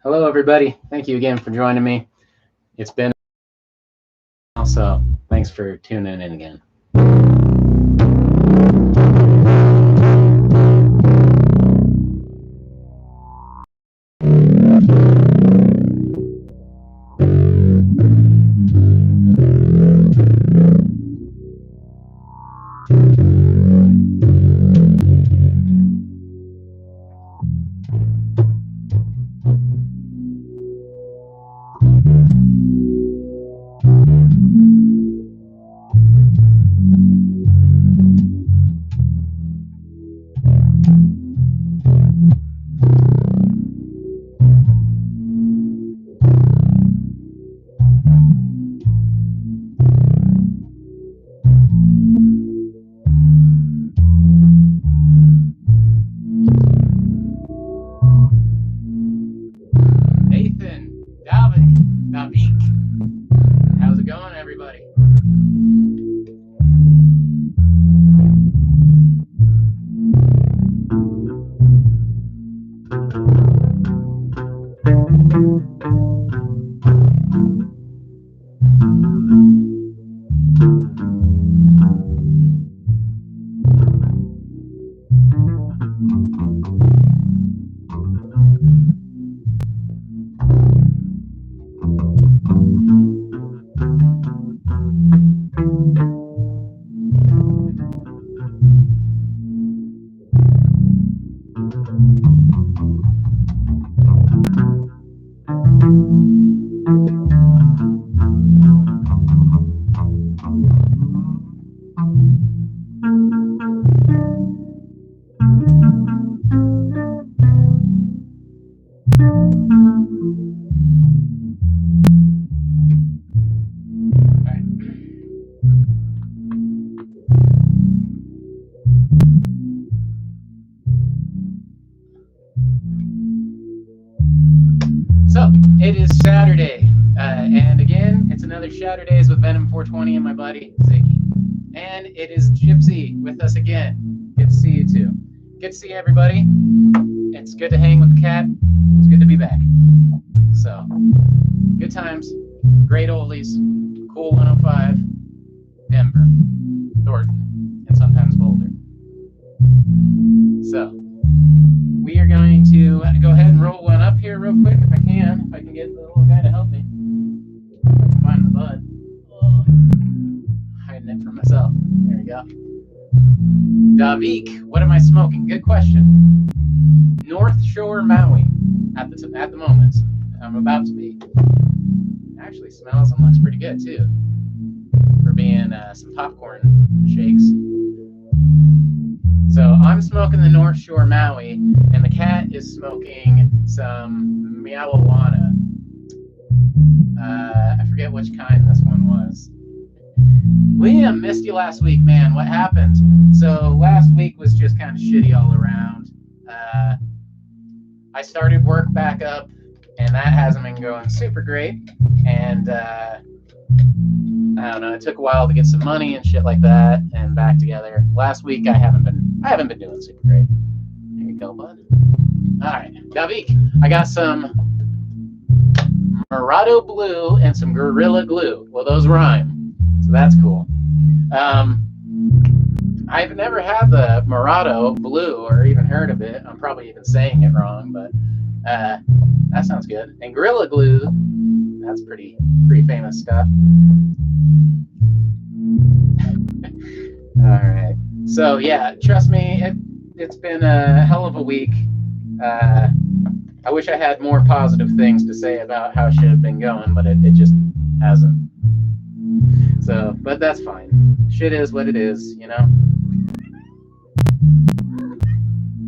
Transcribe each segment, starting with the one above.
Hello, everybody. Thank you again for joining me. It's been also thanks for tuning in again. Nathan, Davik, how's it going, everybody? So, it is Saturday, and again, it's another Shatterdaze with Venom 420 and my buddy, Ziggy. And it is Gypsy with us again. Good to see you too. Good to see everybody. It's good to hang with the cat. It's good to be back. So, good times, great oldies, cool 105, Denver, Thornton, and sometimes Boulder. So, we are going to go ahead and roll one up here real quick if I can. If I can get the little guy to help me. Find the bud. Hiding it from myself. There we go. Davik, what am I smoking? Good question. North Shore Maui at the moment. I'm about to be. Actually smells and looks pretty good too. For being some popcorn shakes. So I'm smoking the North Shore Maui, and the cat is smoking some Meowawana. I forget which kind this one was. Liam, missed you last week, man. What happened? So last week was just kind of shitty all around. I started work back up, and that hasn't been going super great. And I don't know. It took a while to get some money and shit like that, and back together. Last week I haven't been doing super great. There you go, bud. All right, Davik, I got some Murado Blue and some Gorilla Glue. Well, those rhyme, so that's cool. I've never had the Murado Blue or even heard of it. I'm probably even saying it wrong, but that sounds good. And Gorilla Glue, that's pretty famous stuff. All right. So yeah, trust me, it's been a hell of a week. I wish I had more positive things to say about how shit had been going, but it just hasn't. So, but that's fine. Shit is what it is, you know?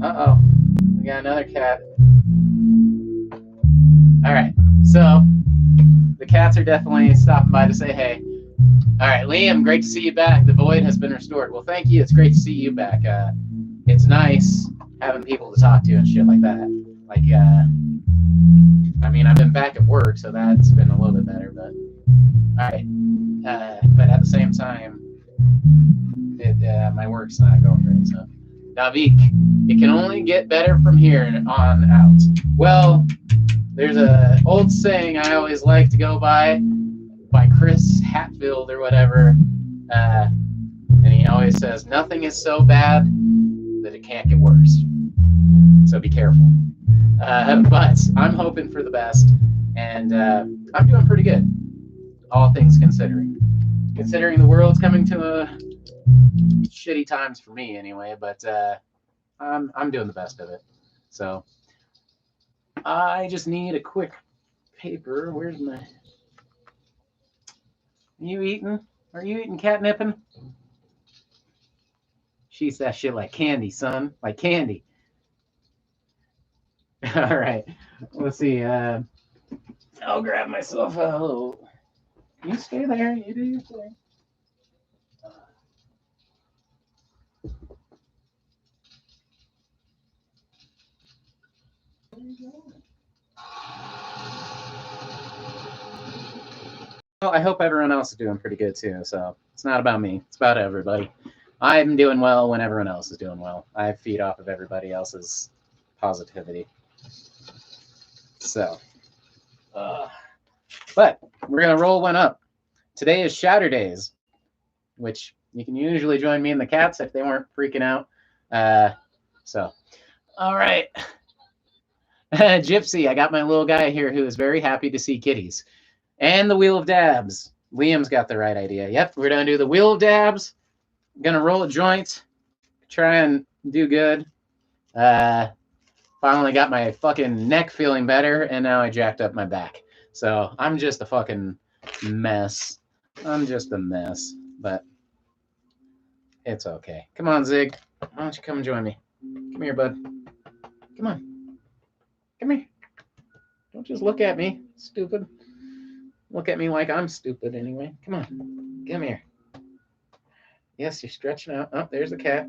Uh-oh. We got another cat. All right. So, the cats are definitely stopping by to say hey. All right, Liam, great to see you back. The void has been restored. Well, thank you. It's great to see you back. It's nice having people to talk to and shit like that. Like, I mean, I've been back at work, so that's been a little bit better. But all right, but at the same time, my work's not going great. So, Davik, it can only get better from here on out. Well, There's a old saying I always like to go by Chris Hatfield or whatever, and he always says, "Nothing is so bad that it can't get worse." So be careful. But I'm hoping for the best, and I'm doing pretty good, all things considering. Considering the world's coming to a shitty times for me anyway, but I'm doing the best of it. So I just need a quick paper. Where's my? Are you eating? Are you eating catnipping? She eats that shit like candy, son. Like candy. All right. Let's see. I'll grab myself a little. You stay there. You do your thing. Well, I hope everyone else is doing pretty good too. So it's not about me. It's about everybody. I'm doing well when everyone else is doing well. I feed off of everybody else's positivity. So, but we're gonna roll one up. Today is Shatterdaze, which you can usually join me and the cats if they weren't freaking out. So, all right. Gypsy, I got my little guy here who is very happy to see kitties. And the Wheel of Dabs. Liam's got the right idea. Yep, we're going to do the Wheel of Dabs. I'm going to roll a joint, try and do good. Finally got my fucking neck feeling better, and now I jacked up my back. So I'm just a fucking mess. I'm just a mess, but it's okay. Come on, Zig. Why don't you come join me? Come here, bud. Come on. Come here. Don't just look at me, stupid. Look at me like I'm stupid anyway. Come on. Come here. Yes, you're stretching out. Oh, there's the cat.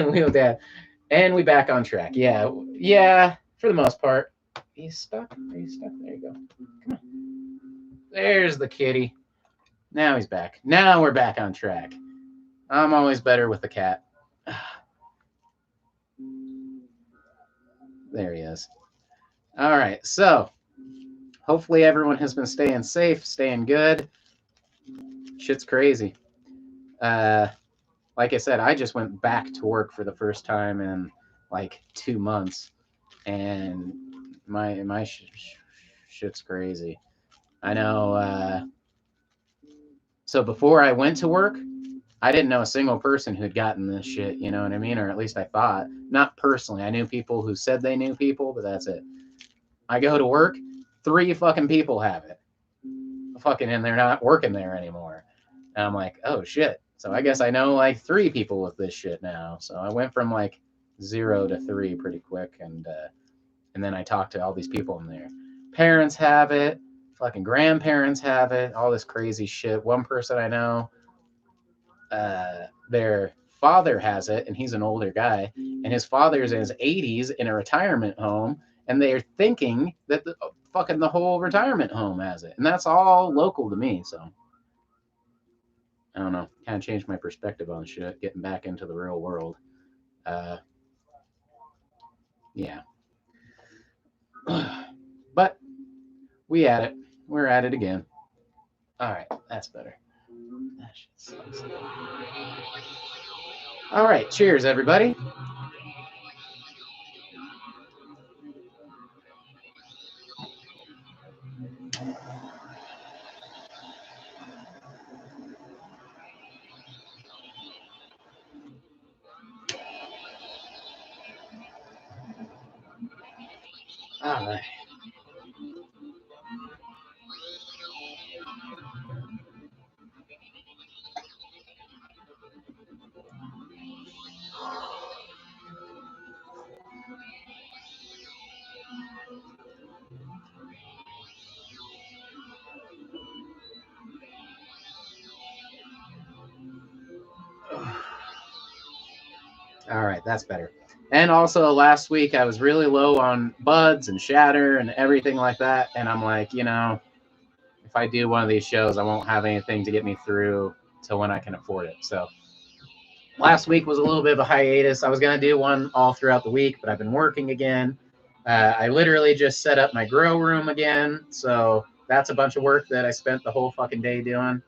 Wheel Dad. And we back on track. Yeah. Yeah, for the most part. Are you stuck? Are you stuck? There you go. Come on. There's the kitty. Now he's back. Now we're back on track. I'm always better with the cat. There he is. All right. So hopefully everyone has been staying safe, staying good. Shit's crazy. Like I said, I just went back to work for the first time in like 2 months, and my shit's crazy. I know. So before I went to work, I didn't know a single person who'd gotten this shit. You know what I mean? Or at least I thought. Not personally. I knew people who said they knew people, but that's it. I go to work, 3 fucking people have it. Fucking, and they're not working there anymore. And I'm like, oh shit. So I guess I know like 3 people with this shit now. So I went from like 0 to 3 pretty quick, and then I talked to all these people in there. Parents have it, fucking grandparents have it, all this crazy shit. One person I know, their father has it, and he's an older guy, and his father's in his 80s in a retirement home, and they're thinking that the whole retirement home has it, and that's all local to me. So I don't know, kind of changed my perspective on shit, getting back into the real world. Yeah. But we at it. We're at it again. All right, that's better. That shit sucks. All right, cheers, everybody. All right. All right, that's better. And also, last week I was really low on buds and shatter and everything like that. And I'm like, if I do one of these shows, I won't have anything to get me through to when I can afford it. So last week was a little bit of a hiatus. I was going to do one all throughout the week, but I've been working again. I literally just set up my grow room again, so that's a bunch of work that I spent the whole fucking day doing.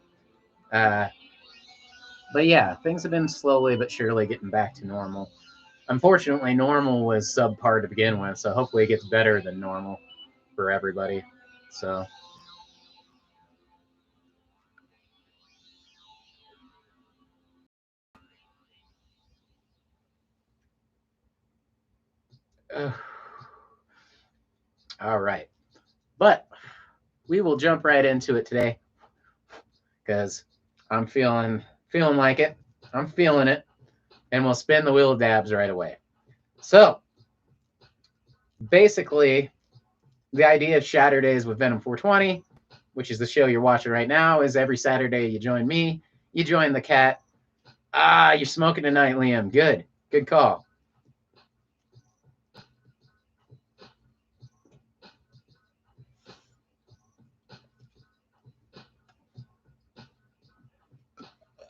But yeah, things have been slowly but surely getting back to normal. Unfortunately, normal was subpar to begin with, so hopefully it gets better than normal for everybody. So. All right. But we will jump right into it today because I'm feeling like it. I'm feeling it. And we'll spin the wheel of dabs right away. So basically, the idea of Shatterdaze with Venom 420, which is the show you're watching right now, is every Saturday you join me, you join the cat. Ah, you're smoking tonight, Liam. Good. Good call.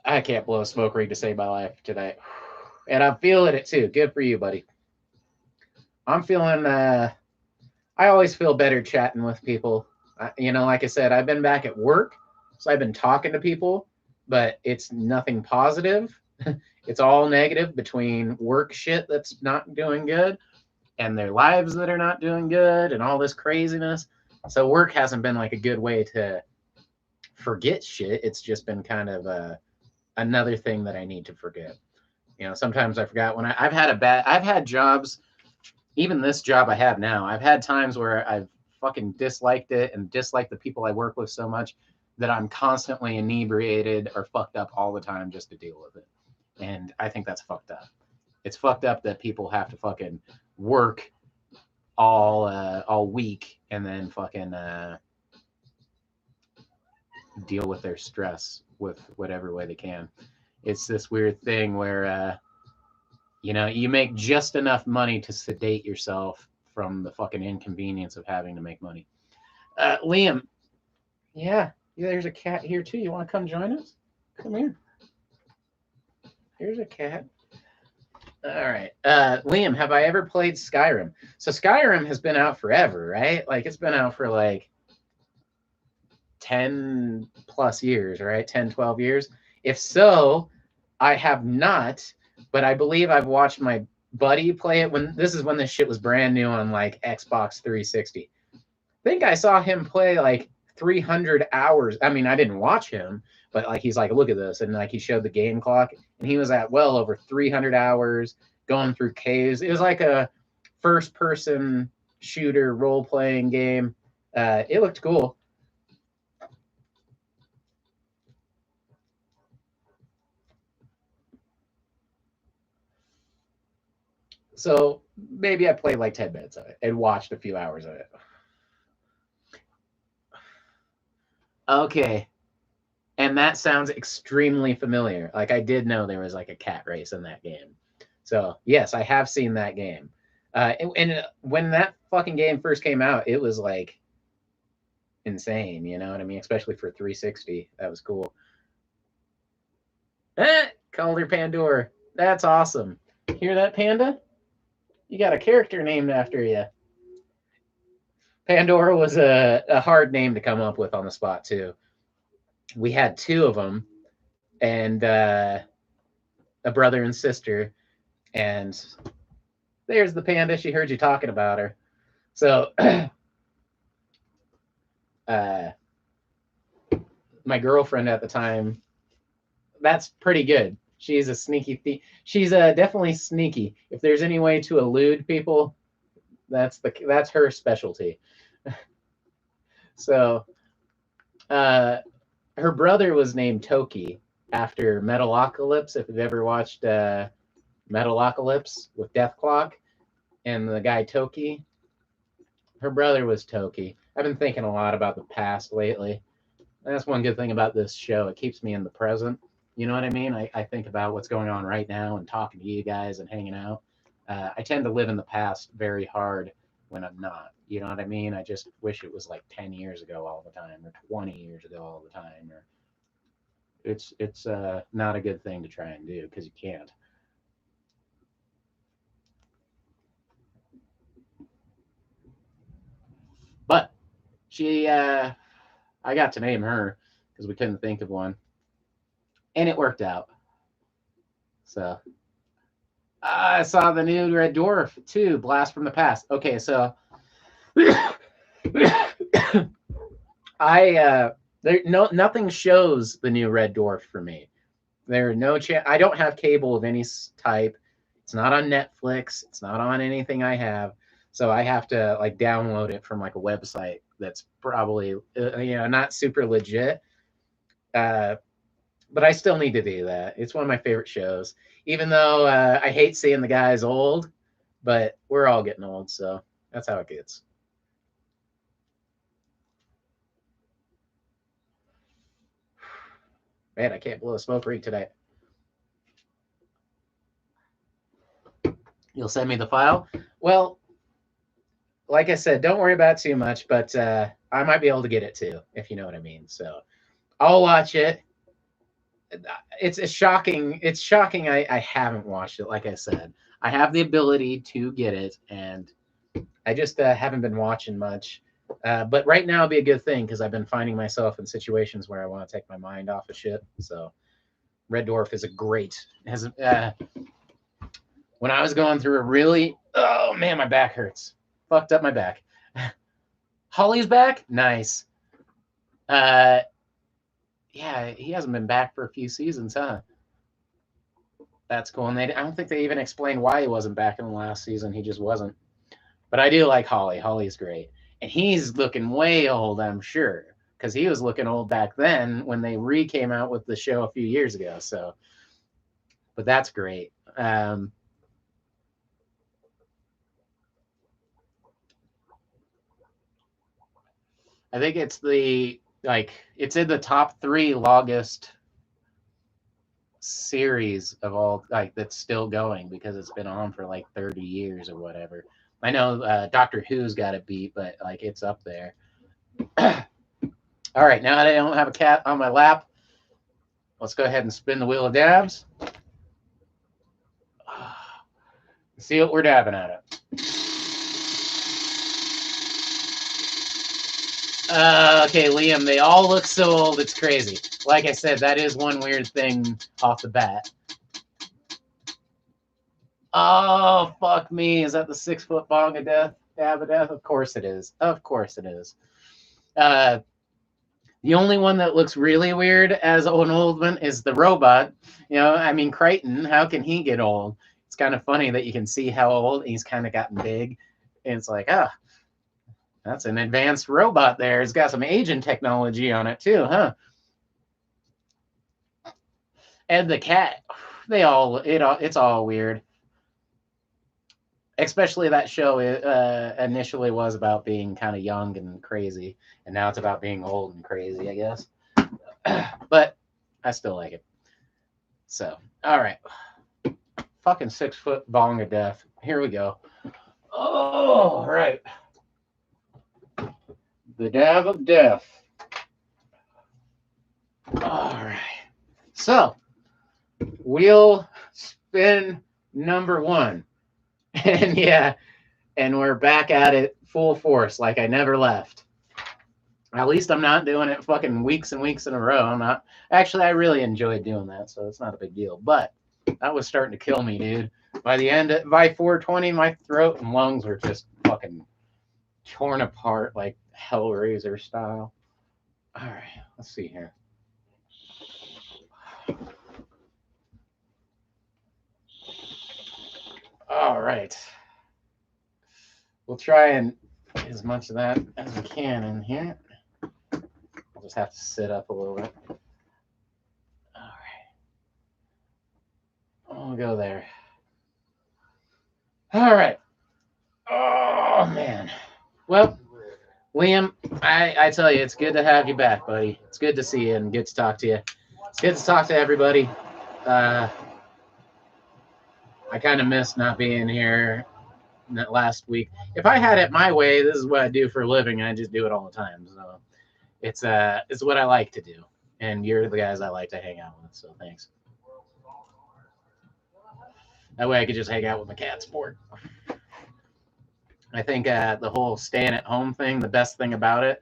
I can't blow a smoke ring to save my life today. And I'm feeling it too. Good for you, buddy. I'm feeling, I always feel better chatting with people. Like I said, I've been back at work, so I've been talking to people, but it's nothing positive. It's all negative between work shit that's not doing good and their lives that are not doing good and all this craziness. So work hasn't been like a good way to forget shit. It's just been kind of another thing that I need to forget. Sometimes I forgot when I've had jobs, even this job I have now, I've had times where I've fucking disliked it and disliked the people I work with so much that I'm constantly inebriated or fucked up all the time just to deal with it. And I think that's fucked up. It's fucked up that people have to fucking work all week and then fucking deal with their stress with whatever way they can. It's this weird thing where you make just enough money to sedate yourself from the fucking inconvenience of having to make money. Liam, yeah, there's a cat here too. You want to come join us? Come here. Here's a cat. All right. Liam, have I ever played Skyrim? So Skyrim has been out forever, right? Like it's been out for like 10 plus years, right? 10, 12 years. If so, I have not, but I believe I've watched my buddy play it when this shit was brand new on like Xbox 360. I think I saw him play like 300 hours. I mean, I didn't watch him, but like he's like, look at this, and like he showed the game clock, and he was at well over 300 hours going through caves. It was like a first-person shooter role-playing game. It looked cool. So maybe I played like 10 minutes of it and watched a few hours of it. Okay. And that sounds extremely familiar. Like I did know there was like a cat race in that game. So yes, I have seen that game. And when that fucking game first came out, it was like insane. You know what I mean? Especially for 360, that was cool. Calder Pandora, that's awesome. Hear that, Panda? You got a character named after you. Pandora was a hard name to come up with on the spot too. We had two of them, and a brother and sister, and there's the panda. She heard you talking about her. So my girlfriend at the time, that's pretty good. She's a sneaky thief. She's definitely sneaky. If there's any way to elude people, that's her specialty. So her brother was named Toki after Metalocalypse. If you've ever watched Metalocalypse with Death Clock and the guy Toki, her brother was Toki. I've been thinking a lot about the past lately. That's one good thing about this show. It keeps me in the present. You know what I mean? I think about what's going on right now and talking to you guys and hanging out. I tend to live in the past very hard when I'm not. You know what I mean? I just wish it was like 10 years ago all the time or 20 years ago all the time. Or it's not a good thing to try and do because you can't. She, I got to name her because we couldn't think of one, and it worked out. So I saw the new Red Dwarf too, Blast from the Past. Okay, so nothing shows the new Red Dwarf for me. There are no I don't have cable of any type. It's not on Netflix. It's not on anything I have. So I have to like download it from like a website that's probably not super legit. But I still need to do that. It's one of my favorite shows. Even though I hate seeing the guys old, but we're all getting old, so that's how it gets. Man, I can't blow a smoke ring today. You'll send me the file? Well, like I said, don't worry about it too much, but I might be able to get it too, if you know what I mean. So I'll watch it. It's shocking. It's shocking I haven't watched it, like I said. I have the ability to get it, and I just haven't been watching much. But right now would be a good thing because I've been finding myself in situations where I want to take my mind off of shit. So Red Dwarf is a great. When I was going through a really, oh man, my back hurts. Fucked up my back. Holly's back? Nice. Yeah, he hasn't been back for a few seasons, huh? That's cool. And I don't think they even explained why he wasn't back in the last season. He just wasn't. But I do like Holly. Holly's great. And he's looking way old, I'm sure, because he was looking old back then when they came out with the show a few years ago. So, but that's great. I think it's it's in the top 3 longest series of all, like, that's still going because it's been on for like 30 years or whatever. I know Doctor Who's got it beat, but like it's up there. All right, now that I don't have a cat on my lap, let's go ahead and spin the wheel of dabs. See what we're dabbing at it. Okay, Liam, they all look so old, it's crazy. Like I said, that is one weird thing off the bat. Oh, fuck me. Is that the 6-foot bong of death? Dab of death? Of course it is. Of course it is. The only one that looks really weird as an old one is the robot. I mean, Crichton, how can he get old? It's kind of funny that you can see how old he's kind of gotten big. And it's like, that's an advanced robot there. It's got some aging technology on it too, huh? And the cat, it's all weird. Especially that show initially was about being kind of young and crazy, and now it's about being old and crazy, I guess. But I still like it. So, all right. Fucking 6-foot bong of death. Here we go. Oh, right. The dab of death. All right. So, wheel spin number 1. And yeah, and we're back at it full force, like I never left. At least I'm not doing it fucking weeks and weeks in a row. I'm not. Actually, I really enjoyed doing that, so it's not a big deal. But that was starting to kill me, dude. By 420, my throat and lungs were just fucking torn apart like Hellraiser style. All right, let's see here. All right. We'll try and get as much of that as we can in here. I'll just have to sit up a little bit. All right. I'll go there. All right. Oh, man. Well, Liam, I tell you, it's good to have you back, buddy. It's good to see you and good to talk to you. It's good to talk to everybody. I kind of missed not being here last week. If I had it my way, this is what I do for a living. I just do it all the time. So it's what I like to do. And you're the guys I like to hang out with. So thanks. That way I could just hang out with my cat sport. I think the whole staying at home thing, the best thing about it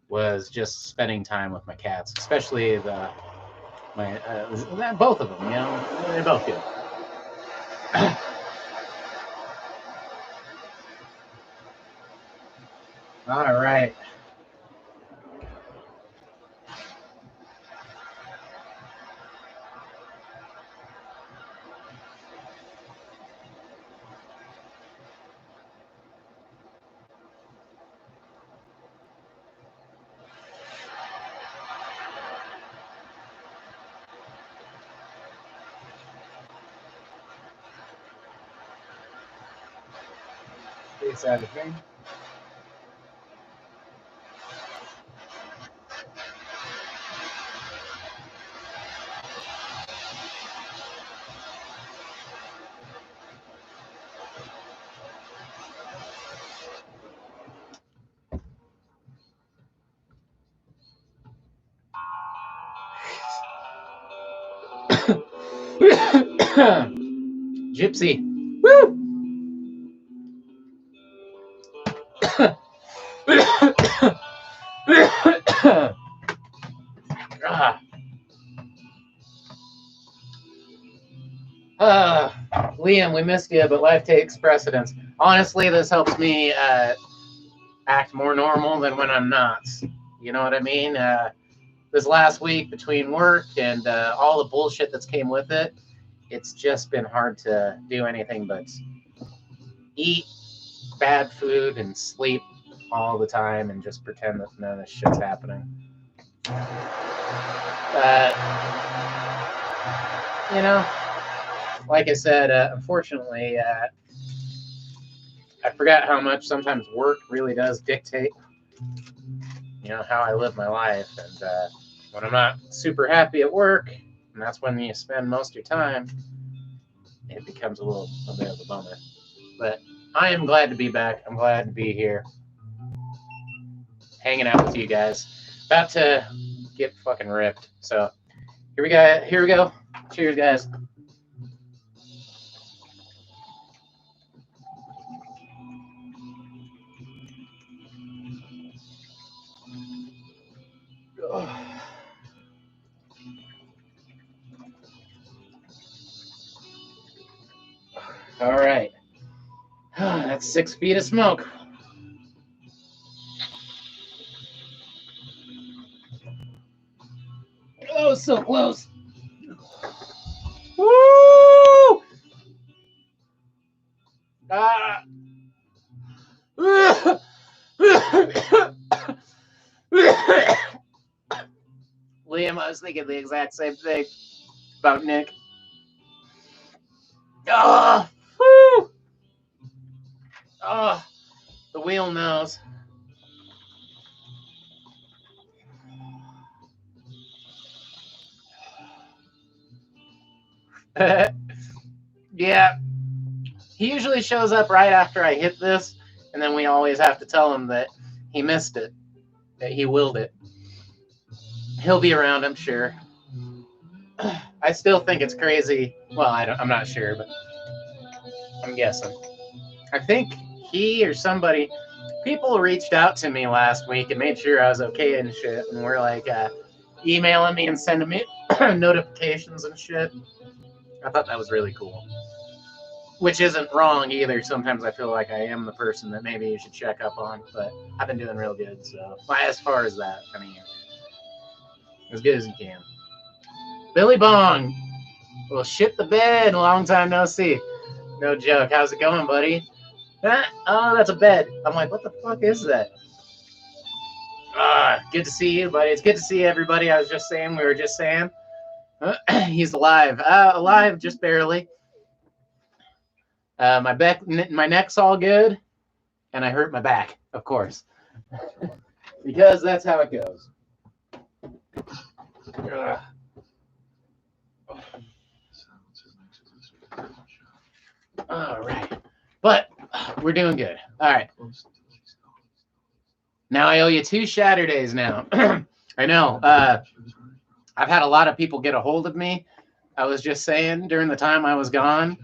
was just spending time with my cats, especially both of them. You know, they're both good. All right. Is that a thing? Gypsy. Woo! Liam, we missed you, but life takes precedence. Honestly, this helps me act more normal than when I'm not. You know what I mean? This last week, between work and all the bullshit that's came with it, it's just been hard to do anything but eat bad food and sleep all the time and just pretend that none of this shit's happening. You know, like I said, unfortunately, I forgot how much sometimes work really does dictate, you know, how I live my life. And when I'm not super happy at work, and that's when you spend most of your time, it becomes a bit of a bummer. But I am glad to be back. I'm glad to be here, hanging out with you guys. About to get fucking ripped. So here we go. Here we go. Cheers, guys. All right. That's 6 feet of smoke. Oh, so close. Woo! Ah. Liam, I was thinking the exact same thing about Nick. Oh, woo! Oh, the wheel knows. Yeah, he usually shows up right after I hit this, and then we always have to tell him that he missed it, that he willed it. He'll be around, I'm sure. I still think it's crazy. Well, I'm not sure, but I'm guessing. I think he or somebody, people reached out to me last week and made sure I was okay and shit, and were like emailing me and sending me notifications and shit. I thought that was really cool. Which isn't wrong either. Sometimes I feel like I am the person that maybe you should check up on, but I've been doing real good. So, as far as that, I mean, as good as you can. Billy Bong, well, shit the bed. Long time no see. No joke. How's it going, buddy? Oh, that's a bed. I'm like, what the fuck is that? Good to see you, buddy. It's good to see everybody. I was just saying, we were just saying. He's alive. Alive, just barely. My neck's all good, and I hurt my back, of course, because that's how it goes. All right, but we're doing good. All right. Now I owe you 2 Shatterdaze now. I know. I've had a lot of people get a hold of me. I was just saying during the time I was gone,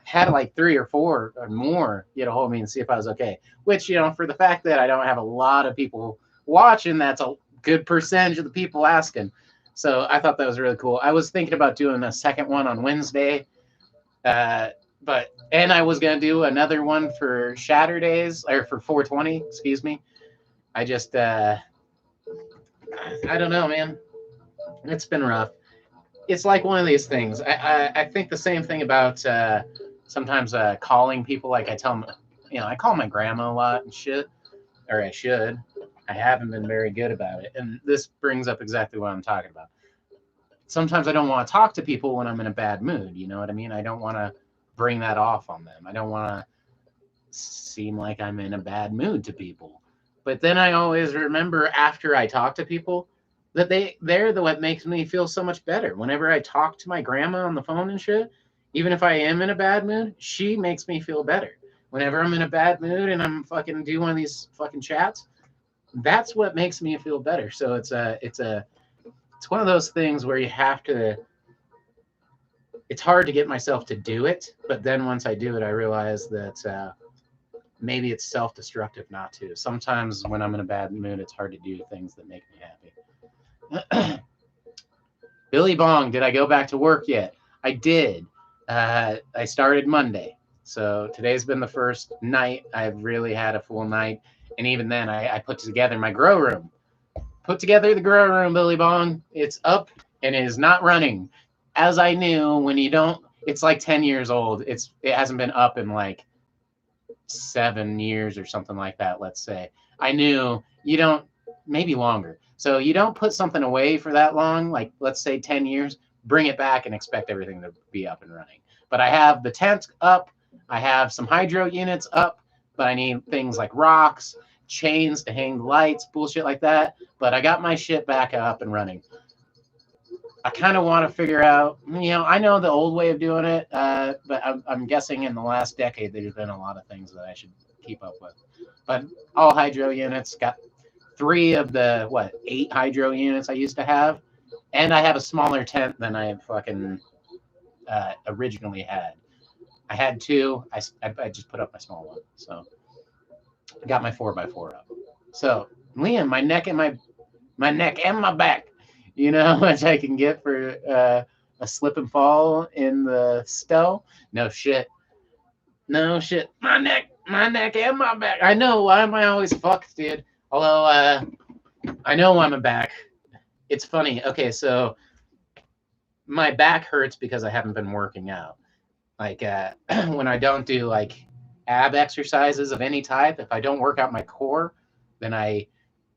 had like 3 or 4 or more get a hold of me and see if I was okay. Which, you know, for the fact that I don't have a lot of people watching, that's a good percentage of the people asking. So I thought that was really cool. I was thinking about doing a second one on Wednesday, and I was gonna do another one for Shatterdaze or for 420. Excuse me. I just I don't know, man. It's been rough. It's like one of these things. I think the same thing about sometimes calling people. Like I tell them, I call my grandma a lot and shit, or I should. I haven't been very good about it, and this brings up exactly what I'm talking about. Sometimes I don't want to talk to people when I'm in a bad mood. You know what I mean? I don't want to bring that off on them. I don't want to seem like I'm in a bad mood to people. But then I always remember after I talk to people that they're the what makes me feel so much better. Whenever I talk to my grandma on the phone and shit, even if I am in a bad mood, she makes me feel better. Whenever I'm in a bad mood and I'm fucking do one of these fucking chats, that's what makes me feel better. So it's one of those things where you have to. It's hard to get myself to do it, but then once I do it, I realize that maybe it's self-destructive not to. Sometimes when I'm in a bad mood, it's hard to do things that make me happy. Billy Bong, did I go back to work yet? I did. I started Monday. So today's been the first night I've really had a full night. And even then, I put together my grow room. Put together the grow room, Billy Bong. It's up and it is not running. As I knew, when you don't, it's like 10 years old. It hasn't been up in like 7 years or something like that, let's say. I knew you don't, maybe longer. So you don't put something away for that long, like let's say 10 years, bring it back and expect everything to be up and running. But I have the tent up, I have some hydro units up, but I need things like rocks, chains to hang the lights, bullshit like that. But I got my shit back up and running. I kind of want to figure out, I know the old way of doing it, but I'm guessing in the last decade there's been a lot of things that I should keep up with. But all hydro units, got 3 of the 8 hydro units I used to have, and I have a smaller tent than I fucking originally had. I had 2. I just put up my small one, so I got my 4x4 up. So Liam, my neck and my back. You know how much I can get for a slip and fall in the snow? No shit. No shit. My neck and my back. I know. Why am I always fucked, dude? Although I know I'm a back. It's funny. Okay, so my back hurts because I haven't been working out. Like when I don't do like ab exercises of any type, if I don't work out my core, then I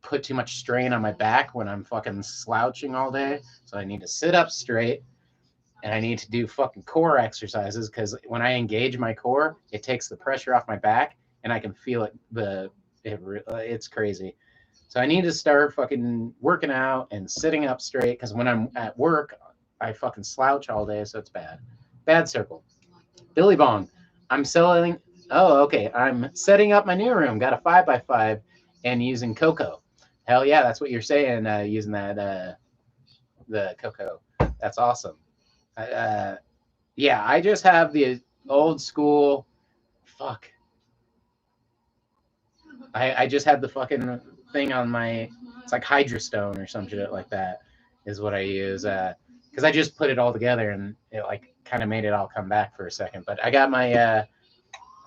put too much strain on my back when I'm fucking slouching all day. So I need to sit up straight and I need to do fucking core exercises because when I engage my core, it takes the pressure off my back and I can feel it. It's crazy. So I need to start fucking working out and sitting up straight because when I'm at work, I fucking slouch all day. So it's bad. Bad circle. Billy Bong. I'm selling. Oh, okay. I'm setting up my new room. Got a 5x5 and using cocoa. Hell yeah, that's what you're saying. Using that the cocoa. That's awesome. Yeah, I just have the old school. Fuck. I just had the fucking thing on my. It's like Hydrostone or some shit like that. Is what I use. Because I just put it all together and it like kind of made it all come back for a second. But I got my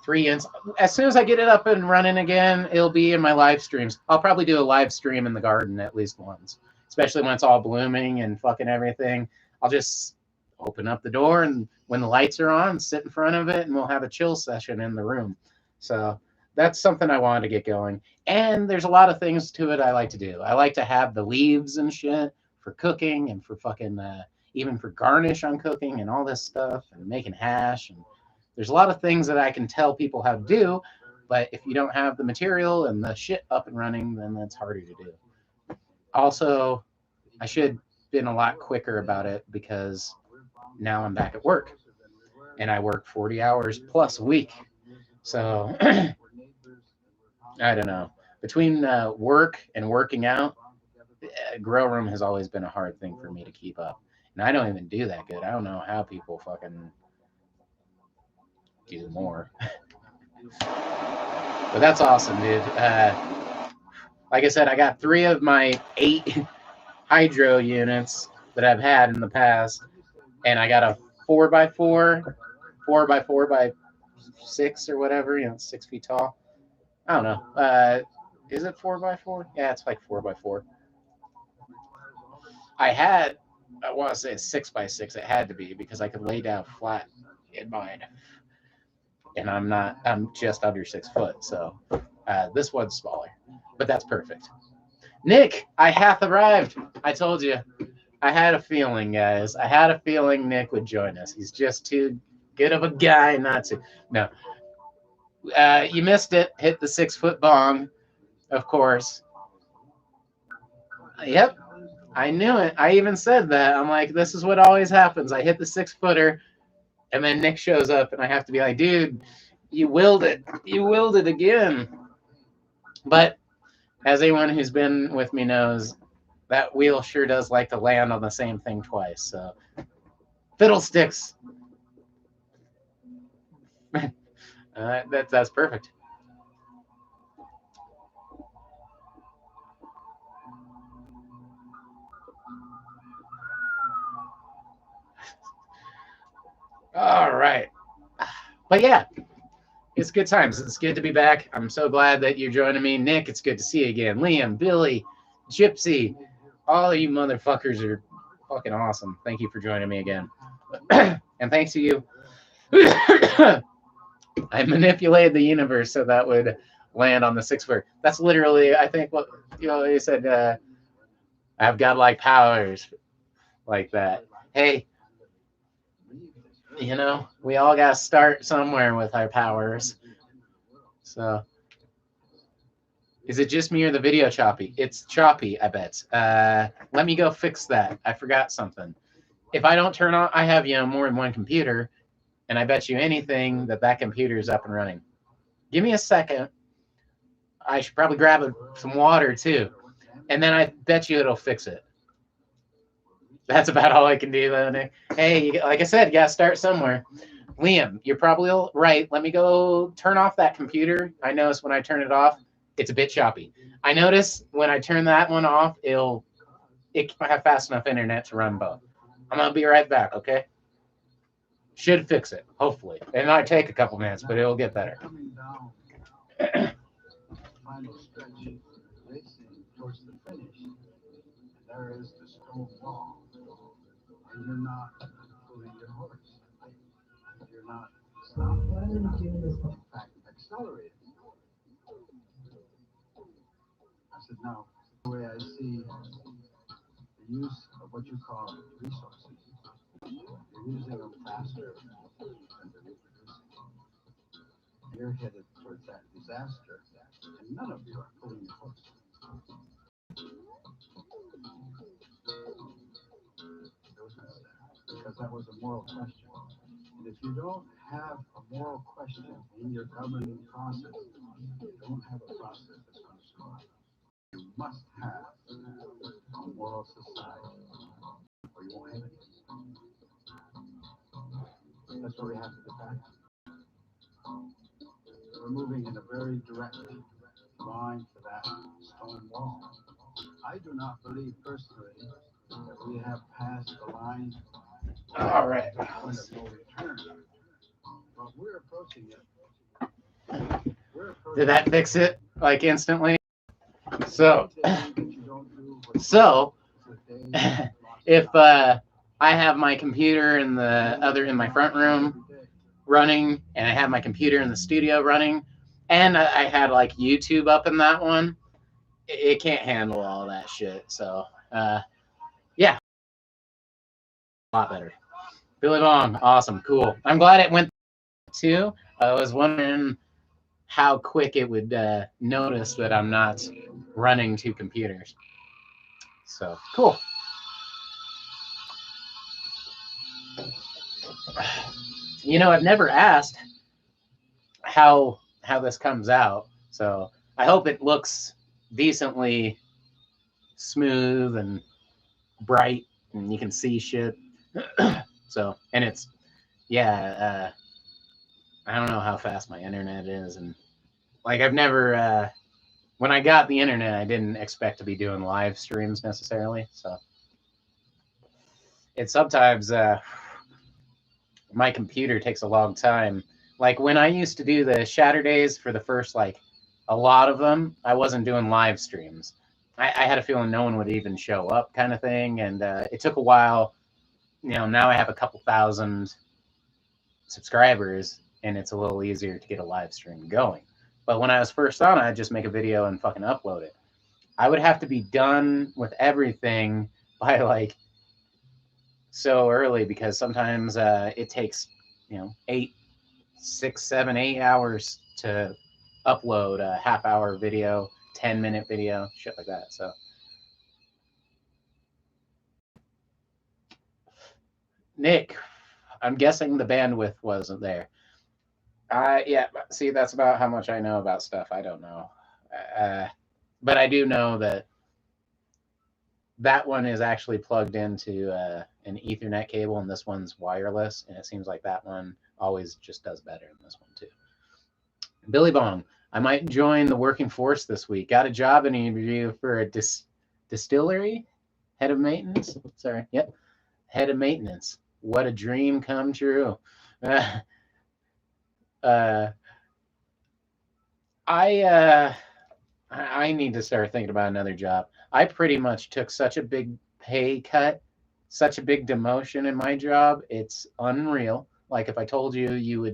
3 inch. As soon as I get it up and running again, it'll be in my live streams. I'll probably do a live stream in the garden at least once, especially when it's all blooming and fucking everything. I'll just open up the door and when the lights are on, sit in front of it and we'll have a chill session in the room. So that's something I wanted to get going. And there's a lot of things to it I like to do. I like to have the leaves and shit for cooking and for fucking even for garnish on cooking and all this stuff and making hash. And there's a lot of things that I can tell people how to do, but if you don't have the material and the shit up and running, then that's harder to do. Also, I should have been a lot quicker about it because now I'm back at work and I work 40 hours plus a week. So I don't know. Between work and working out, grow room has always been a hard thing for me to keep up. And I don't even do that good. I don't know how people fucking do more. But that's awesome, dude. Like I said, I got 3 of my 8 hydro units that I've had in the past, and I got a 4x4, 4x4x6 or whatever, 6 feet tall. I don't know. Is it 4x4? Yeah, it's like 4x4. I had, I want to say 6x6. It had to be because I could lay down flat in mine, and I'm just under 6 foot, so this one's smaller, but that's perfect. Nick, I hath arrived. I told you. I had a feeling, guys. I had a feeling Nick would join us. He's just too good of a guy not to. No. You missed it. Hit the 6-foot bong, of course. Yep. I knew it. I even said that. I'm like, this is what always happens. I hit the 6-footer, and then Nick shows up, and I have to be like, dude, you willed it. You willed it again. But as anyone who's been with me knows, that wheel sure does like to land on the same thing twice. So, fiddlesticks. That's perfect. All right. But yeah, it's good times. It's good to be back. I'm so glad that you're joining me. Nick, it's good to see you again. Liam, Billy, Gypsy, all of you motherfuckers are fucking awesome. Thank you for joining me again. And thanks to you. I manipulated the universe so that would land on the 6-foot. That's literally, I think, what you said. I've got like powers like that. Hey, we all got to start somewhere with our powers. So, is it just me or the video choppy? It's choppy, I bet. Let me go fix that. I forgot something. If I don't turn on, I have more than one computer, and I bet you anything that computer is up and running. Give me a second. I should probably grab some water too, and then I bet you it'll fix it. That's about all I can do, though, Nick. Hey, like I said, you got to start somewhere. Liam, you're probably right. Let me go turn off that computer. I notice when I turn it off, it's a bit choppy. I notice when I turn that one off, it can't have fast enough internet to run both. I'm going to be right back, okay? Should fix it, hopefully. It might take a couple minutes, but it'll get better. Final stretch, racing towards the finish. There is the stone wall, and you're not pulling your horse. You're not stopping. In fact, accelerating. I said, no. The way I see the use of what you call resources, you're using them faster than they're reproducing. You're headed towards that disaster, and none of you are pulling your horse. Because that was a moral question. And if you don't have a moral question in your governing process, you don't have a process that's going to survive. You must have a moral society, or you won't have it. That's what we have to get back to. We're moving in a very direct line to that stone wall. I do not believe personally that we have passed the line. All right. Point of no return. But we're approaching it. Did that fix it like instantly? So if I have my computer in my front room running, and I have my computer in the studio running, and I had like YouTube up in that one, it can't handle all that shit. So yeah, a lot better. Billy Bong, awesome, cool. I'm glad it went too. I was wondering how quick it would notice that I'm not running 2 computers. So cool. I've never asked how this comes out, so I hope it looks decently smooth and bright, and you can see shit. So, and it's I don't know how fast my internet is, and like I've never when I got the internet, I didn't expect to be doing live streams necessarily. So it sometimes my computer takes a long time. Like when I used to do the Shatterdaze for the first like a lot of them, I wasn't doing live streams. I had a feeling no one would even show up, kind of thing, and it took a while. Now I have a couple thousand subscribers, and it's a little easier to get a live stream going. But when I was first on, I'd just make a video and fucking upload it. I would have to be done with everything by like so early because sometimes it takes 6, 7, 8 hours to upload a half-hour video, 10-minute video, shit like that. So Nick, I'm guessing the bandwidth wasn't there. Yeah, see, that's about how much I know about stuff. I don't know. But I do know that that one is actually plugged into an Ethernet cable, and this one's wireless, and it seems like that one always just does better than this one, too. Billy Bong, I might join the working force this week. Got a job interview for a distillery? Head of maintenance? Sorry. Yep. Head of maintenance. What a dream come true. I need to start thinking about another job. I pretty much took such a big pay cut, such a big demotion in my job. It's unreal. Like if I told you, your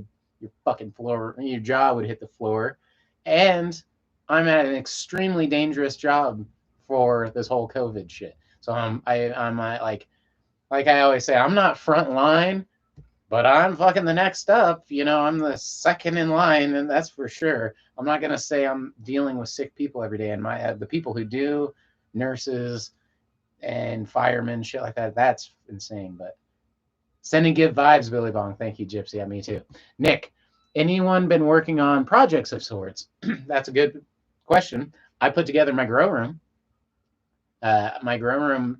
fucking floor, your jaw would hit the floor. And I'm at an extremely dangerous job for this whole COVID shit. So I'm like I always say, I'm not front line, but I'm fucking the next up. I'm the second in line, and that's for sure. I'm not gonna say I'm dealing with sick people every day, and the people who do, nurses and firemen, shit like that, that's insane. But sending good vibes, Billy Bong. Thank you, Gypsy. Yeah, me too. Nick, anyone been working on projects of sorts? That's a good question. I put together my grow room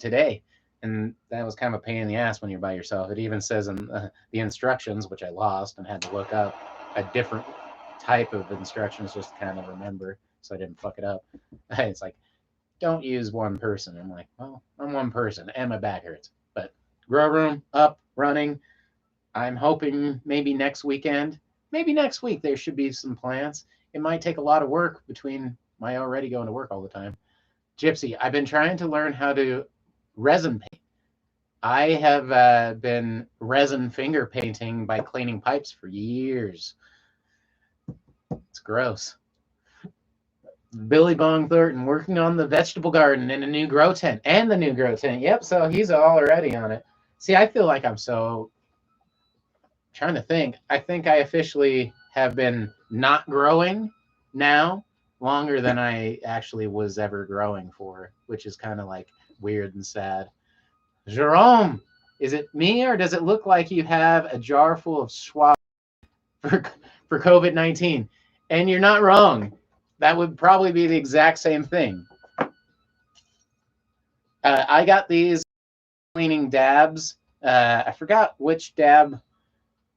today, and that was kind of a pain in the ass when you're by yourself. It even says in the instructions, which I lost and had to look up a different type of instructions just to kind of remember so I didn't fuck it up. It's like, don't use one person. I'm like, well, I'm one person and my back hurts. But grow room up, running. I'm hoping maybe next weekend, maybe next week, there should be some plants. It might take a lot of work between my already going to work all the time. Gypsy, I've been trying to learn how to resin paint. I have been resin finger painting by cleaning pipes for years. It's gross. Billy Bong Thornton working on the vegetable garden in a new grow tent and the new grow tent. Yep, so he's already on it. See, I feel like I'm so trying to think. I think I officially have been not growing now longer than I actually was ever growing for, which is kind of like weird and sad. Jerome, is it me or does it look like you have a jar full of swab for COVID-19? And you're not wrong. That would probably be the exact same thing. I got these cleaning dabs. I forgot which dab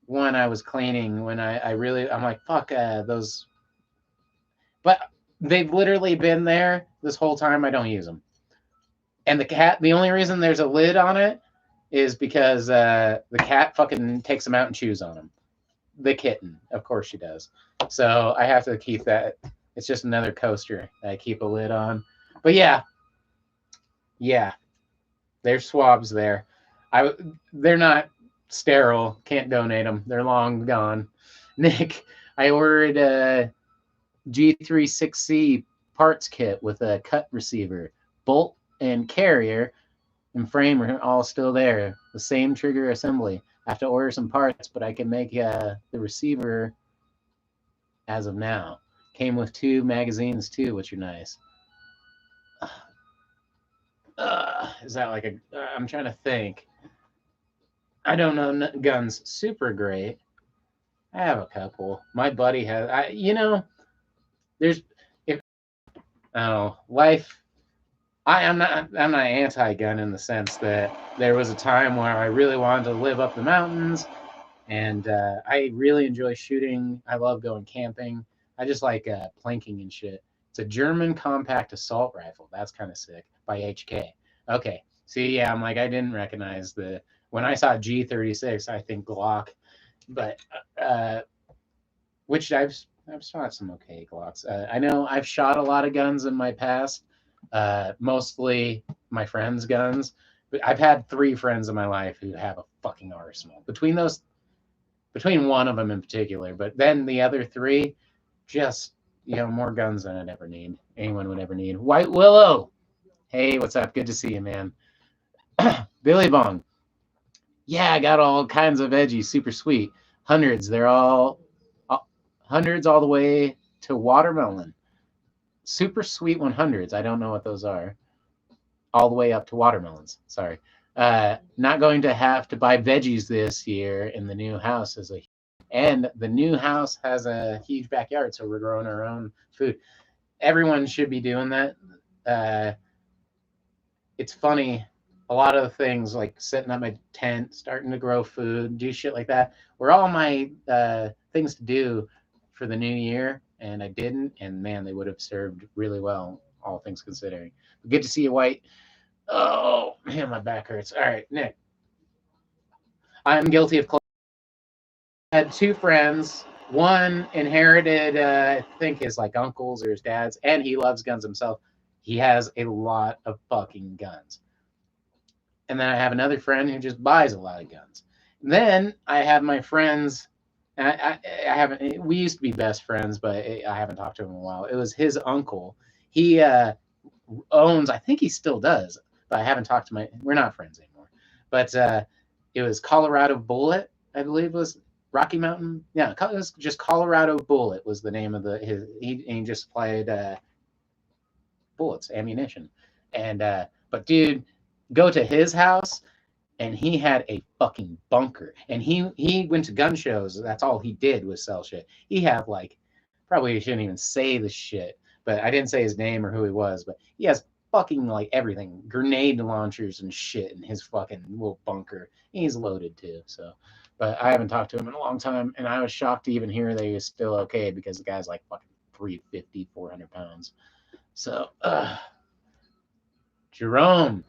one I was cleaning when I'm like, fuck those. But they've literally been there this whole time. I don't use them. And the only reason there's a lid on it is because the cat fucking takes them out and chews on them. The kitten, of course she does. So I have to keep that. It's just another coaster that I keep a lid on. But yeah, there's swabs there. They're not sterile. Can't donate them. They're long gone. Nick, I ordered a G36C parts kit with a cut receiver, bolt and carrier and frame are all still there. The same trigger assembly. I have to order some parts, but I can make the receiver as of now. Came with 2 magazines too, which are nice. Is that like I'm trying to think. I don't know guns super great. I have a couple. My buddy has. Life. I'm not anti-gun in the sense that there was a time where I really wanted to live up the mountains, and I really enjoy shooting. I love going camping. I just like planking and shit. It's a German compact assault rifle. That's kind of sick. By HK. Okay. See, yeah, I'm like, I didn't recognize the. When I saw G36, I think Glock, but which I've shot some okay Glocks. I know I've shot a lot of guns in my past, mostly my friends' guns. But I've had 3 friends in my life who have a fucking arsenal. Between one of them in particular, but then the other 3, just more guns than I'd ever need. Anyone would ever need. White Willow, hey, what's up? Good to see you, man. Billy Bong, yeah, I got all kinds of veggies, super sweet. Hundreds, they're all hundreds all the way to watermelon. Super sweet 100s. I don't know what those are. All the way up to watermelons. Sorry. Not going to have to buy veggies this year in the new house and the new house has a huge backyard, so we're growing our own food. Everyone should be doing that. It's funny. A lot of the things like setting up my tent, starting to grow food, do shit like that, were all my things to do for the new year, and I didn't, and man, they would have served really well, all things considering. But good to see you, White. Oh man, my back hurts. All right, Nick. I'm guilty of. I had 2 friends. One inherited, I think, his like uncles or his dad's, and he loves guns himself. He has a lot of fucking guns. And then I have another friend who just buys a lot of guns. And then I have my friends. And I haven't. We used to be best friends, but I haven't talked to him in a while. It was his uncle. He owns. I think he still does, but I haven't talked to my. We're not friends anymore. But it was Colorado Bullet, I believe was Rocky Mountain. Yeah, it was just Colorado Bullet was the name of he just supplied bullets, ammunition, and but dude, go to his house. And he had a fucking bunker. And he went to gun shows. That's all he did was sell shit. He had like, probably shouldn't even say the shit, but I didn't say his name or who he was, but he has fucking like everything, grenade launchers and shit in his fucking little bunker. He's loaded too. So, but I haven't talked to him in a long time. And I was shocked to even hear that he was still okay because the guy's like fucking 350, 400 pounds. So, Jerome.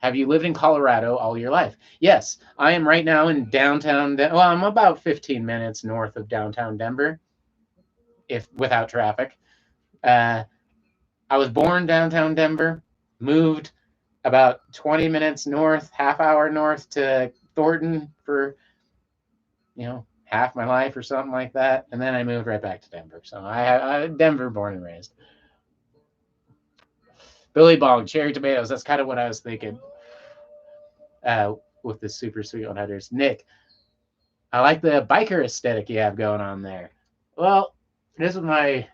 Have you lived in Colorado all your life? Yes, I am right now in downtown. Well, I'm about 15 minutes north of downtown Denver, if without traffic. I was born downtown Denver, moved about 20 minutes north, half hour north to Thornton for, half my life or something like that, and then I moved right back to Denver. So I Denver born and raised. Billy Bong, cherry tomatoes. That's kind of what I was thinking. With the super sweet 100s. Nick, I like the biker aesthetic you have going on there. Well, this is my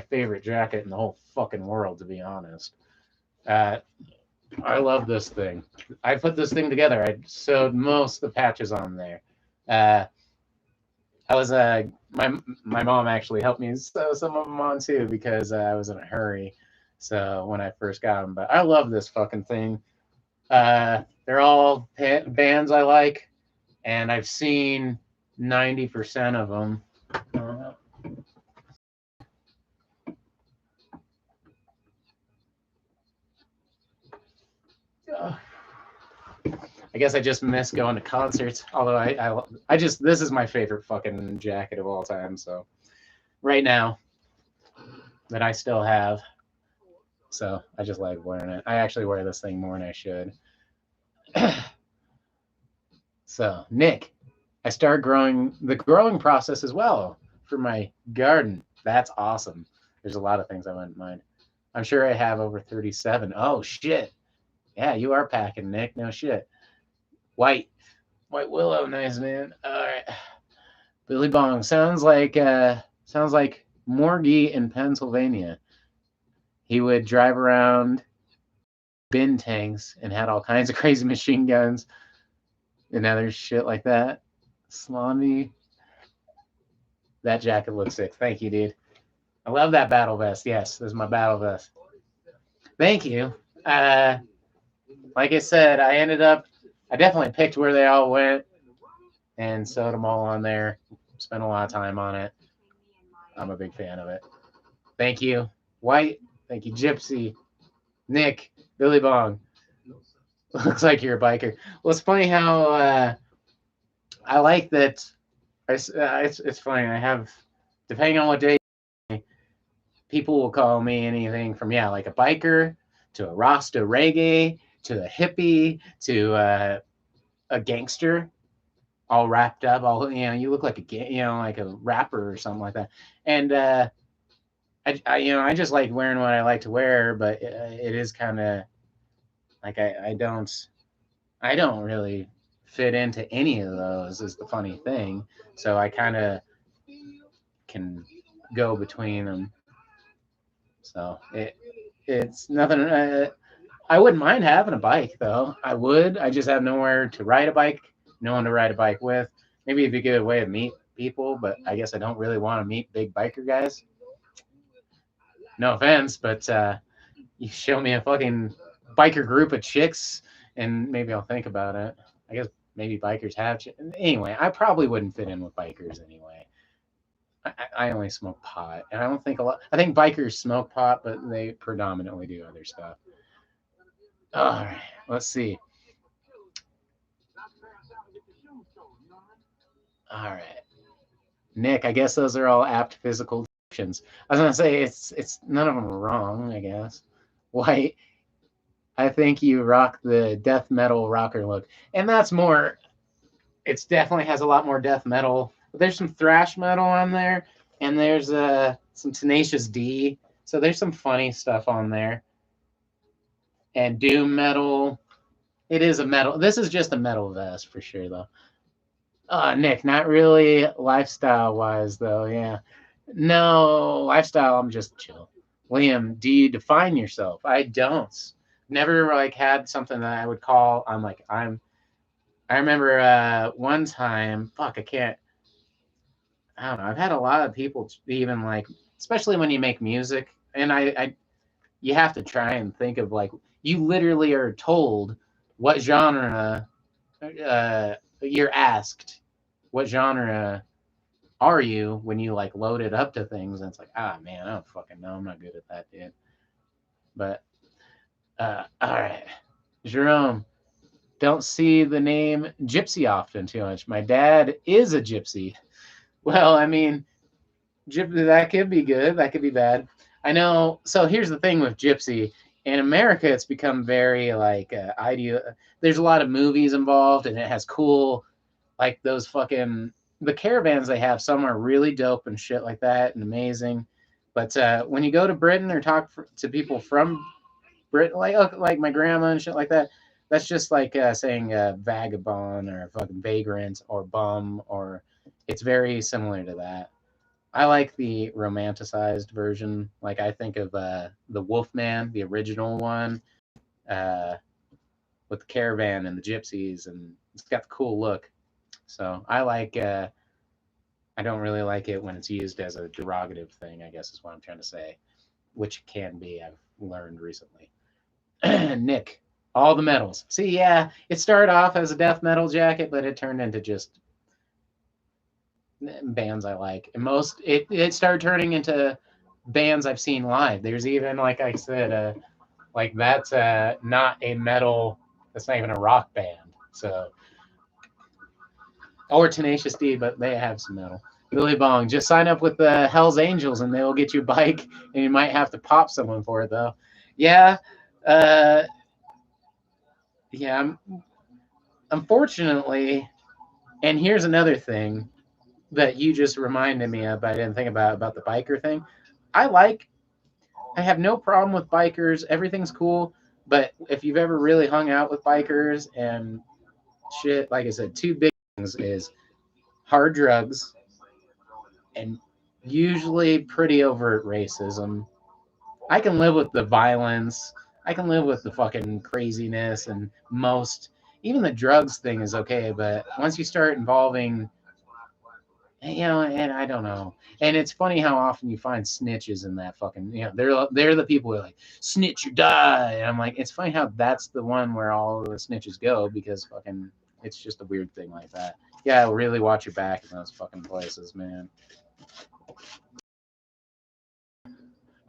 favorite jacket in the whole fucking world, to be honest. I love this thing. I put this thing together. I sewed most of the patches on there. I was my mom actually helped me sew some of them on too because I was in a hurry. So when I first got them, but I love this fucking thing. They're all bands I like, and I've seen 90% of them. I guess I just miss going to concerts. Although I just this is my favorite fucking jacket of all time. So right now that I still have. So I just like wearing it. I actually wear this thing more than I should. So Nick, I started growing the growing process as well for my garden. That's awesome. There's a lot of things I wouldn't mind. I'm sure I have over 37. Oh shit. Yeah, you are packing, Nick. No shit. White Willow, nice man. All right. Billy Bong sounds like Morgie in Pennsylvania. He would drive around bin tanks and had all kinds of crazy machine guns and other shit like that. Slommy. That jacket looks sick. Thank you, dude. I love that battle vest. Yes, this is my battle vest. Thank you. Like I said, I definitely picked where they all went and sewed them all on there. Spent a lot of time on it. I'm a big fan of it. Thank you. White. Thank you. Gypsy. Nick. Billy Bong. Looks like you're a biker. Well, it's funny how I like that. It's funny. I have, depending on what day, people will call me anything from, yeah, like a biker to a Rasta reggae to a hippie to a gangster, all wrapped up. All, you look like like a rapper or something like that. And I just like wearing what I like to wear, but it is kind of like I don't really fit into any of those. Is the funny thing. So I kind of can go between them. So it's nothing. I wouldn't mind having a bike though. I would. I just have nowhere to ride a bike, no one to ride a bike with. Maybe it'd be a good way to meet people, but I guess I don't really want to meet big biker guys. No offense, but you show me a fucking biker group of chicks, and maybe I'll think about it. I guess maybe bikers have. Anyway, I probably wouldn't fit in with bikers anyway. I only smoke pot, and I don't think a lot. I think bikers smoke pot, but they predominantly do other stuff. All right, let's see. All right, Nick. I guess those are all apt physical descriptions. I was gonna say it's none of them are wrong. I guess. White. I think you rock the death metal rocker look, and that's more. It's definitely has a lot more death metal. But there's some thrash metal on there, and there's some Tenacious D. So there's some funny stuff on there, and doom metal. It is a metal. This is just a metal vest for sure, though. Nick, not really lifestyle wise, though. Yeah, no lifestyle. I'm just chill. Liam, do you define yourself? I don't. Never like had something that I would call. I'm like I'm. I remember one time. Fuck, I can't. I don't know. I've had a lot of people even like, especially when you make music, and you have to try and think of like you literally are told what genre you're asked what genre are you when you like load it up to things, and it's like, ah man, I don't fucking know, I'm not good at that, dude. But all right, Jerome, don't see the name Gypsy often too much. My dad is a gypsy. Well, I mean, gypsy, that could be good, that could be bad. I know. So here's the thing with gypsy. In America, it's become very like ideal. There's a lot of movies involved, and it has cool, like those fucking the caravans they have. Some are really dope and shit like that, and amazing. But when you go to Britain or to people from Britain, like my grandma and shit like that, that's just like saying vagabond or fucking vagrant or bum, or it's very similar to that. I like the romanticized version. Like I think of the Wolfman, the original one, uh, with the caravan and the gypsies, and it's got the cool look. So I like. I don't really like it when it's used as a derogative thing, I guess is what I'm trying to say, which can be. I've learned recently. Nick, all the metals. See, yeah, it started off as a death metal jacket, but it turned into just bands I like. And it started turning into bands I've seen live. There's even, like I said, like that's not a metal. That's not even a rock band. So, or Tenacious D, but they have some metal. Billy Bong, just sign up with the Hell's Angels and they will get you a bike, and you might have to pop someone for it though. Yeah, uh, yeah. Unfortunately, and here's another thing that you just reminded me of. I didn't think about the biker thing. I like. I have no problem with bikers. Everything's cool. But if you've ever really hung out with bikers and shit, like I said, two big things is hard drugs and usually pretty overt racism. I can live with the violence. I can live with the fucking craziness and even the drugs thing is okay, but once you start involving, and I don't know. And it's funny how often you find snitches in that fucking, they're the people who are like, snitch or die. And I'm like, it's funny how that's the one where all the snitches go, because fucking, it's just a weird thing like that. Yeah, really watch your back in those fucking places, man.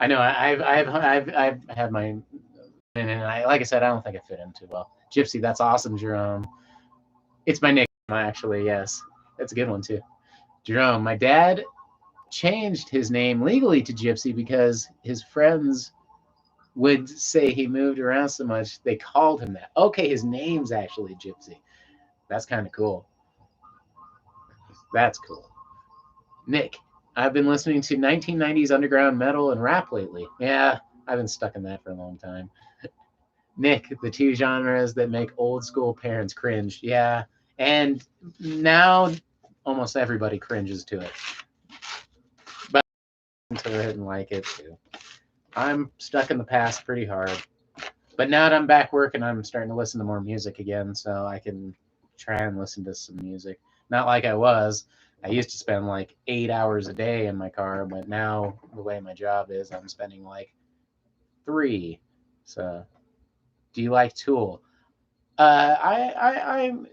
I know. I've had my, and I, like I said, I don't think I fit in too well. Gypsy, that's awesome, Jerome. It's my nickname, actually. Yes, that's a good one too. Jerome. My dad changed his name legally to Gypsy because his friends would say he moved around so much they called him that. Okay, his name's actually Gypsy. That's kind of cool. That's cool. Nick, I've been listening to 1990s underground metal and rap lately. Yeah, I've been stuck in that for a long time. Nick, the two genres that make old school parents cringe. Yeah, and now almost everybody cringes to it. But to it and like it too. I'm stuck in the past pretty hard. But now that I'm back working, I'm starting to listen to more music again, so I can try and listen to some music. Not like I was. I used to spend like 8 hours a day in my car, but now the way my job is, I'm spending like 3. So, do you like Tool? I'm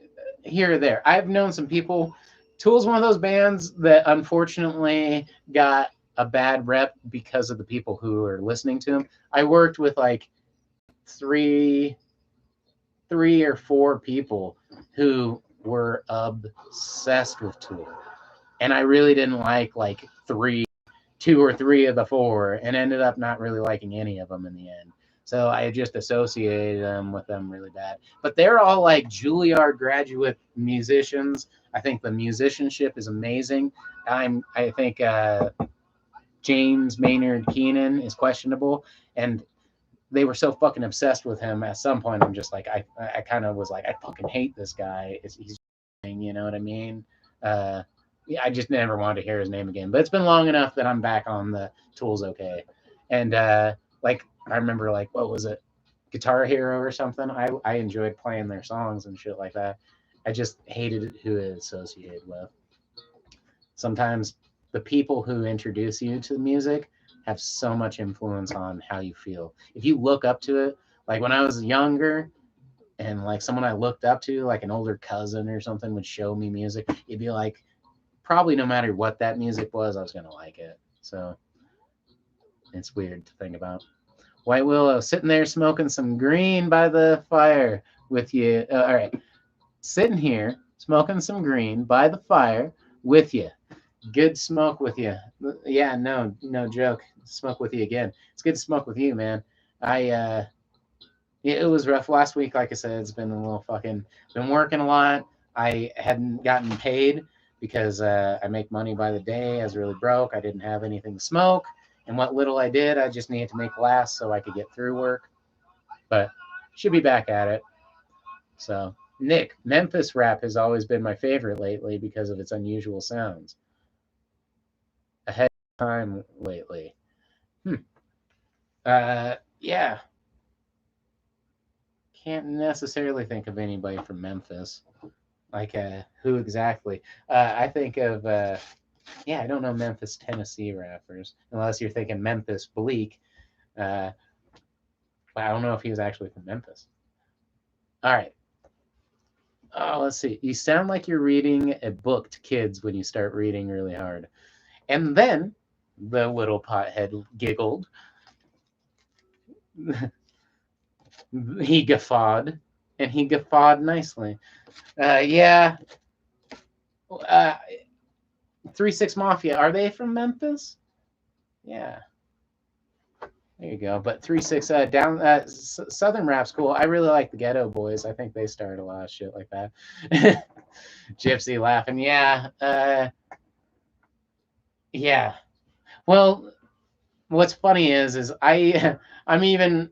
here or there. I've known some people. Tool's one of those bands that unfortunately got a bad rep because of the people who are listening to them. I worked with like three three or four people who were obsessed with Tool. And I really didn't like two or three of the four, and ended up not really liking any of them in the end. So I just associated them with them really bad. But they're all like Juilliard graduate musicians. I think the musicianship is amazing. I think James Maynard Keenan is questionable, and they were so fucking obsessed with him. At some point, I'm just like, I kind of was like, I fucking hate this guy. He's, you know what I mean? Yeah, I just never wanted to hear his name again. But it's been long enough that I'm back on the Tools okay. And like I remember, like, what was it, Guitar Hero or something? I enjoyed playing their songs and shit like that. I just hated who it associated with. Sometimes the people who introduce you to the music have so much influence on how you feel. If you look up to it, like when I was younger and like someone I looked up to, like an older cousin or something, would show me music, it'd be like probably no matter what that music was, I was gonna like it. So it's weird to think about. White Willow sitting there smoking some green by the fire with you. All right, sitting here smoking some green by the fire with you. Good smoke with you. Yeah, no joke. Smoke with you again. It's good to smoke with you, man. I yeah, it was rough last week. Like I said, it's been a little fucking. Been working a lot. I hadn't gotten paid because I make money by the day. I was really broke. I didn't have anything to smoke, and what little I did, I just needed to make last so I could get through work. But should be back at it. So Nick, Memphis rap has always been my favorite lately because of its unusual sounds. Ahead of time lately. Hmm. Yeah. Can't necessarily think of anybody from Memphis. Like, who exactly? I think of, yeah, I don't know Memphis, Tennessee rappers, unless you're thinking Memphis Bleak. Uh, but I don't know if he was actually from Memphis. All right. Oh, let's see. You sound like you're reading a book to kids when you start reading really hard. And then the little pothead giggled. He guffawed, and he guffawed nicely. Yeah. 3 6 Mafia. Are they from Memphis? Yeah. There you go. But 3 6 down Southern rap's cool. I really like the Ghetto Boys. I think they started a lot of shit like that. Gypsy laughing. Yeah. Yeah. Well, what's funny is I I'm even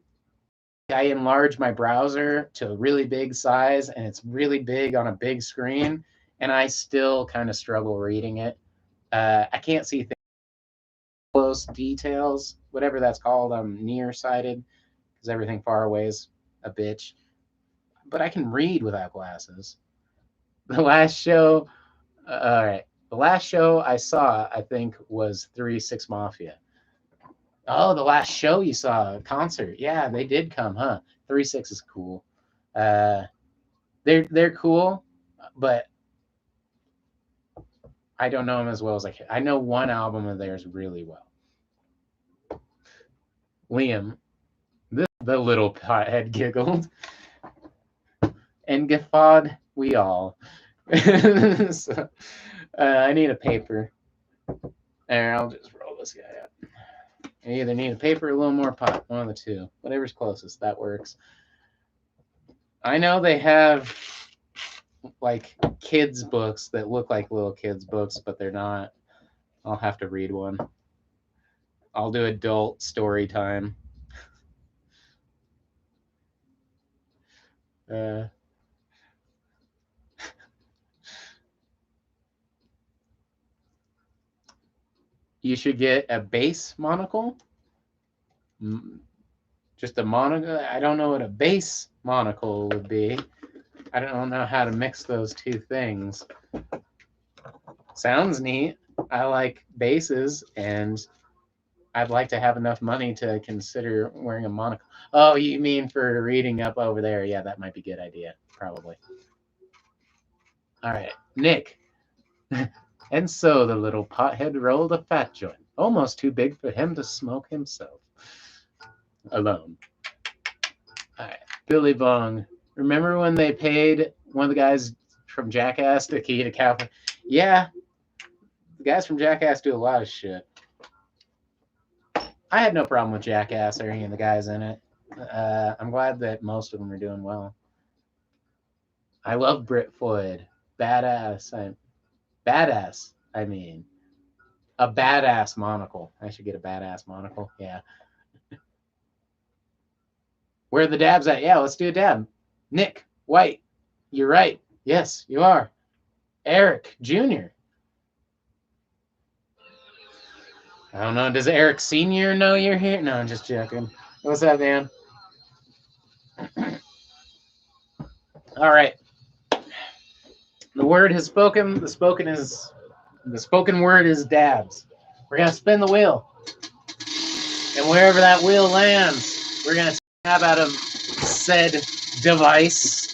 I enlarge my browser to a really big size, and it's really big on a big screen, and I still kind of struggle reading it. I can't see close details, whatever that's called. I'm nearsighted because everything far away is a bitch. But I can read without glasses. The last show, all right, the last show I saw, I think, was 3 6 Mafia. Oh, the last show you saw, a concert. Yeah, they did come, huh? 3 6 is cool. Uh, they're cool, but I don't know them as well as I can. I know one album of theirs really well. Liam, the little pothead giggled, and guffawed we all. So, I need a paper. There, I'll just roll this guy up. I either need a paper or a little more pot. One of the two. Whatever's closest, that works. I know they have like kids' books that look like little kids' books, but they're not. I'll have to read one. I'll do adult story time. You should get a base monocle. Just a monocle. I don't know what a base monocle would be. I don't know how to mix those two things. Sounds neat. I like bases, and I'd like to have enough money to consider wearing a monocle. Oh, you mean for reading up over there? Yeah, that might be a good idea, probably. All right, Nick. And so the little pothead rolled a fat joint, almost too big for him to smoke himself alone. All right, Billy Bong. Remember when they paid one of the guys from Jackass to key to California? Yeah, the guys from Jackass do a lot of shit. I had no problem with Jackass or any of the guys in it. I'm glad that most of them are doing well. I love Brit Floyd. Badass. I mean, a badass monocle. I should get a badass monocle. Yeah. Where are the dabs at? Yeah, let's do a dab. Nick White. You're right. Yes, you are. Eric Jr. I don't know. Does Eric Sr. know you're here? No, I'm just joking. What's up, man? All right. The word has spoken. The spoken word is dabs. We're gonna spin the wheel, and wherever that wheel lands, we're gonna dab out of said device,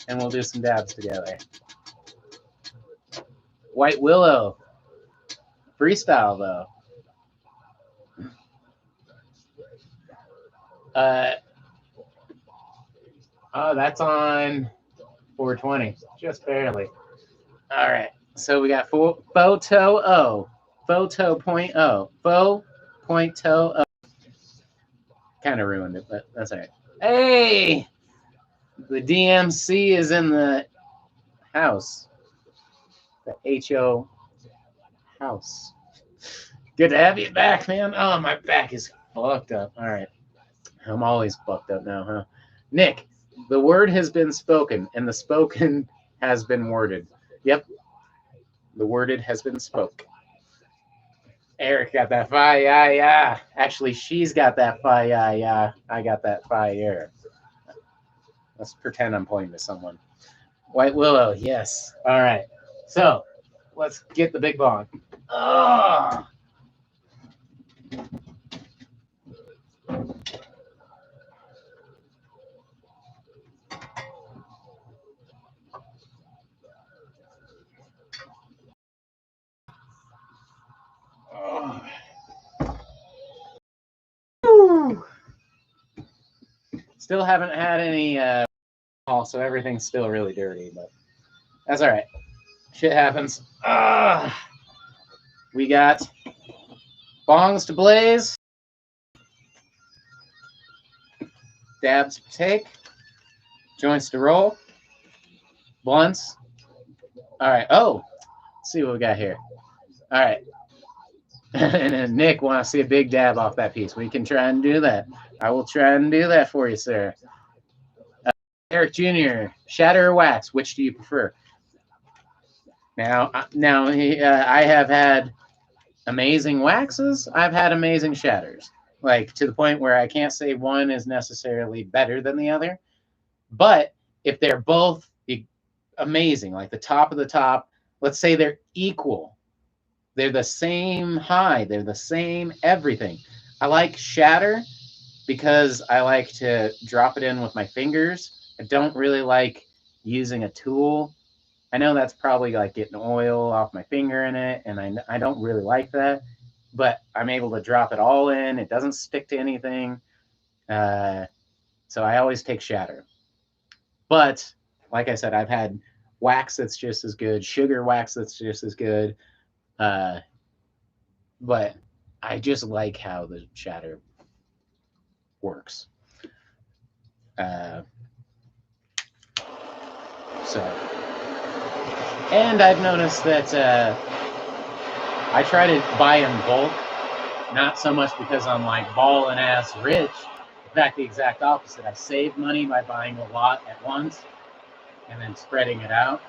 and we'll do some dabs together. White Willow. Freestyle, though. Oh, that's on 420. Just barely. All right. So we got Photo O. Photo.0. Photo.0. Kind of ruined it, but that's all right. Hey! The DMC is in the house. The HO house. Good to have you back, man. Oh, my back is fucked up. All right. I'm always fucked up now, huh? Nick, the word has been spoken, and the spoken has been worded. Yep. The worded has been spoke. Eric got that fire, yeah. Actually, she's got that fire, yeah. I got that fire. Let's pretend I'm pointing to someone. White Willow, yes. All right. So, let's get the big bong. Oh. Oh. Still haven't had any so everything's still really dirty, but that's all right. Shit happens. We got bongs to blaze, dabs to take, joints to roll, blunts. All right. Oh, let's see what we got here. All right. And then Nick wants to see a big dab off that piece. We can try and do that. I will try and do that for you, sir. Eric Jr., shatter or wax, which do you prefer? Now, I have had amazing waxes. I've had amazing shatters, like to the point where I can't say one is necessarily better than the other. But if they're both amazing, like the top of the top, let's say they're equal, they're the same high, they're the same everything. I like shatter because I like to drop it in with my fingers. I don't really like using a tool. I know that's probably like getting oil off my finger in it, and I don't really like that. but I'm able to drop it all in. It doesn't stick to anything. So I always take shatter. But like I said, I've had wax that's just as good, sugar wax that's just as good. Uh, but I just like how the shatter works. Uh, so, and I've noticed that I try to buy in bulk, not so much because I'm like balling ass rich. In fact, the exact opposite. I save money by buying a lot at once and then spreading it out.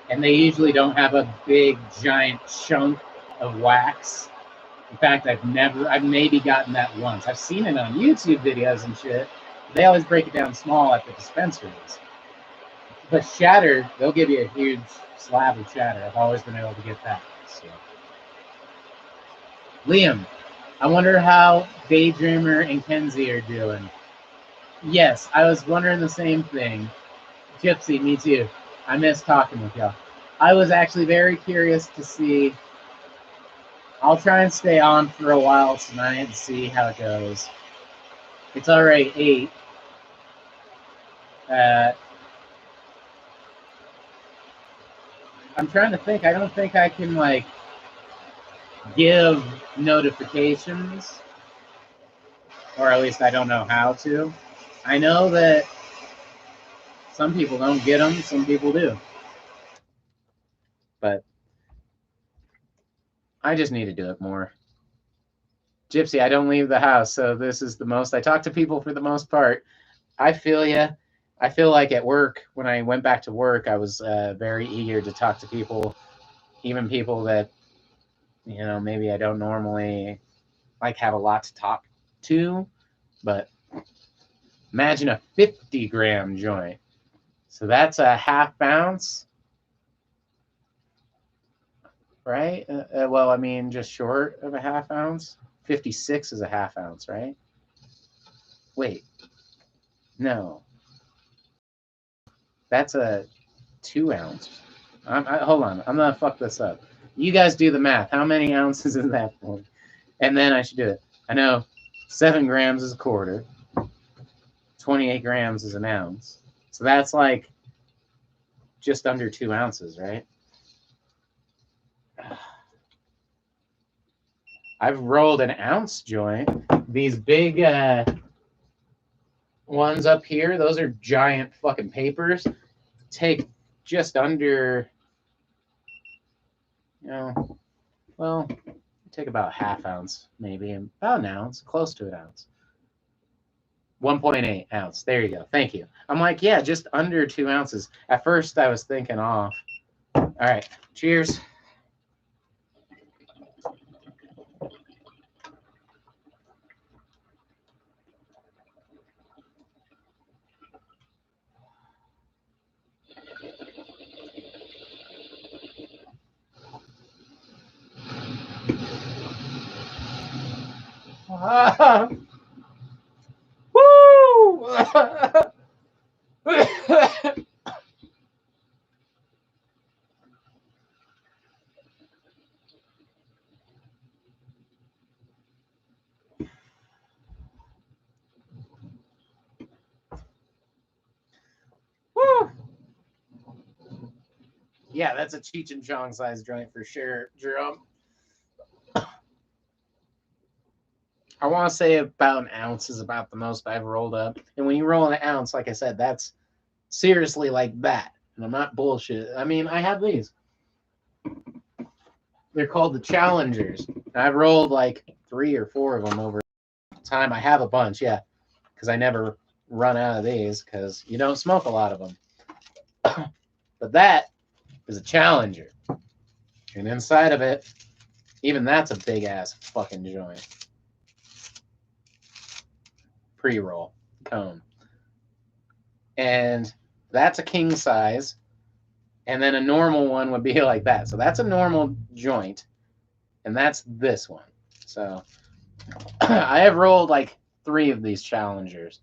And they usually don't have a big giant chunk of wax. In fact, I've maybe gotten that once. I've seen it on YouTube videos and shit. They always break it down small at the dispensaries. But shatter, they'll give you a huge slab of shatter. I've always been able to get that. So. Liam, I wonder how Daydreamer and Kenzie are doing. Yes, I was wondering the same thing. Gypsy, me too. I miss talking with y'all. I was actually very curious to see. I'll try and stay on for a while tonight and see how it goes. It's already 8. I'm trying to think. I don't think I can like give notifications, or at least I don't know how to. I know that some people don't get them, some people do. But I just need to do it more. Gypsy, I don't leave the house, so this is the most. I talk to people for the most part. I feel you. I feel like at work, when I went back to work, I was very eager to talk to people, even people that, you know, maybe I don't normally like have a lot to talk to. But imagine a 50-gram joint. So that's a half ounce, right? Well, I mean, just short of a half ounce. 56 is a half ounce, right? Wait, no. That's a 2 ounce. Hold on, I'm gonna fuck this up. You guys do the math. How many ounces is that for? And then I should do it. I know 7 grams is a quarter. 28 grams is an ounce. So that's like just under 2 ounces, right? I've rolled an ounce joint. These big ones up here, those are giant fucking papers. Take just under, you know, well, take about half ounce, maybe, about an ounce, close to an ounce. 1.8 ounce. There you go. Thank you. I'm like, yeah, just under 2 ounces. At first, I was thinking off. All right. Cheers. Woo! Woo! Yeah, that's a Cheech and Chong size joint for sure, Jerome. I want to say about an ounce is about the most I've rolled up. And when you roll an ounce, like I said, that's seriously like that. And I'm not bullshit. I mean, I have these. They're called the Challengers. I've rolled like 3 or 4 of them over time. I have a bunch, yeah, because I never run out of these because you don't smoke a lot of them. But that is a Challenger. And inside of it, even that's a big ass fucking joint. Pre-roll cone. And that's a king size. And then a normal one would be like that. So that's a normal joint. And that's this one. So I have rolled like 3 of these Challengers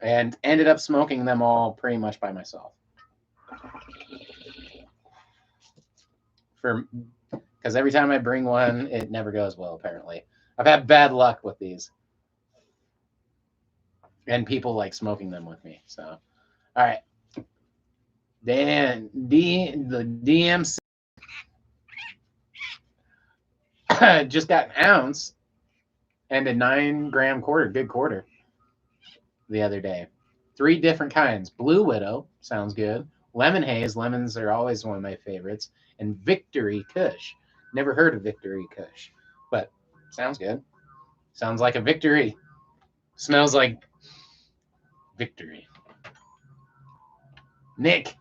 and ended up smoking them all pretty much by myself. For because every time I bring one, it never goes well, apparently. I've had bad luck with these. And people like smoking them with me. So, all right. Dan, the DMC just got an ounce and a 9-gram quarter, good quarter, the other day. 3 different kinds. Blue Widow, sounds good. Lemon Haze, lemons are always one of my favorites. And Victory Kush. Never heard of Victory Kush, but sounds good. Sounds like a victory. Smells like victory. Nick,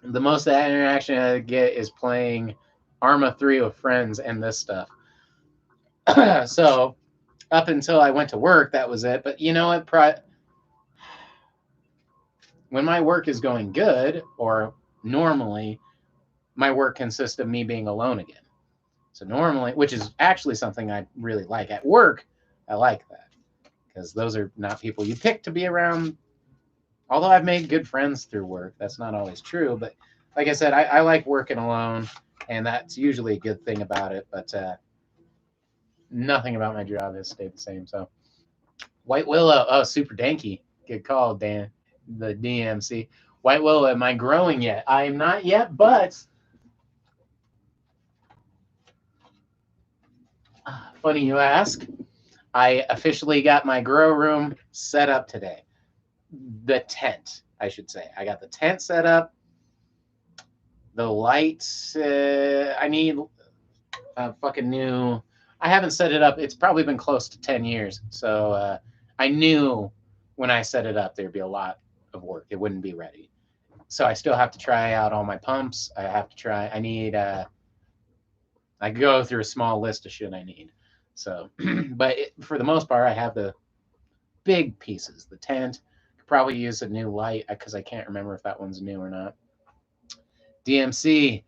the most interaction I get is playing Arma 3 with friends and this stuff. So up until I went to work, that was it. But you know what? When my work is going good, or normally, my work consists of me being alone again. So normally, which is actually something I really like. At work, I like that because those are not people you pick to be around. Although I've made good friends through work, that's not always true. But like I said, I like working alone, and that's usually a good thing about it. But nothing about my job has stayed the same. So White Willow, oh, super danky. Good call, Dan. The DMC. White Willow, am I growing yet? I am not yet, but funny you ask. I officially got my grow room set up today. The tent, I should say. I got the tent set up. The lights, I need a fucking new. I haven't set it up. It's probably been close to 10 years. So I knew when I set it up, there'd be a lot of work. It wouldn't be ready. So I still have to try out all my pumps. I need, I go through a small list of shit I need. So, but for the most part, I have the big pieces. The tent, could probably use a new light because I can't remember if that one's new or not. DMC,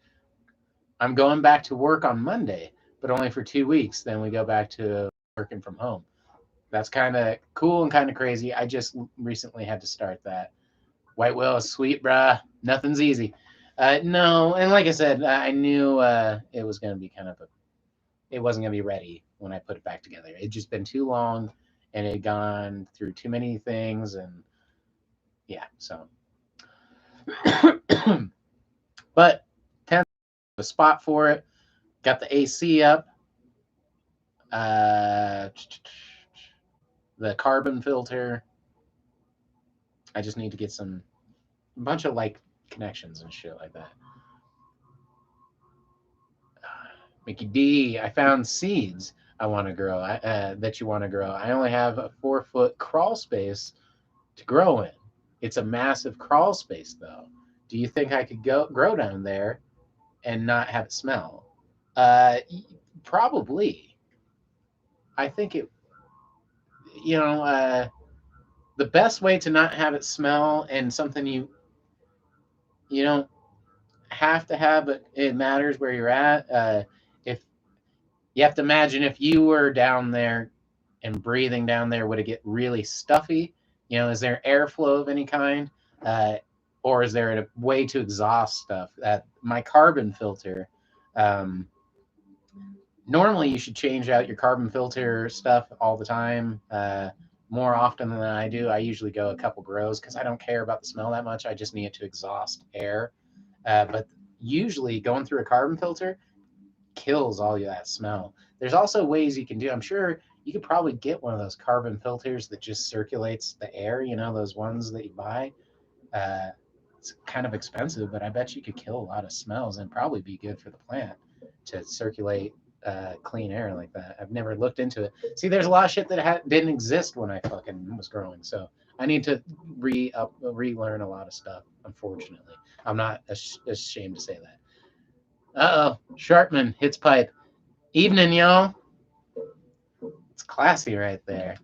I'm going back to work on Monday, but only for 2 weeks. Then we go back to working from home. That's kind of cool and kind of crazy. I just recently had to start that. White Will is sweet, bruh. Nothing's easy. No, and like I said, I knew it was going to be it wasn't going to be ready when I put it back together. It'd just been too long, and it had gone through too many things, and yeah, so. But 10th, a spot for it. Got the AC up. The carbon filter. I just need to get a bunch of like connections and shit like that. Mickey D, I found seeds I want to grow. That you want to grow. I only have a 4-foot crawl space to grow in. It's a massive crawl space, though. Do you think I could grow down there and not have it smell? Probably. I think it. The best way to not have it smell and something you don't have to have, but it matters where you're at. If you have to imagine if you were down there and breathing down there, would it get really stuffy? Is there airflow of any kind? Or is there a way to exhaust stuff? My carbon filter, normally you should change out your carbon filter stuff all the time, more often than I do. I usually go a couple grows because I don't care about the smell that much. I just need it to exhaust air. But usually going through a carbon filter kills all of that smell. There's also ways you can do. I'm sure you could probably get one of those carbon filters that just circulates the air. Those ones that you buy. It's kind of expensive, but I bet you could kill a lot of smells and probably be good for the plant to circulate clean air like that. I've never looked into it. See, there's a lot of shit that didn't exist when I fucking was growing. So I need to relearn a lot of stuff. Unfortunately, I'm not ashamed to say that. Sharpman hits pipe. Evening, y'all. It's classy right there.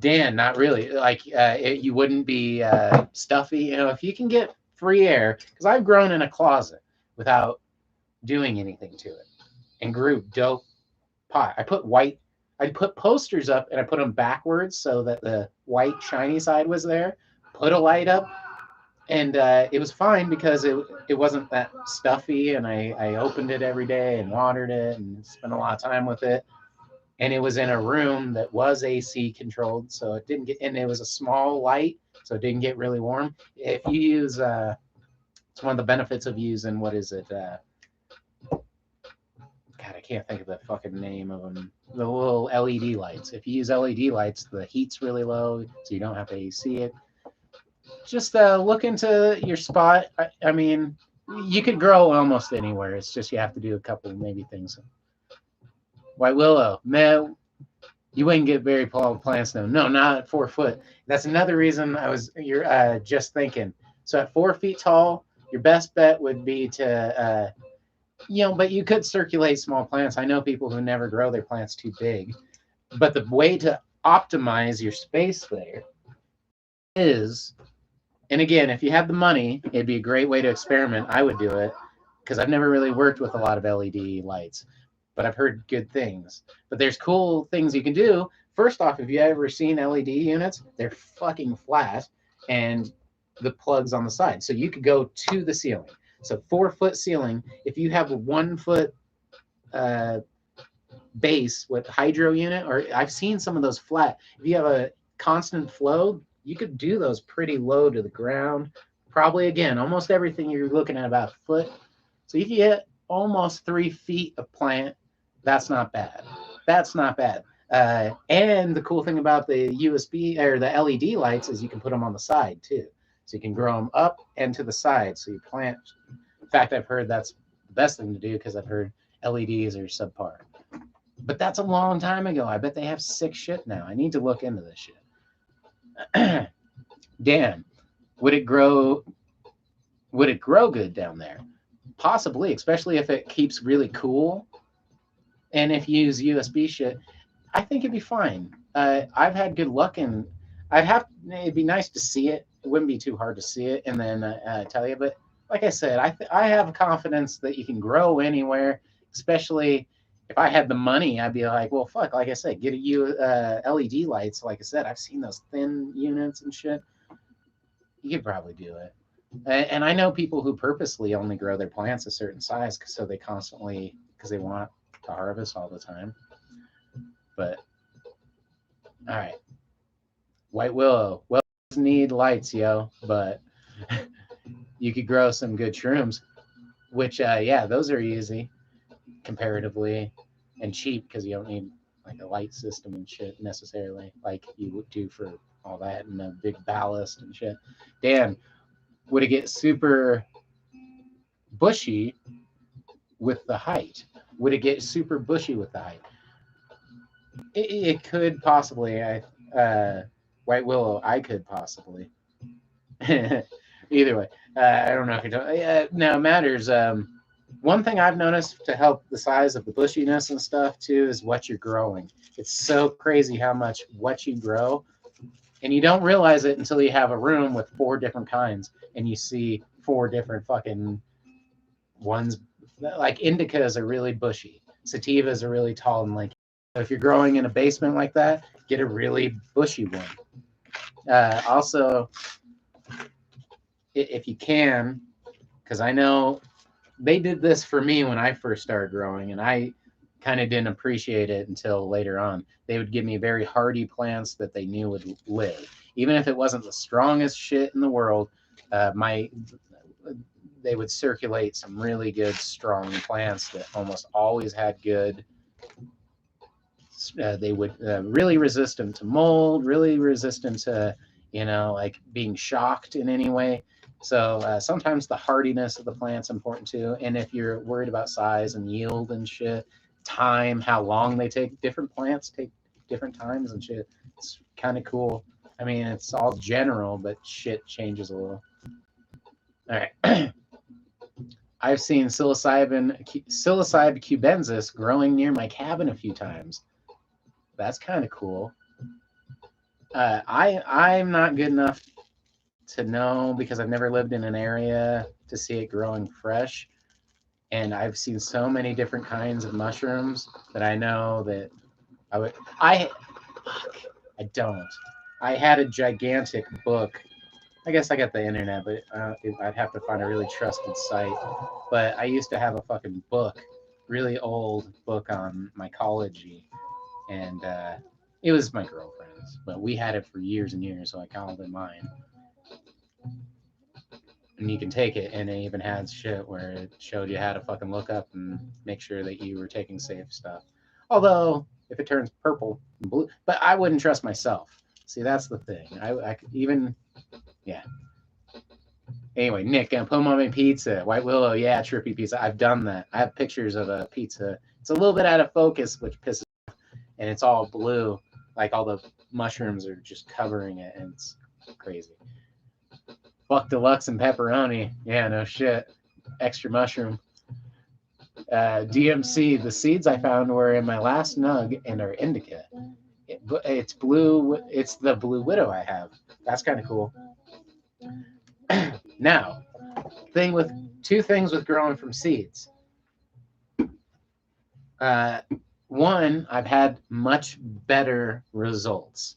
Dan, not really. Like you wouldn't be stuffy. If you can get free air, because I've grown in a closet without doing anything to it, and grew dope pot. I put posters up and I put them backwards so that the white shiny side was there. Put a light up, And it was fine because it wasn't that stuffy, and I opened it every day and watered it and spent a lot of time with it. And it was in a room that was AC controlled, so it didn't get, and it was a small light, so it didn't get really warm. If you use, it's one of the benefits of using, what is it? God, I can't think of the fucking name of them. The little LED lights. If you use LED lights, the heat's really low, so you don't have to AC it. Just look into your spot. I mean, you could grow almost anywhere. It's just you have to do a couple maybe things. White willow, man, you wouldn't get very tall plants though. No, not at 4 foot. That's another reason you're just thinking. So at 4 feet tall, your best bet would be to but you could circulate small plants. I know people who never grow their plants too big, but the way to optimize your space there is, and again, if you have the money, it'd be a great way to experiment. I would do it because I've never really worked with a lot of LED lights, but I've heard good things. But there's cool things you can do. First off, if you ever seen LED units, they're fucking flat and the plugs on the side. So you could go to the ceiling. So 4 foot ceiling. If you have a 1 foot base with hydro unit, or I've seen some of those flat. If you have a constant flow, you could do those pretty low to the ground. Probably again, almost everything you're looking at about a foot. So you can get almost 3 feet of plant. That's not bad. That's not bad. And the cool thing about the USB or the LED lights is you can put them on the side too. So you can grow them up and to the side. So you plant. In fact, I've heard that's the best thing to do because I've heard LEDs are subpar. But that's a long time ago. I bet they have sick shit now. I need to look into this shit. Dan, would it grow good down there? Possibly, especially if it keeps really cool. And if you use USB shit, I think it'd be fine. I've had good luck, and it'd be nice to see it. It wouldn't be too hard to see it and then tell you. But like I said, I have confidence that you can grow anywhere, especially if I had the money. I'd be like, well, fuck, like I said, get a LED lights. Like I said, I've seen those thin units and shit. You could probably do it. And I know people who purposely only grow their plants a certain size because they want to harvest all the time. But all right, white willow. Well, need lights, yo, but you could grow some good shrooms, which those are easy comparatively and cheap because you don't need like a light system and shit necessarily like you would do for all that and a big ballast and shit. Dan, would it get super bushy with the height? Would it get super bushy with the height? It could possibly. White willow, I could possibly. Either way, I don't know if you're. No, it matters. One thing I've noticed to help the size of the bushiness and stuff too is what you're growing. It's so crazy how much what you grow, and you don't realize it until you have a room with 4 different kinds, and you see 4 different fucking ones. Like indicas are really bushy, sativas are really tall and lanky. So if you're growing in a basement like that, get a really bushy one. Also, if you can, because I know they did this for me when I first started growing, and I kind of didn't appreciate it until later on. They would give me very hardy plants that they knew would live, even if it wasn't the strongest shit in the world. They would circulate some really good, strong plants that almost always had good. They would really resistant to mold, really resistant to like being shocked in any way. So sometimes the hardiness of the plant's important too. And if you're worried about size and yield and shit, time, how long they take, different plants take different times and shit. It's kind of cool. I mean, it's all general, but shit changes a little. All right. I've seen psilocybe cubensis growing near my cabin a few times. That's kind of cool. I'm not good enough to know because I've never lived in an area to see it growing fresh. And I've seen so many different kinds of mushrooms that I know that I don't. I had a gigantic book I guess I got the internet, but I'd have to find a really trusted site. But I used to have a fucking book, really old book on mycology, and it was my girlfriend's, but we had it for years and years, so I called it mine. And you can take it, and it even has shit where it showed you how to fucking look up and make sure that you were taking safe stuff. Although, if it turns purple and blue, but I wouldn't trust myself. See, that's the thing. I could even, yeah. Anyway, Nick, gonna put them on my pizza. White Willow, yeah, trippy pizza. I've done that. I have pictures of a pizza. It's a little bit out of focus, which pisses me off, and it's all blue, like all the mushrooms are just covering it, and it's crazy. Buck deluxe and pepperoni. Yeah, no shit. Extra mushroom. DMC. The seeds I found were in my last nug and are indica. It's blue. It's the blue widow I have. That's kind of cool. Now, two things with growing from seeds. One, I've had much better results.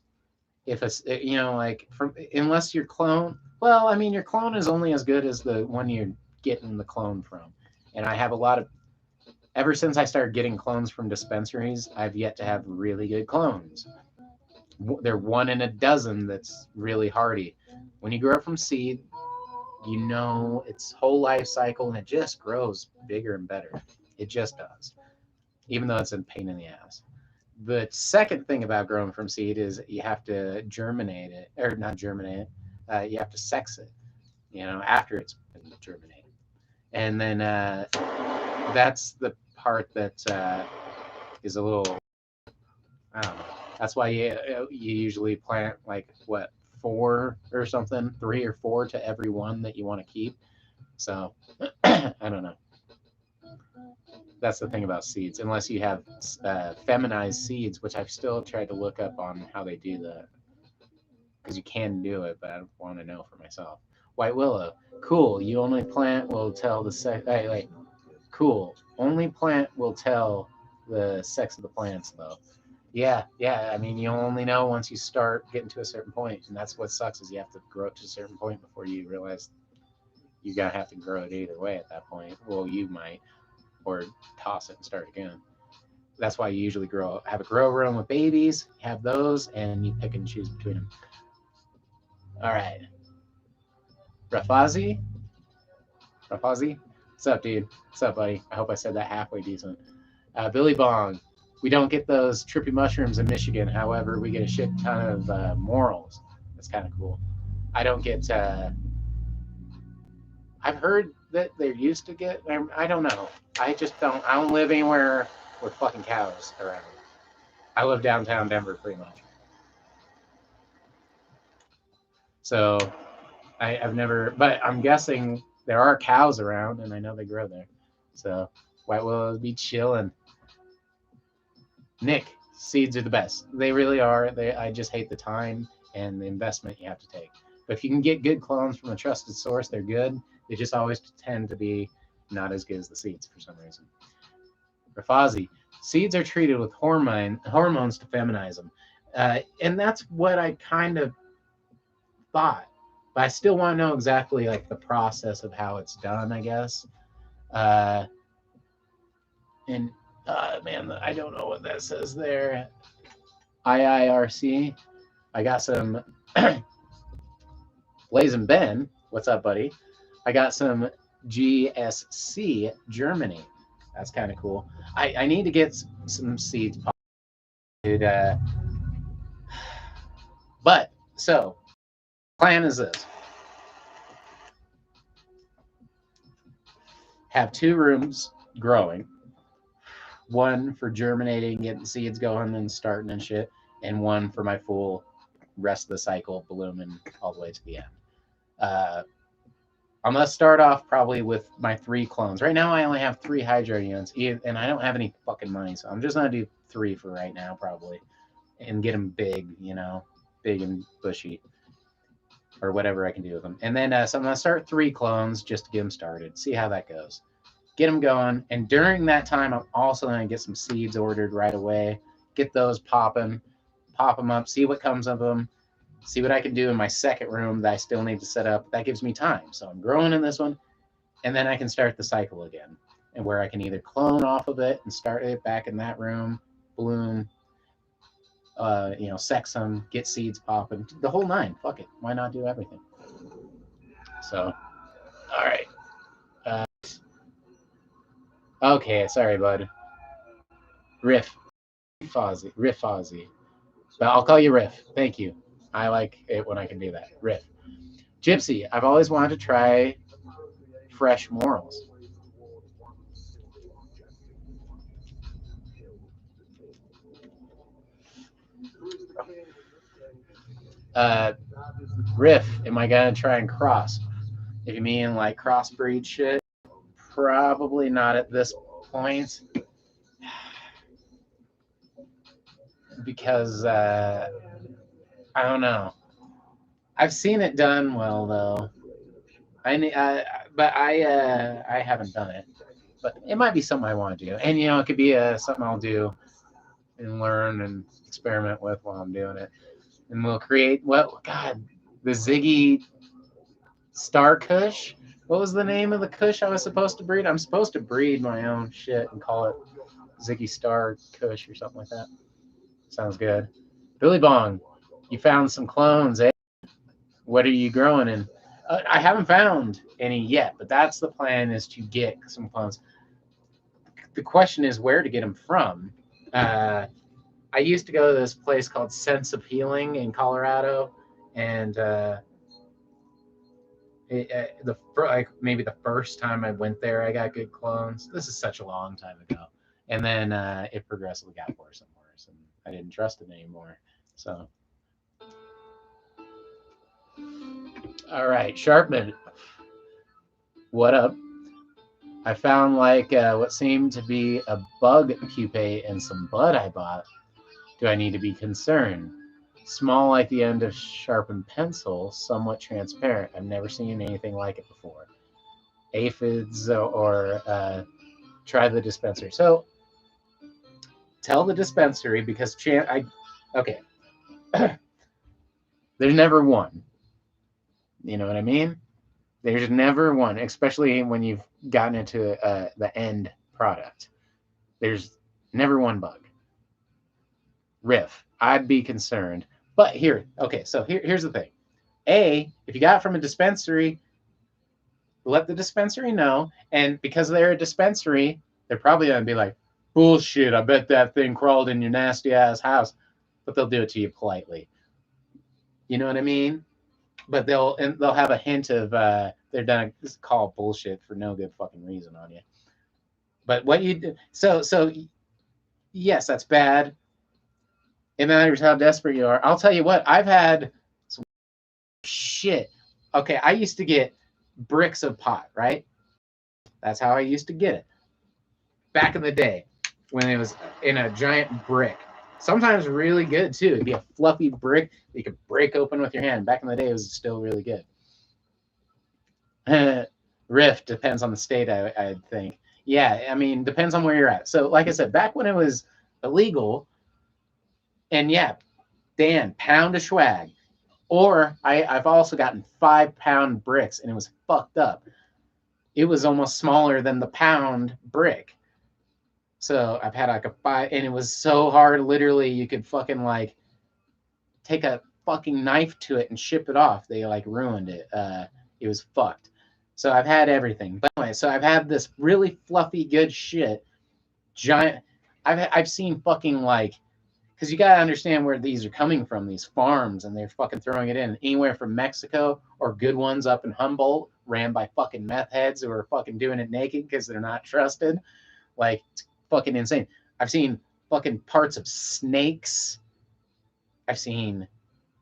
If it's like from unless your clone, well, I mean your clone is only as good as the one you're getting the clone from. And I have a lot of ever since I started getting clones from dispensaries, I've yet to have really good clones. They're one in a dozen that's really hardy. When you grow from seed, you know its whole life cycle and it just grows bigger and better. It just does, even though it's a pain in the ass. The second thing about growing from seed is you have to germinate it, or not germinate it. You have to sex it, after it's been germinated. And then that's the part that is a little, I don't know. That's why you usually plant like what, 4 or something, 3 or 4 to every one that you want to keep. So I don't know. That's the thing about seeds. Unless you have feminized seeds, which I've still tried to look up on how they do that, because you can do it, but I want to know for myself. White willow, cool. You only plant will tell the sex. Wait, cool. Only plant will tell the sex of the plants, though. Yeah. I mean, you only know once you start getting to a certain point, and that's what sucks is you have to grow it to a certain point before you realize you're gonna have to grow it either way at that point. Well, you might, or toss it and start again. That's why you usually have a grow room with babies, have those, and you pick and choose between them. All right. Rafazi? What's up, dude? What's up, buddy? I hope I said that halfway decent. Billy Bong. We don't get those trippy mushrooms in Michigan. However, we get a shit ton of morals. That's kind of cool. I don't get. I've heard that they're used to get. I don't know. I just don't. I don't live anywhere with fucking cows around. I live downtown Denver, pretty much. So I've never. But I'm guessing there are cows around, and I know they grow there. So white willows be chilling. Nick, seeds are the best. They really are. I just hate the time and the investment you have to take. But if you can get good clones from a trusted source, they're good. They just always tend to be not as good as the seeds for some reason. Rafazi, seeds are treated with hormones to feminize them. And that's what I kind of thought. But I still want to know exactly like the process of how it's done, I guess. And man, I don't know what that says there. IIRC. I got some Blazing Ben. What's up, buddy? I got some GSC Germany. That's kind of cool. I need to get some seeds, dude. But so, plan is this: have 2 rooms growing, one for germinating, getting seeds going and starting and shit, and one for my full rest of the cycle, blooming all the way to the end. I'm gonna start off probably with my 3 clones. Right now, I only have 3 hydro units, and I don't have any fucking money, so I'm just gonna do 3 for right now, probably, and get them big, big and bushy, or whatever I can do with them. And then, so I'm gonna start 3 clones just to get them started, see how that goes, get them going. And during that time, I'm also gonna get some seeds ordered right away, get those popping, pop them up, see what comes of them. see what I can do in my second room that I still need to set up. That gives me time. So I'm growing in this one, and then I can start the cycle again, and where I can either clone off of it and start it back in that room, bloom, sex them, get seeds popping, the whole nine. Fuck it. Why not do everything? So, all right. Okay, sorry, bud. Riff Ozzy. But I'll call you Riff. Thank you. I like it when I can do that. Riff. Gypsy, I've always wanted to try fresh morals. Uh, Riff, am I gonna try and cross? If you mean like crossbreed shit, probably not at this point, because I don't know. I've seen it done well though. I haven't done it. But it might be something I want to do, and it could be something I'll do and learn and experiment with while I'm doing it. And we'll create the Ziggy Star Kush. What was the name of the Kush I was supposed to breed? I'm supposed to breed my own shit and call it Ziggy Star Kush or something like that. Sounds good. Billy Bong, you found some clones, eh? What are you growing in? I haven't found any yet, but that's the plan, is to get some clones. The question is where to get them from. I used to go to this place called Sense of Healing in Colorado, and maybe the first time I went there, I got good clones. This is such a long time ago, and then it progressively got worse and worse, and I didn't trust it anymore. So, all right, Sharpman, what up? I found what seemed to be a bug pupae in some bud I bought. Do I need to be concerned? Small like the end of sharpened pencil, somewhat transparent. I've never seen anything like it before. Aphids or try the dispensary. So tell the dispensary, because okay. There's never one. You know what I mean? There's never one, especially when you've gotten into the end product. There's never one bug. Riff, I'd be concerned. But here's the thing. If you got it from a dispensary, let the dispensary know. And because they're a dispensary, they're probably going to be like, bullshit, I bet that thing crawled in your nasty ass house. But they'll do it to you politely. You know what I mean? But they'll have a hint of they're done call bullshit for no good fucking reason on you. But what you do, so yes, that's bad. It matters how desperate you are. I'll tell you what, I've had some shit. Okay, I used to get bricks of pot, right? That's how I used to get it. Back in the day, when it was in a giant brick. Sometimes really good too. It'd be a fluffy brick that you could break open with your hand. Back in the day, it was still really good. Rift depends on the state, I think. Yeah, I mean, depends on where you're at. So, like I said, back when it was illegal, and yeah, Dan, pound of swag. Or I've also gotten 5-pound bricks, and it was fucked up. It was almost smaller than the pound brick. So I've had like a 5, and it was so hard. Literally, you could fucking take a fucking knife to it and ship it off. They ruined it. It was fucked. So I've had everything. But anyway, so I've had this really fluffy, good shit. Giant. I've seen fucking because you gotta understand where these are coming from. These farms, and they're fucking throwing it in anywhere from Mexico, or good ones up in Humboldt, ran by fucking meth heads who are fucking doing it naked because they're not trusted. It's fucking insane. I've seen fucking parts of snakes. I've seen,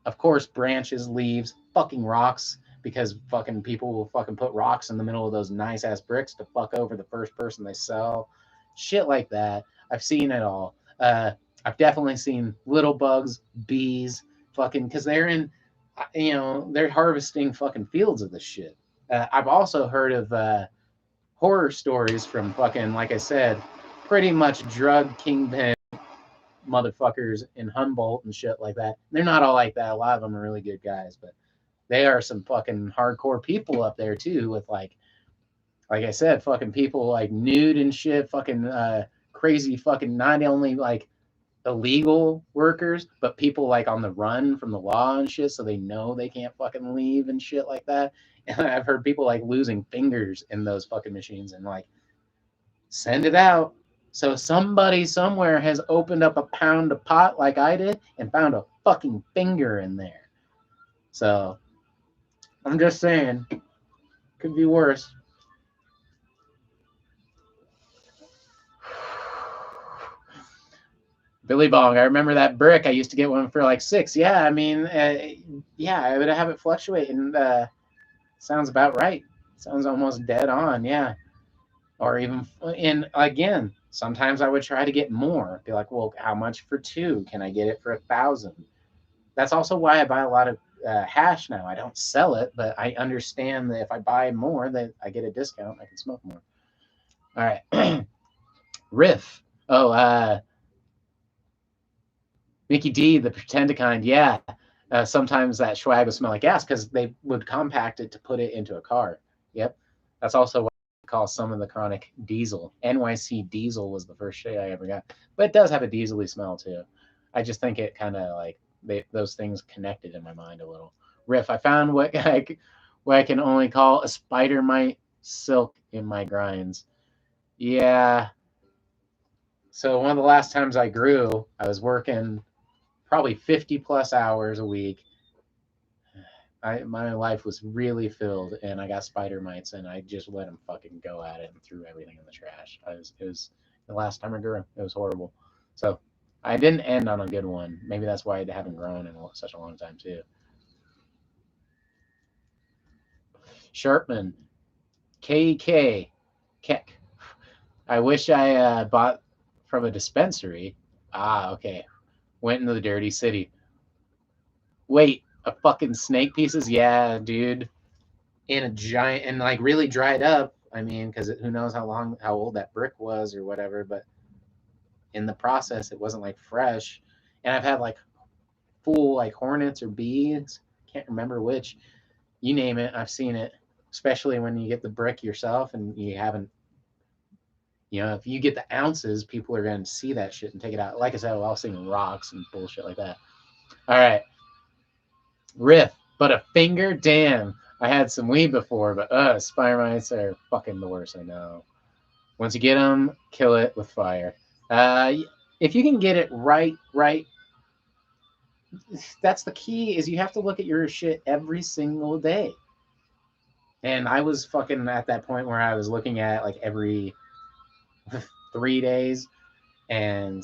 of course, branches, leaves, fucking rocks, because fucking people will fucking put rocks in the middle of those nice ass bricks to fuck over the first person they sell. Shit like that. I've seen it all. I've definitely seen little bugs, bees, fucking, because they're in, they're harvesting fucking fields of this shit. I've also heard of horror stories from fucking, like I said, pretty much drug kingpin motherfuckers in Humboldt and shit like that. They're not all like that. A lot of them are really good guys, but they are some fucking hardcore people up there too, with like I said, fucking people like nude and shit, fucking crazy fucking not only like illegal workers, but people like on the run from the law and shit, so they know they can't fucking leave and shit like that. And I've heard people like losing fingers in those fucking machines and like send it out. So somebody somewhere has opened up a pound of pot like I did and found a fucking finger in there. So I'm just saying, could be worse. Billy Bong, I remember that brick. I used to get one for like $6. Yeah, I mean, yeah, I would have it fluctuate, and sounds about right. Sounds almost dead on, yeah. Or even, and again, sometimes I would try to get more. Be like, well, how much for 2? Can I get it for 1,000? That's also why I buy a lot of hash now. I don't sell it, but I understand that if I buy more, that I get a discount. I can smoke more. All right, Riff. Oh, Mickey D, the Pretendicon. Yeah, sometimes that swag would smell like gas because they would compact it to put it into a car. Yep, that's also what we call some of the chronic diesel. NYC diesel was the first shit I ever got, but it does have a diesely smell too. I just think it kind of like those things connected in my mind a little. Riff, I found what I can only call a spider mite silk in my grinds. Yeah. So one of the last times I grew, I was working probably 50 plus hours a week. My life was really filled, and I got spider mites, and I just let them fucking go at it and threw everything in the trash. It was the last time I grew. It was horrible. So I didn't end on a good one. Maybe that's why I haven't grown in such a long time too. Sharpman, KK, Keck. I wish I bought from a dispensary. Ah, okay. Went into the dirty city. Wait, a fucking snake pieces? Yeah, dude. In a giant and like really dried up. I mean, because who knows how old that brick was or whatever. But in the process, it wasn't like fresh. And I've had like full like hornets or bees. Can't remember which. You name it, I've seen it. Especially when you get the brick yourself and you haven't. You know, if you get the ounces, people are going to see that shit and take it out. Like I said, I was seeing rocks and bullshit like that. All right. Riff, but a finger? Damn. I had some weed before, but spider mites are fucking the worst, I know. Once you get them, kill it with fire. If you can get it right, that's the key, is you have to look at your shit every single day. And I was fucking at that point where I was looking at like every 3 days, and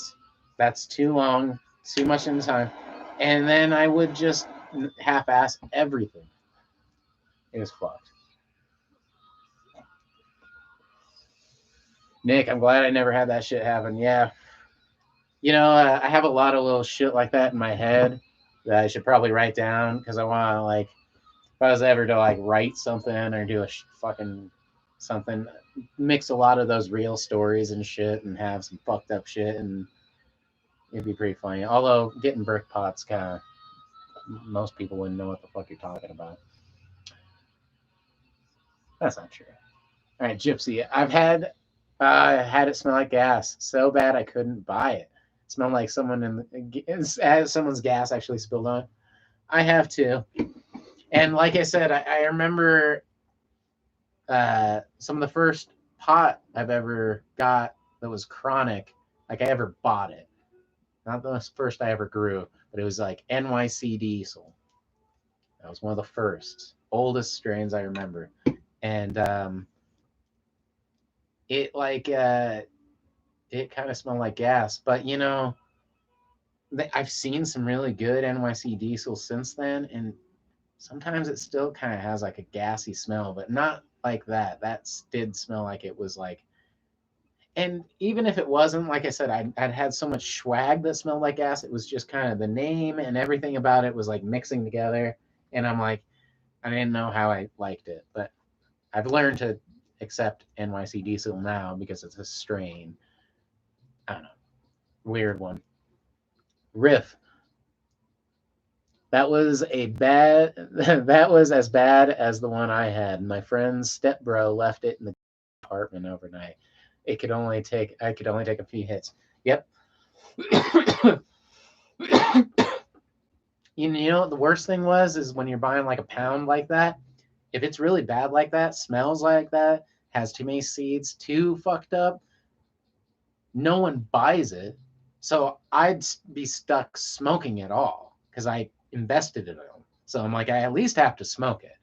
that's too long, too much in time. And then I would just half-ass everything. It was fucked. Nick, I'm glad I never had that shit happen. Yeah. You know, I have a lot of little shit like that in my head that I should probably write down because I want to, like, if I was ever to, like, write something or do a fucking something, mix a lot of those real stories and shit and have some fucked up shit, and it'd be pretty funny. Although, getting brick pots kind of, most people wouldn't know what the fuck you're talking about. That's not true. All right, Gypsy. I've had it smell like gas so bad I couldn't buy it. It smelled like someone as someone's gas actually spilled on it. I have too. And like I said, I remember some of the first pot I've ever got that was chronic. Like I ever bought it. Not the first I ever grew, but it was like NYC Diesel. That was one of the first, oldest strains I remember. And it like it kind of smelled like gas. But you know, I've seen some really good NYC Diesel since then, and sometimes it still kind of has like a gassy smell, but not like that. That did smell like it was like, and even if it wasn't, like I said, I'd had so much swag that smelled like gas. It was just kind of the name and everything about it was like mixing together. And I'm like, I didn't know how I liked it, but I've learned to accept NYC Diesel now because it's a strain. I don't know. Weird one. Riff. That was a bad. That was as bad as the one I had. My friend's stepbro left it in the apartment overnight. It could only take. I could only take a few hits. Yep. You know what the worst thing was is when you're buying like a pound like that. If it's really bad like that, smells like that, has too many seeds, too fucked up, no one buys it. So I'd be stuck smoking it all because I invested in them. So I'm like, I at least have to smoke it.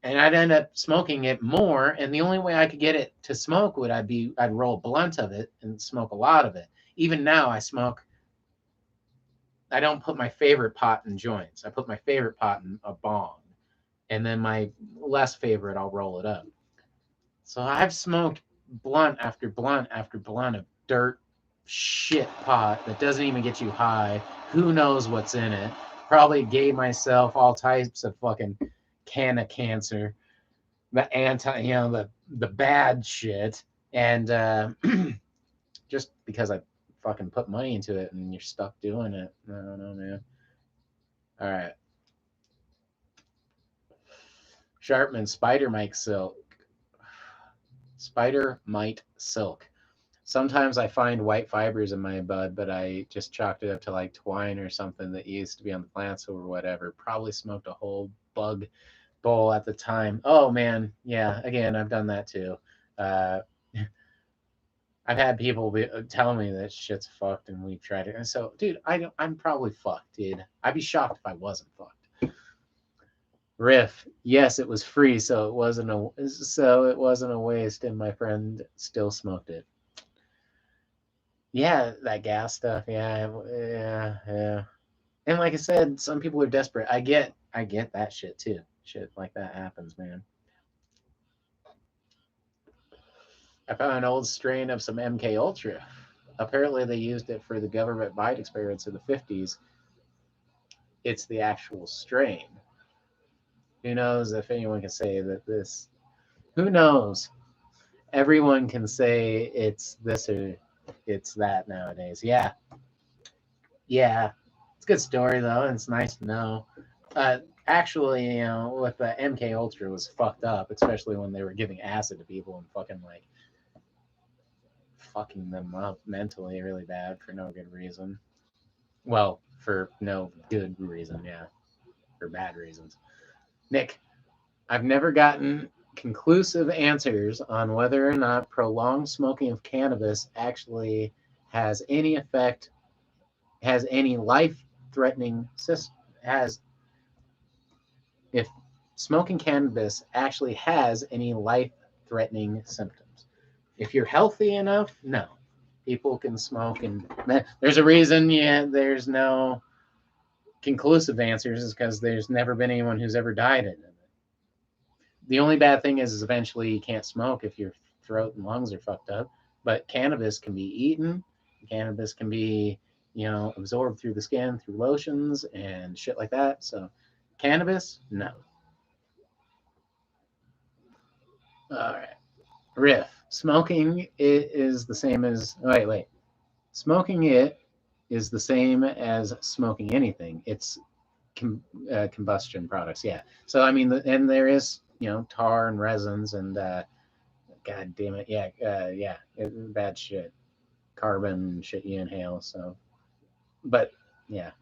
And I'd end up smoking it more. And the only way I could get it to smoke would I'd roll a blunt of it and smoke a lot of it. Even now I don't put my favorite pot in joints. I put my favorite pot in a bong. And then my less favorite, I'll roll it up. So I've smoked blunt after blunt after blunt of dirt shit pot that doesn't even get you high. Who knows what's in it? Probably gave myself all types of fucking cancer, the the bad shit, and just because I fucking put money into it and you're stuck doing it. I don't know, man. All right. Sharpman, Spider Mite Silk. Spider Mite Silk. Sometimes I find white fibers in my bud, but I just chalked it up to like twine or something that used to be on the plants or whatever. Probably smoked a whole bug bowl at the time. Oh man, yeah. Again, I've done that too. Uh, I've had people tell me that shit's fucked, and we've tried it. And so, dude, I'm probably fucked, dude. I'd be shocked if I wasn't fucked. Riff, yes, it was free, so it wasn't a waste, and my friend still smoked it. Yeah, that gas stuff. Yeah. And like I said, some people are desperate. I get that shit too. Shit like that happens, man. I found an old strain of some MK Ultra. Apparently, they used it for the government bite experiments in the 50s. It's the actual strain. Who knows if anyone can say that this? Who knows? Everyone can say it's this or it's that nowadays. Yeah. It's a good story though, and it's nice to know. Actually, with the MK Ultra was fucked up, especially when they were giving acid to people and fucking them up mentally really bad for no good reason. Well, for no good reason, yeah, for bad reasons. Nick, I've never gotten conclusive answers on whether or not prolonged smoking of cannabis actually has any effect, has any life-threatening has if smoking cannabis actually has any life-threatening symptoms. If you're healthy enough, no. People can smoke, and there's a reason. Yeah, there's no conclusive answers, is because there's never been anyone who's ever died in it. The only bad thing is eventually you can't smoke if your throat and lungs are fucked up. But cannabis can be eaten. Cannabis can be, absorbed through the skin, through lotions and shit like that. So, cannabis, no. All right. Riff. Smoking it is the same as. Wait. Smoking it is the same as smoking anything. It's combustion products. Yeah. So I mean, and there is tar and resins and god damn it, yeah, bad shit, carbon shit you inhale. So, but yeah,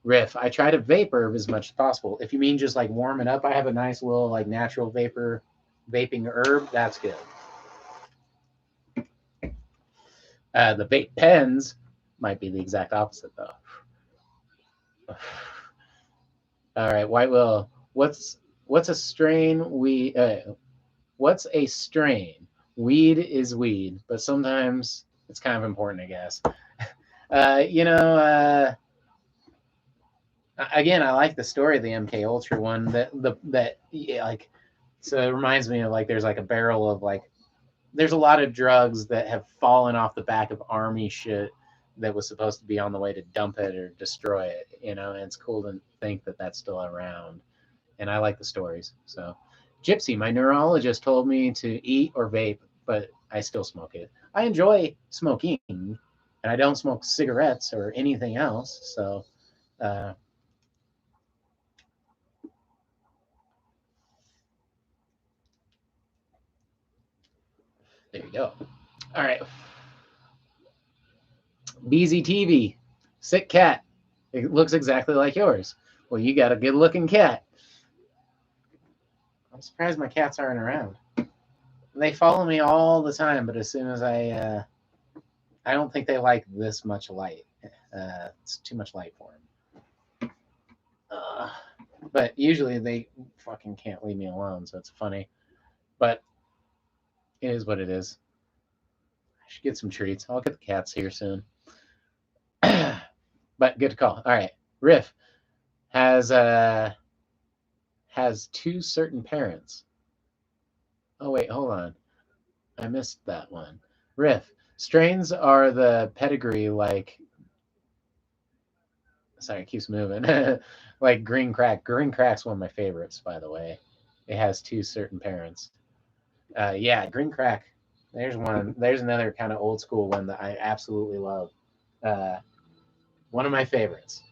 Riff. I try to vapor as much as possible. If you mean just like warm it up, I have a nice little like natural vaping herb. That's good. The vape pens might be the exact opposite though. All right, White Will. What's a strain what's a strain? Weed is weed, but sometimes it's kind of important, I guess. Again, I like the story of the MK Ultra one. So it reminds me of like there's like a barrel of like there's a lot of drugs that have fallen off the back of army shit that was supposed to be on the way to dump it or destroy it, and it's cool to think that that's still around. And I like the stories. So, Gypsy, my neurologist told me to eat or vape, but I still smoke it. I enjoy smoking. And I don't smoke cigarettes or anything else, so there you go. All right. BZTV, sick cat. It looks exactly like yours. Well, you got a good-looking cat. I'm surprised my cats aren't around. They follow me all the time, but as soon as I don't think they like this much light. It's too much light for them. But usually they fucking can't leave me alone, so it's funny. But it is what it is. I should get some treats. I'll get the cats here soon. But good call. All right, Riff has two certain parents. Oh wait, hold on. I missed that one. Riff. Strains are the pedigree like. Sorry, it keeps moving. Like Green Crack. Green Crack's one of my favorites, by the way. It has two certain parents. Yeah, Green Crack. There's one. There's another kind of old school one that I absolutely love. One of my favorites.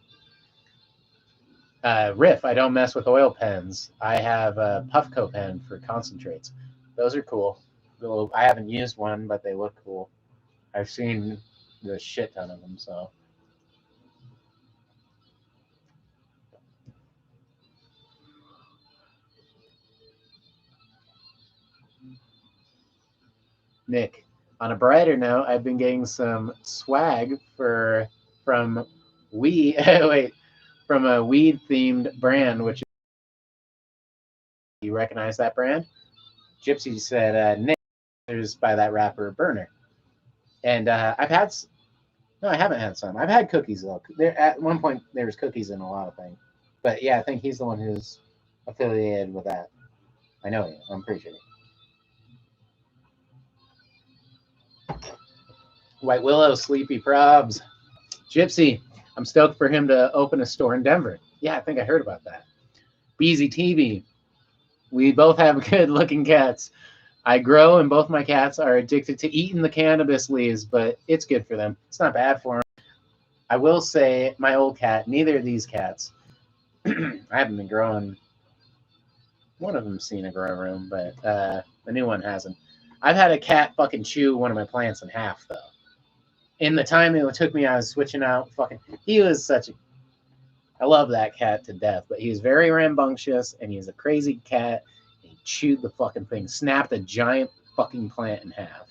Riff. I don't mess with oil pens. I have a Puffco pen for concentrates. Those are cool. I haven't used one, but they look cool. I've seen the shit ton of them, so. Nick, on a brighter note, I've been getting some swag from weed. Wait, from a weed themed brand, which you recognize that brand? Gypsy said, Nick, is by that rapper Burner, and I've had. No, I haven't had some. I've had cookies though. There at one point there was cookies in a lot of things, but yeah, I think he's the one who's affiliated with that. I know him. I'm pretty sure. White Willow, Sleepy Probs. Gypsy, I'm stoked for him to open a store in Denver. Yeah, I think I heard about that. Beezy TV, we both have good looking cats. I grow and both my cats are addicted to eating the cannabis leaves, but it's good for them. It's not bad for them. I will say my old cat, neither of these cats, I haven't been growing. One of them's seen a grow room, but the new one hasn't. I've had a cat fucking chew one of my plants in half, though. In the time it took me, I was switching out. Fucking, he was such a. I love that cat to death, but he was very rambunctious, and he's a crazy cat. He chewed the fucking thing, snapped a giant fucking plant in half.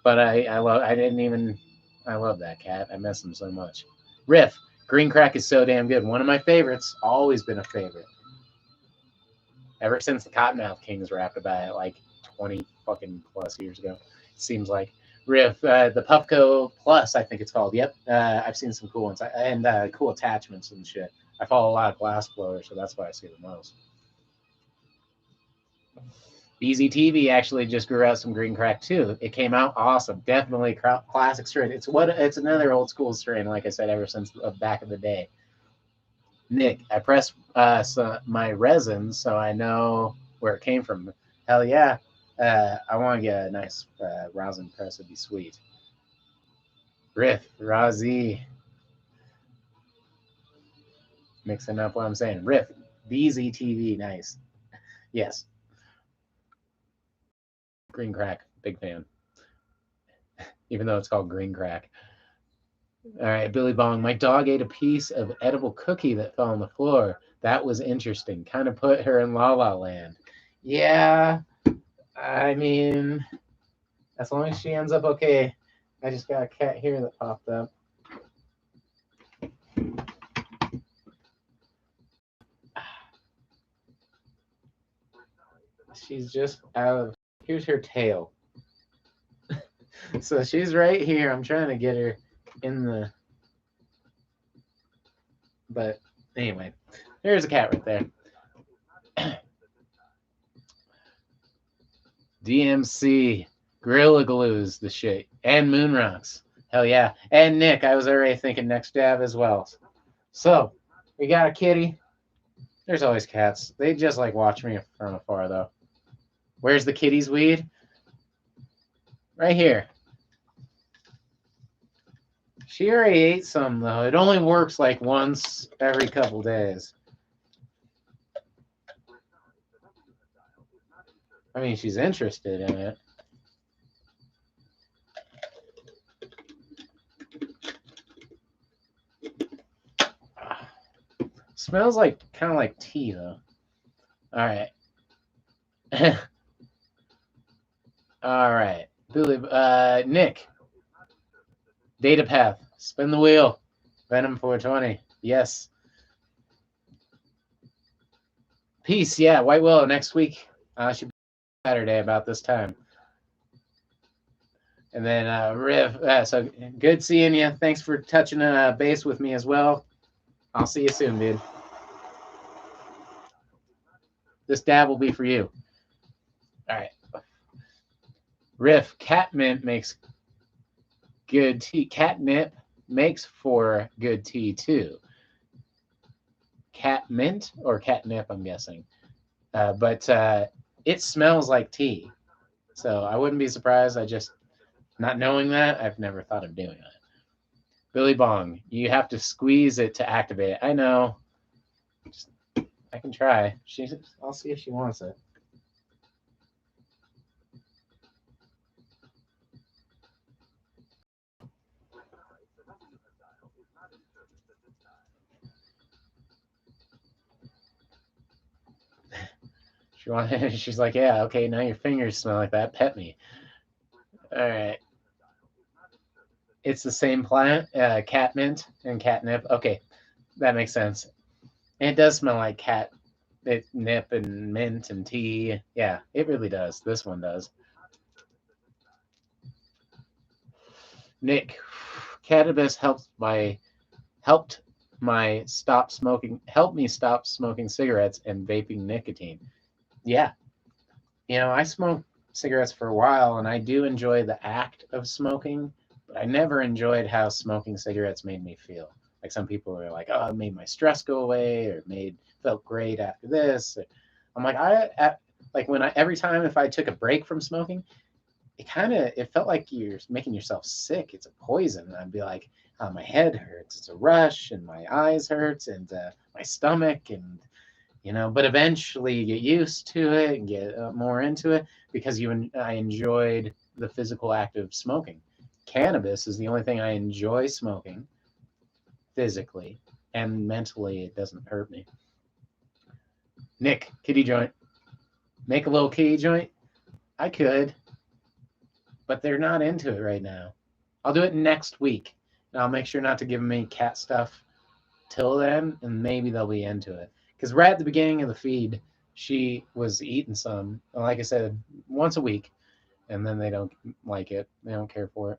But I love. I didn't even. I love that cat. I miss him so much. Riff, Green Crack is so damn good. One of my favorites. Always been a favorite. Ever since the Cottonmouth Kings rapped about it, like 20 fucking plus years ago. It seems like. Riff, the Puffco Plus, I think it's called. Yep, I've seen some cool ones and cool attachments and shit. I follow a lot of glass blowers, so that's why I see the most. BZTV actually just grew out some Green Crack too. It came out awesome, definitely classic strain. It's another old school strain, like I said, ever since back in the day. Nick, I press my resin so I know where it came from. Hell yeah. I want to get a nice rosin press. It'd be sweet. Riff, Razi. Mixing up what I'm saying. Riff, BZTV, nice. Yes. Green Crack, big fan. Even though it's called Green Crack. All right, Billy Bong. My dog ate a piece of edible cookie that fell on the floor. That was interesting. Kind of put her in La La Land. Yeah, I mean, as long as she ends up okay. I just got a cat here that popped up. She's just out of. Here's her tail. So she's right here. I'm trying to get her in the. But anyway, there's a cat right there. DMC, Gorilla Glues, the shit, and Moon Rocks. Hell yeah. And Nick, I was already thinking next jab as well. So, we got a kitty. There's always cats. They just like watch me from afar, though. Where's the kitty's weed? Right here. She already ate some, though. It only works like once every couple days. I mean, she's interested in it. Smells like kind of like tea, though. All right. All right. Billy, Nick. Data path. Spin the wheel. Venom 420. Yes. Peace. Yeah. White Willow next week. Should be Saturday about this time. And then Riv. So good seeing you. Thanks for touching base with me as well. I'll see you soon, dude. This dab will be for you. All right. Riff. Catmint makes good tea. Catnip makes for good tea too. Catmint or catnip, I'm guessing. But it smells like tea. So I wouldn't be surprised. I just, not knowing that, I've never thought of doing that. Billy Bong, you have to squeeze it to activate it. I know. Just, I can try. I'll see if she wants it. She's like, yeah, okay, now your fingers smell like that. Pet me. All right. It's the same plant, catmint and catnip. Okay, that makes sense. And it does smell like catnip and mint and tea. Yeah, it really does. This one does. Nick, cannabis helped me stop smoking cigarettes and vaping nicotine. Yeah, I smoked cigarettes for a while, and I do enjoy the act of smoking, but I never enjoyed how smoking cigarettes made me feel. Like some people are like, "Oh, it made my stress go away," or felt great after this. I'm like, like when every time if I took a break from smoking, it felt like you're making yourself sick. It's a poison. I'd be like, oh, my head hurts. It's a rush, and my eyes hurts, and my stomach, and but eventually you get used to it and get more into it because I enjoyed the physical act of smoking. Cannabis is the only thing I enjoy smoking physically, and mentally it doesn't hurt me. Nick, kitty joint. Make a little kitty joint? I could, but they're not into it right now. I'll do it next week, and I'll make sure not to give them any cat stuff till then, and maybe they'll be into it. Because right at the beginning of the feed, she was eating some, like I said, once a week, and then they don't like it. They don't care for it.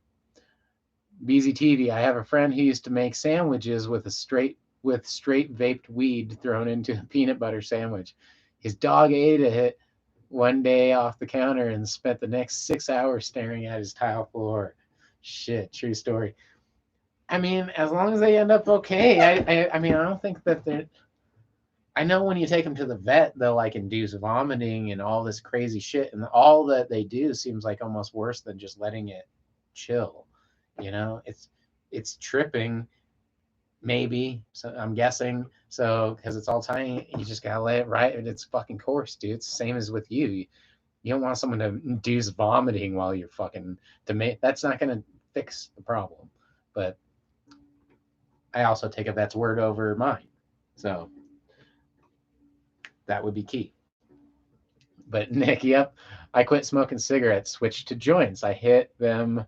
BZTV, I have a friend who used to make sandwiches with straight vaped weed thrown into a peanut butter sandwich. His dog ate it one day off the counter and spent the next 6 hours staring at his tile floor. Shit, true story. I mean, as long as they end up okay, I mean, I don't think that they're. I know when you take them to the vet, they'll like induce vomiting and all this crazy shit, and all that they do seems like almost worse than just letting it chill. It's tripping, maybe. So I'm guessing. So because it's all tiny, you just gotta let it ride at its fucking course, dude. It's the same as with you. You don't want someone to induce vomiting while you're fucking that's not gonna fix the problem. But I also take a vet's word over mine. So that would be key. But Nick, yep, I quit smoking cigarettes, switched to joints. I hit them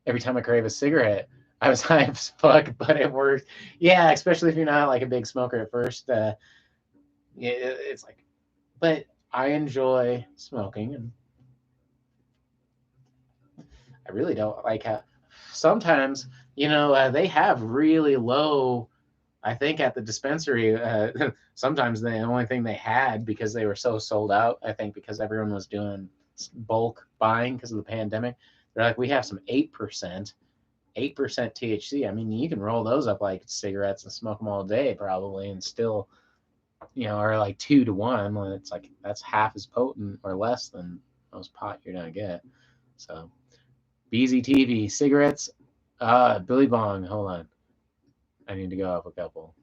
every time I crave a cigarette. I was high as fuck, but it worked. Yeah, especially if you're not like a big smoker at first. It's like, but I enjoy smoking, and I really don't like how sometimes they have really low. I think at the dispensary, sometimes the only thing they had because they were so sold out. I think because everyone was doing bulk buying because of the pandemic. They're like, we have some 8%, 8% THC. I mean, you can roll those up like cigarettes and smoke them all day probably, and still, are like 2 to 1 when it's like that's half as potent or less than most pot you're gonna get. So, BZTV cigarettes Billy Bong. Hold on. I need to go up a couple.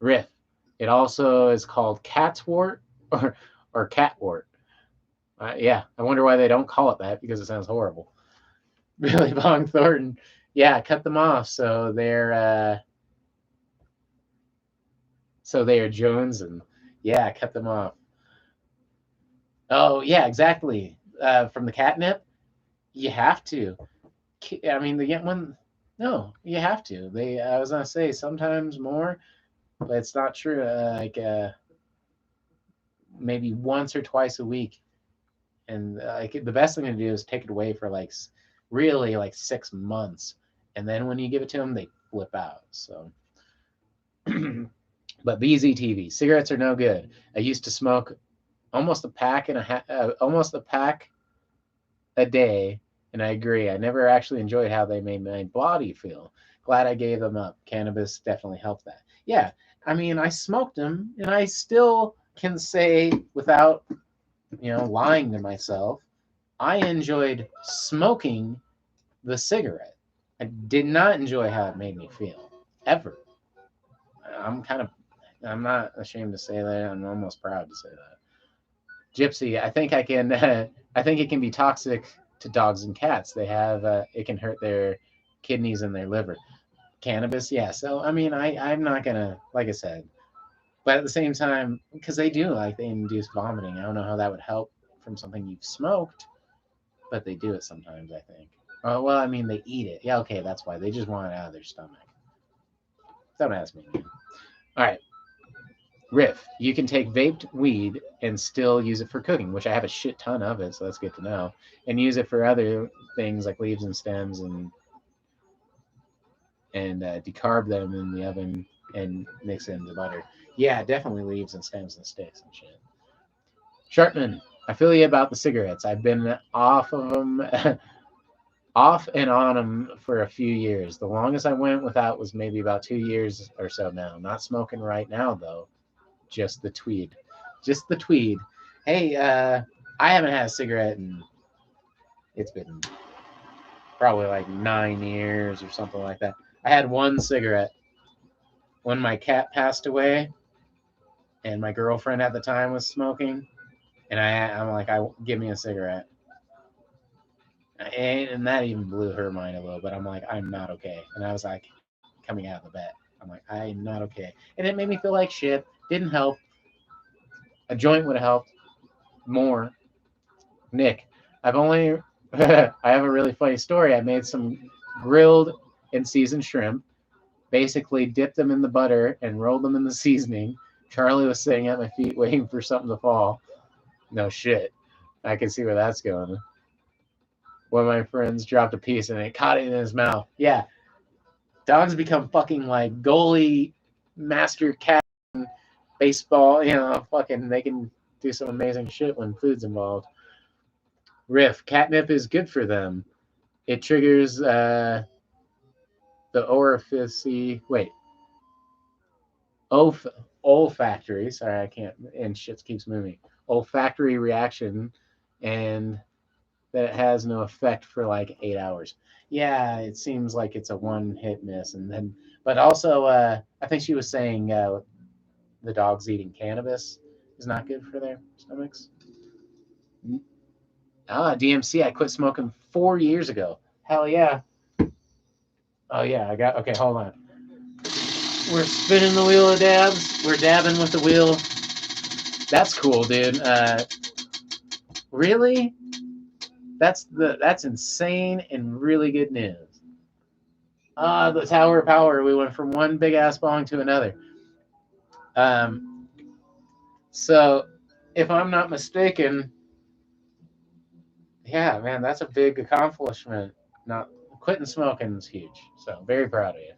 Riff. It also is called catswort or catwort. Yeah, I wonder why they don't call it that because it sounds horrible. Billy Bong Thornton. Yeah, cut them off so they are Jones and yeah, cut them off. Oh yeah, exactly. From the catnip, you have to. I mean, the get one. No, you have to. I was gonna say sometimes more, but it's not true. Maybe once or twice a week, and the best thing to do is take it away for really like 6 months, and then when you give it to them, they flip out. So, but BZTV cigarettes are no good. I used to smoke almost a pack a day, and I agree. I never actually enjoyed how they made my body feel. Glad I gave them up. Cannabis definitely helped that. Yeah, I mean, I smoked them, and I still can say without lying to myself, I enjoyed smoking the cigarette. I did not enjoy how it made me feel ever. I'm kind of I'm not ashamed to say that. I'm almost proud to say that. Gypsy, I think I can. I think it can be toxic to dogs and cats. They have it can hurt their kidneys and their liver. Cannabis, yeah. So I mean, I'm not gonna like I said, but at the same time, because they induce vomiting. I don't know how that would help from something you've smoked, but they do it sometimes. I think. Oh well, I mean, they eat it. Yeah, okay, that's why they just want it out of their stomach. Don't ask me. Man. All right. Riff, you can take vaped weed and still use it for cooking, which I have a shit ton of it, so that's good to know. And use it for other things like leaves and stems and decarb them in the oven and mix it into butter. Yeah, definitely leaves and stems and sticks and shit. Shartman, I feel you about the cigarettes. I've been off of them, off and on them for a few years. The longest I went without was maybe about 2 years or so now. Not smoking right now though. Just the tweed. Just the tweed. Hey, I haven't had a cigarette in it's been probably like 9 years or something like that. I had one cigarette when my cat passed away, and my girlfriend at the time was smoking, and I'm like, I give me a cigarette, and that even blew her mind a little. But I'm like, I'm not okay, and I was like, coming out of the bed, I'm like, I'm not okay, and it made me feel like shit. Didn't help. A joint would have helped more. Nick, I've only I have a really funny story. I made some grilled and seasoned shrimp, basically dipped them in the butter and rolled them in the seasoning. Charlie was sitting at my feet waiting for something to fall. No shit. I can see where that's going. One of my friends dropped a piece and it caught it in his mouth. Yeah, dogs become fucking like goalie, master cat, baseball. Fucking they can do some amazing shit when food's involved. Riff, catnip is good for them. It triggers the orifice. Wait, olf- olfactory. Sorry, I can't. And shit keeps moving. Olfactory reaction, and that it has no effect for like 8 hours. Yeah, it seems like it's a one hit miss, and then, but also, I think she was saying the dogs eating cannabis is not good for their stomachs. DMC. I quit smoking 4 years ago. Hell yeah. Oh yeah, I got. Okay, hold on. We're spinning the wheel of dabs. We're dabbing with the wheel. That's cool, dude. Really? That's insane and really good news. The Tower of Power. We went from one big ass bong to another. Um, so if I'm not mistaken, yeah, man, that's a big accomplishment. Not quitting smoking is huge. So very proud of you.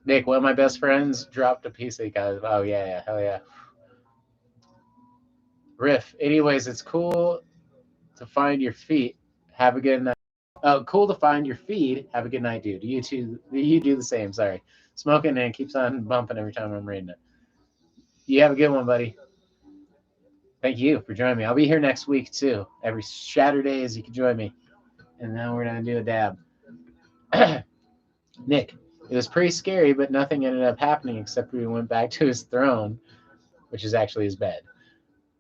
Nick, one of my best friends dropped a piece of guys. Oh yeah, hell yeah. Riff. Anyways, it's cool to find your feet. Have a good night. Oh, cool to find your feed. Have a good night, dude. You too. You do the same. Sorry. Smoking and it keeps on bumping every time I'm reading it. You have a good one, buddy. Thank you for joining me. I'll be here next week too. Every Shatterdaze, you can join me. And now we're going to do a dab. Nick, it was pretty scary, but nothing ended up happening except we went back to his throne, which is actually his bed,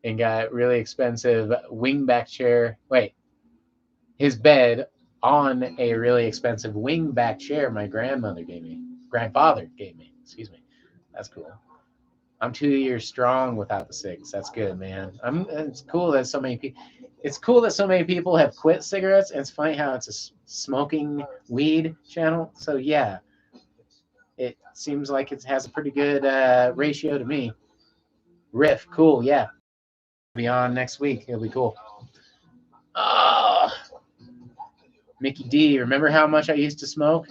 and got really expensive wingback chair. Wait, his bed on a really expensive wingback chair my grandfather gave me. Excuse me. That's cool. I'm 2 years strong without the cigs. That's good, man. It's cool that so many people. It's cool that so many people have quit cigarettes. And it's funny how it's a smoking weed channel. So yeah, it seems like it has a pretty good ratio to me. Riff, cool, yeah. Be on next week. It'll be cool. Oh, Mickey D, remember how much I used to smoke?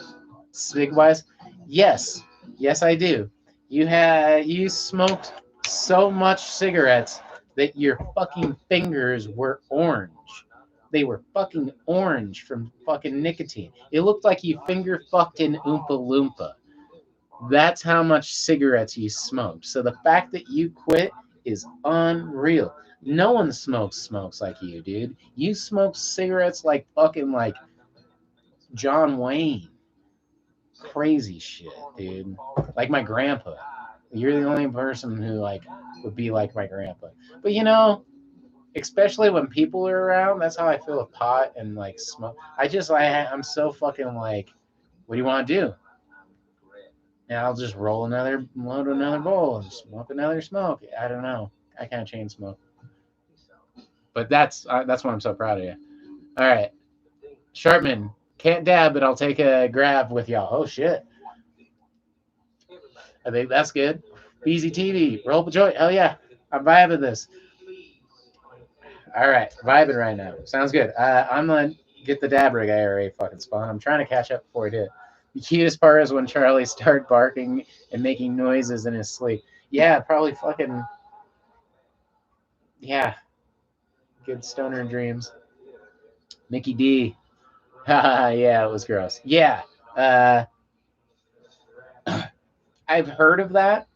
Cig wise? Yes. Yes, I do. You smoked so much cigarettes that your fucking fingers were orange. They were fucking orange from fucking nicotine. It looked like you finger fucked an Oompa Loompa. That's how much cigarettes you smoked. So the fact that you quit is unreal. No one smokes like you, dude. You smoke cigarettes like fucking like John Wayne. Crazy shit, dude. Like my grandpa. You're the only person who like would be like my grandpa. But you know, especially when people are around, that's how I feel with pot and like smoke. I'm so fucking like, what do you want to do? And I'll just load another bowl and smoke another smoke. I don't know. I can't chain smoke. But that's why I'm so proud of you. All right, Sharpman, can't dab, but I'll take a grab with y'all. Oh shit, I think that's good. BZTV, roll up a joint. Hell yeah, I'm vibing this. All right, vibing right now. Sounds good. I'm gonna get the dab rig IRA fucking spawn. I'm trying to catch up before I do. The cutest part is when Charlie started barking and making noises in his sleep. Yeah, probably fucking. Yeah, good stoner dreams. Mickey D. Yeah, it was gross. Yeah, uh, I've heard of that.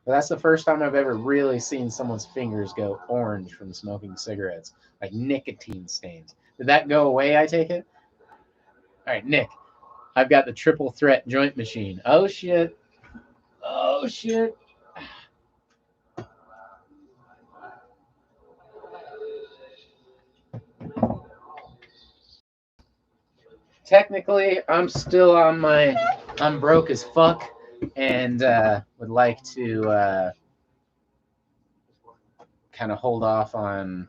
But that's the first time I've ever really seen someone's fingers go orange from smoking cigarettes, like nicotine stains. Did that go away? I take it. All right, Nick. I've got the triple threat joint machine. Oh shit. Oh shit. Technically, I'm broke as fuck and would like to kind of hold off on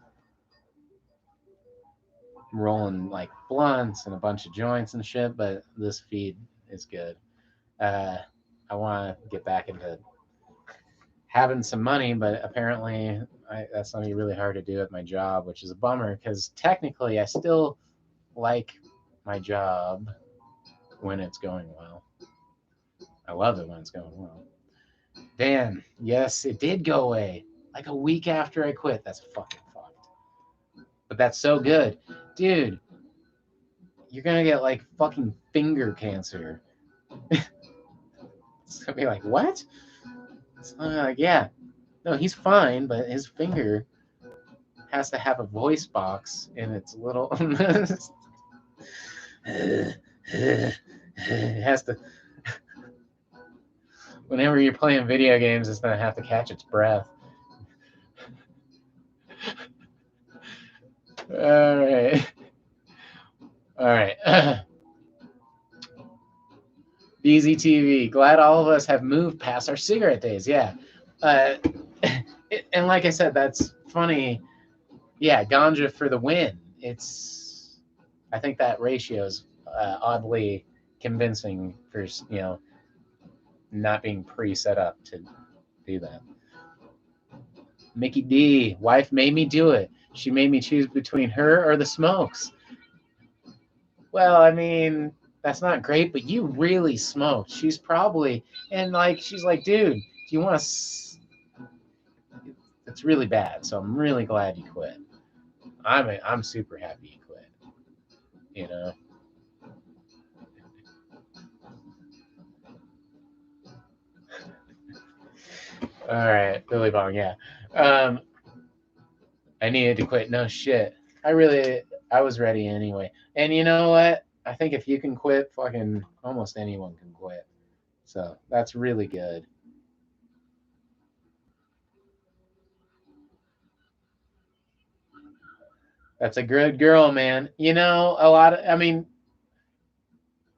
rolling like blunts and a bunch of joints and shit, but this feed is good. Uh, I want to get back into having some money, but apparently that's something really hard to do at my job, which is a bummer because technically I still like my job when it's going well. I love it when it's going well. Damn, yes, it did go away like a week after I quit. That's fucking fucked. But that's so good. Dude, you're gonna get like fucking finger cancer. It's gonna be like, what? It's gonna be like, yeah. No, he's fine, but his finger has to have a voice box in its little. It has to. Whenever you're playing video games, it's gonna have to catch its breath. All right. All right. BZTV. Glad all of us have moved past our cigarette days. Yeah. Uh, and like I said, that's funny. Yeah, ganja for the win. I think that ratio is oddly convincing for not being pre-set up to do that. Mickey D. Wife made me do it. She made me choose between her or the smokes. Well, I mean, that's not great, but you really smoked. She's probably and like she's like, dude, do you want to? It's really bad. So I'm really glad you quit. I'm super happy you quit. You know. All right, Billy Bong. Yeah. I needed to quit. No shit. I was ready anyway. And you know what? I think if you can quit, fucking almost anyone can quit. So that's really good. That's a good girl, man. You know, a lot of, I mean,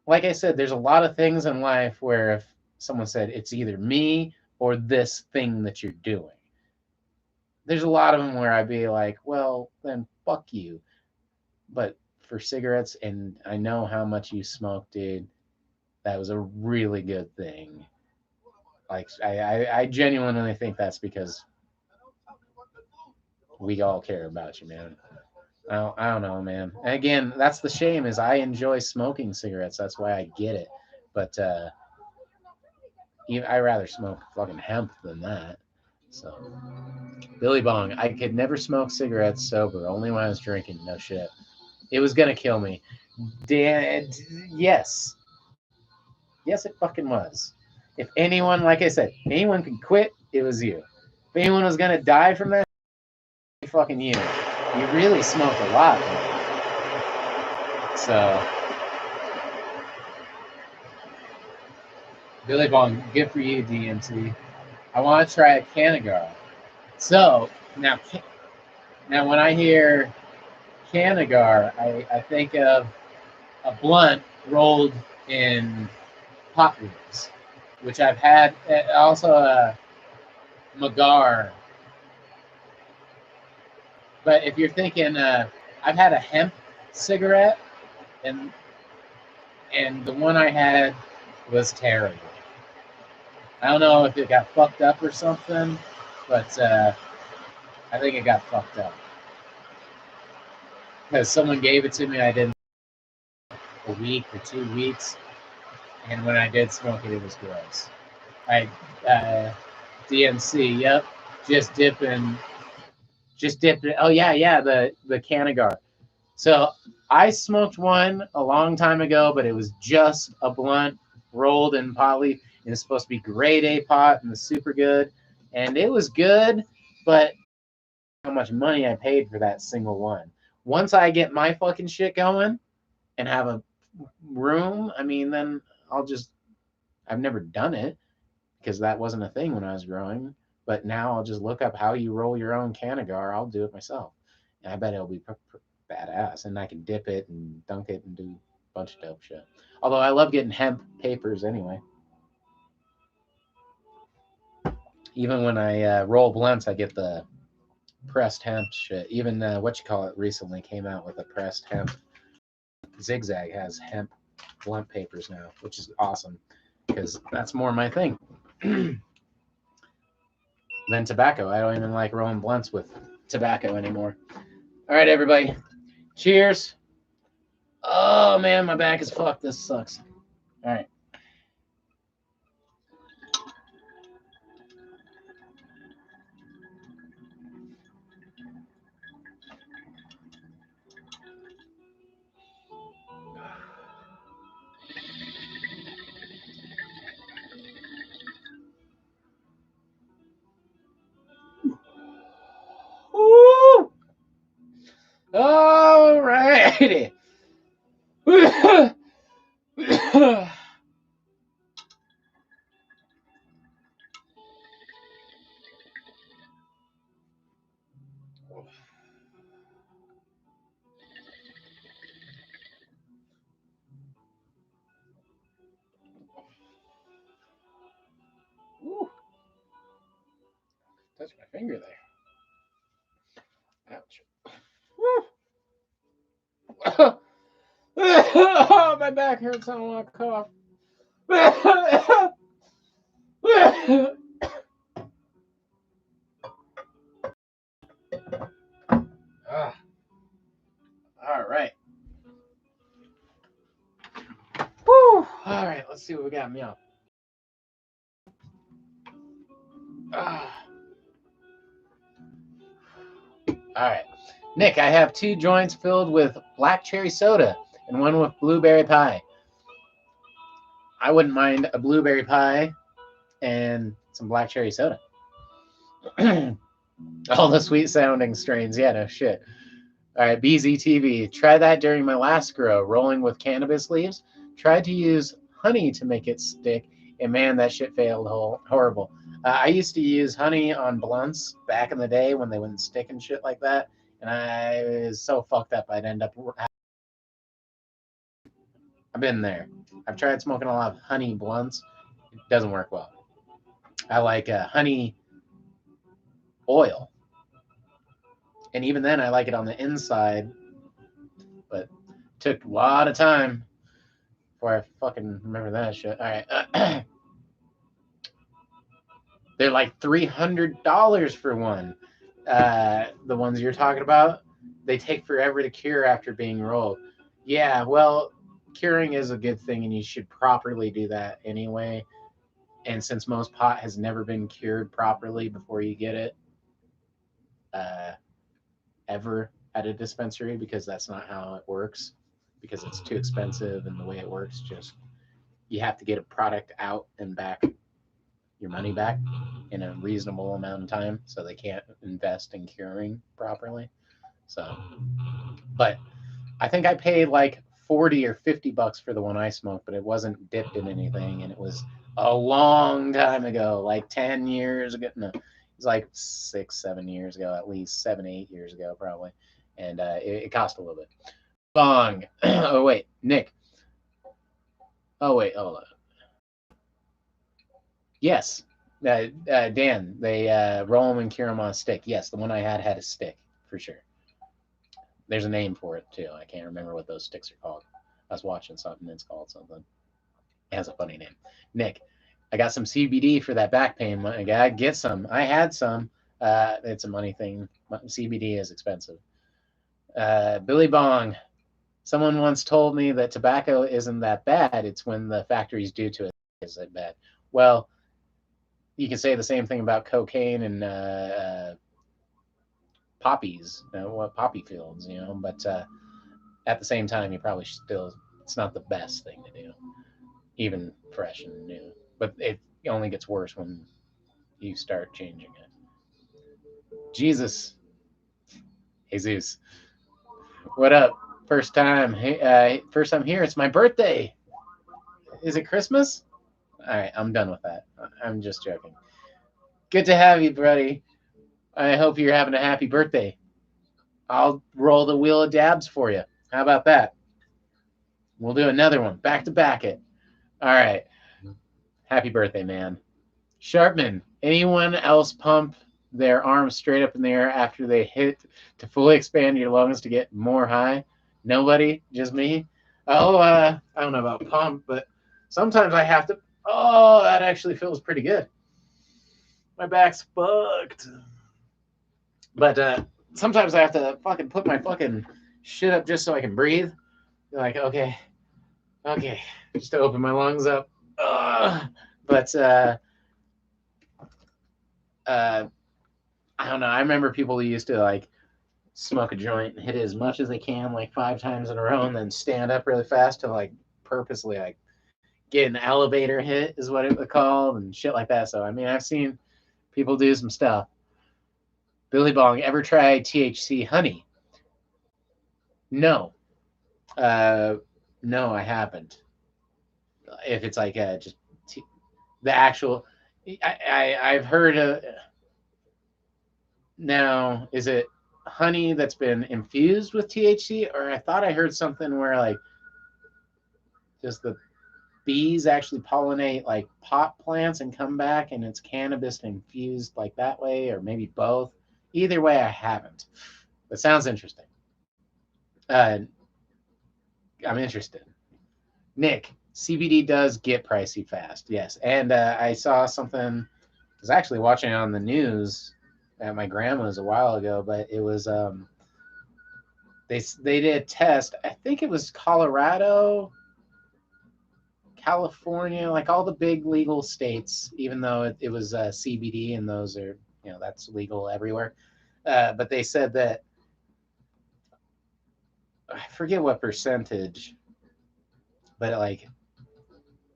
like I said, there's a lot of things in life where if someone said it's either me or this thing that you're doing, there's a lot of them where I'd be like, well, then fuck you. But for cigarettes, and I know how much you smoke, dude, that was a really good thing. Like, I genuinely think that's because we all care about you, man. I don't know, man. And again, that's the shame is I enjoy smoking cigarettes. That's why I get it. But I rather smoke fucking hemp than that. So Billy Bong, I could never smoke cigarettes sober. Only when I was drinking. No shit. It was gonna kill me. Dad, yes, yes, it fucking was. If anyone, like I said, anyone could quit, it was you. If anyone was gonna die from that, fucking you. You really smoked a lot, man. So Billy Bong, good for you, DMT. I want to try a Canagar. So now when I hear Canagar, I think of a blunt rolled in pot roots, which I've had. Also a Magar. But if you're thinking, I've had a hemp cigarette, and the one I had was terrible. I don't know if it got fucked up or something, but I think it got fucked up because someone gave it to me. I didn't a week or 2 weeks, and when I did smoke it, it was gross. I DMC, yep, just dipping, Oh yeah, the Canagar. So I smoked one a long time ago, but it was just a blunt rolled in pot leaf. And it's supposed to be grade A pot and it's super good, and it was good, but how much money I paid for that single one. Once I get my fucking shit going and have a room, I mean, then I've never done it because that wasn't a thing when I was growing. But now I'll just look up how you roll your own Canagar. I'll do it myself. And I bet it'll be badass. And I can dip it and dunk it and do a bunch of dope shit. Although I love getting hemp papers anyway. Even when I roll blunts, I get the pressed hemp shit. Even what you call it recently came out with a pressed hemp. Zigzag has hemp blunt papers now, which is awesome because that's more my thing than tobacco. I don't even like rolling blunts with tobacco anymore. All right, everybody. Cheers. Oh man, my back is fucked. This sucks. All right. Woo! All righty. Ooh. Touch my finger there. Ouch. Oh, my back hurts. I don't want to cough. All right. Woo. All right. Let's see what we got. Meow. All right. Nick, I have 2 joints filled with black cherry soda and one with blueberry pie. I wouldn't mind a blueberry pie and some black cherry soda. All the sweet sounding strains. Yeah, no shit. All right, BZTV. Try that during my last grow, rolling with cannabis leaves. Tried to use honey to make it stick, and man, that shit failed horrible. I used to use honey on blunts back in the day when they wouldn't stick and shit like that, and I was so fucked up I'd end up. I've been there. I've tried smoking a lot of honey blunts. It doesn't work well. I like honey oil, and even then, I like it on the inside, but it took a lot of time before I fucking remember that shit. All right. They're like $300 for one. The ones you're talking about, they take forever to cure after being rolled. Yeah, well, curing is a good thing, and you should properly do that anyway. And since most pot has never been cured properly before you get it, uh, ever at a dispensary, because that's not how it works, because it's too expensive, and the way it works, just you have to get a product out and back your money back in a reasonable amount of time, so they can't invest in curing properly. So, but I think I paid like 40 or $50 for the one I smoked, but it wasn't dipped in anything, and it was a long time ago, like 10 years ago. No, it was like 6, 7 years ago, at least 7, 8 years ago, probably, and it cost a little bit. Bong. Oh wait, Nick. Oh wait, hold on. Yes, Dan. They roll them and cure them on a stick. Yes, the one I had a stick for sure. There's a name for it too. I can't remember what those sticks are called. I was watching something. It's called something. It has a funny name. Nick, I got some CBD for that back pain. I gotta get some. I had some. It's a money thing. CBD is expensive. Billy Bong. Someone once told me that tobacco isn't that bad. It's when the factories do to it is that bad. Well, you can say the same thing about cocaine and poppies, what poppy fields, but at the same time, you probably still, it's not the best thing to do, even fresh and new. But it only gets worse when you start changing it. Jesus, Jesus, what up? First time, hey, first time here. It's my birthday. Is it Christmas? All right, I'm done with that. I'm just joking. Good to have you, buddy. I hope you're having a happy birthday. I'll roll the wheel of dabs for you. How about that? We'll do another one, back to back it. All right. Happy birthday, man. Sharpman, anyone else pump their arms straight up in the air after they hit to fully expand your lungs to get more high? Nobody? Just me? Oh, I don't know about pump, but sometimes I have to. Oh, that actually feels pretty good. My back's fucked. But sometimes I have to fucking put my fucking shit up just so I can breathe. Like, okay, just to open my lungs up. But I don't know. I remember people who used to like smoke a joint and hit it as much as they can, like 5 times in a row, and then stand up really fast to like purposely like get an elevator hit is what it was called and shit like that. So I mean, I've seen people do some stuff. Billy Bong, ever tried THC honey? No, uh, no, I haven't. If it's like just the actual, I've heard of. Now, is it honey that's been infused with THC, or I thought I heard something where like just the bees actually pollinate like pot plants and come back, and it's cannabis infused like that way, or maybe both. Either way, I haven't. That sounds interesting. Uh, I'm interested. Nick, CBD does get pricey fast, yes. And I saw something. I was actually watching it on the news at my grandma's a while ago, but it was they did a test. I think it was Colorado, California, like all the big legal states. Even though it was CBD, and those are that's legal everywhere. But they said that I forget what percentage, but like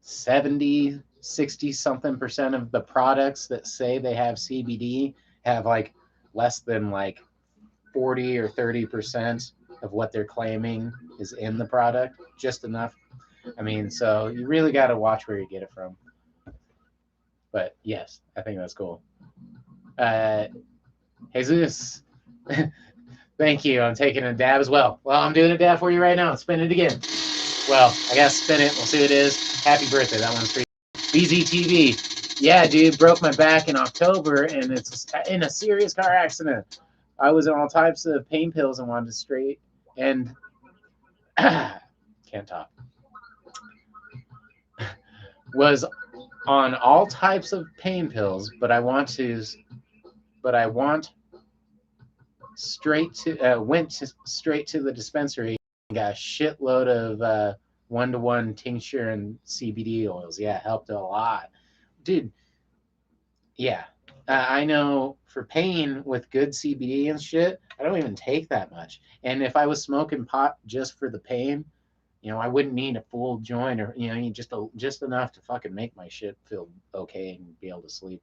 70, 60 something percent of the products that say they have CBD have like less than like 40 or 30% of what they're claiming is in the product, just enough. I mean, so you really got to watch where you get it from. But yes, I think that's cool. Jesus, thank you. I'm taking a dab as well. Well, I'm doing a dab for you right now. Spin it again. Well, I gotta spin it. We'll see what it is. Happy birthday. That one's for you. BZTV. Yeah, dude, broke my back in October, and it's in a serious car accident. I was on all types of pain pills and wanted to straight, and can't talk. Was on all types of pain pills, but I want straight to straight to the dispensary and got a shitload of 1-to-1 tincture and CBD oils. Yeah, it helped a lot, dude. Yeah, I know for pain with good CBD and shit, I don't even take that much. And if I was smoking pot just for the pain, I wouldn't need a full joint, or just enough to fucking make my shit feel okay and be able to sleep.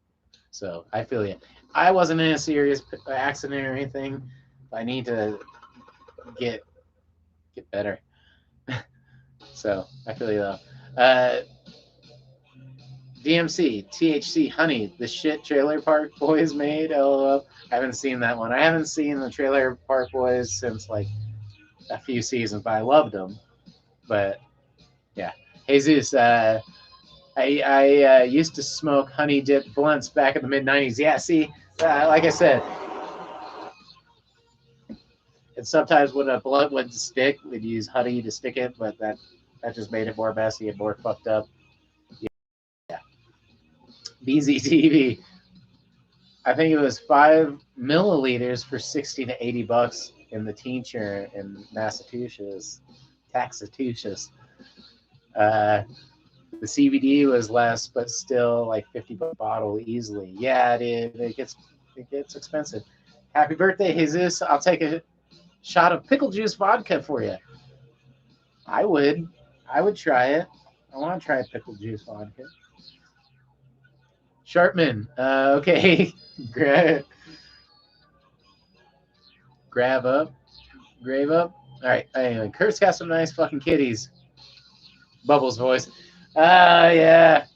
So I feel you. I wasn't in a serious accident or anything. I need to get better. So I feel you though. DMC, THC, Honey, the shit Trailer Park Boys made. LOL. I haven't seen that one. I haven't seen the Trailer Park Boys since like a few seasons, but I loved them. But yeah, Jesus. I used to smoke honey dip blunts back in the mid '90s. Yeah, see, like I said, and sometimes when a blunt would stick, we'd use honey to stick it, but that just made it more messy and more fucked up. Yeah. BZTV. I think it was 5 milliliters for $60 to $80 in the tincture in Massachusetts. Taxatucious. The CBD was less, but still like $50 bottle easily. Yeah, it gets expensive. Happy birthday, Jesus! I'll take a shot of pickle juice vodka for you. I would try it. I want to try pickle juice vodka. Sharpman. Okay. Grave up. All right. Anyway, Kurt's got some nice fucking kitties. Bubbles voice. Yeah.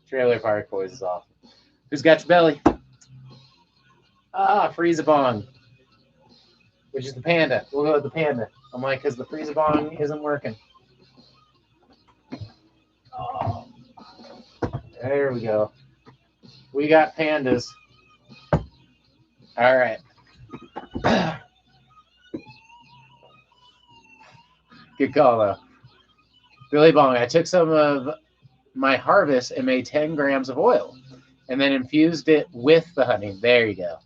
Trailer Park Boys is awesome. Who's got your belly? Freezabong. Which is the panda. We'll go with the panda. I'm like, because the Freezabong isn't working. Oh. There we go. We got pandas. All right. Good call, though. Billy Bong, I took some of my harvest and made 10 grams of oil and then infused it with the honey. There you go.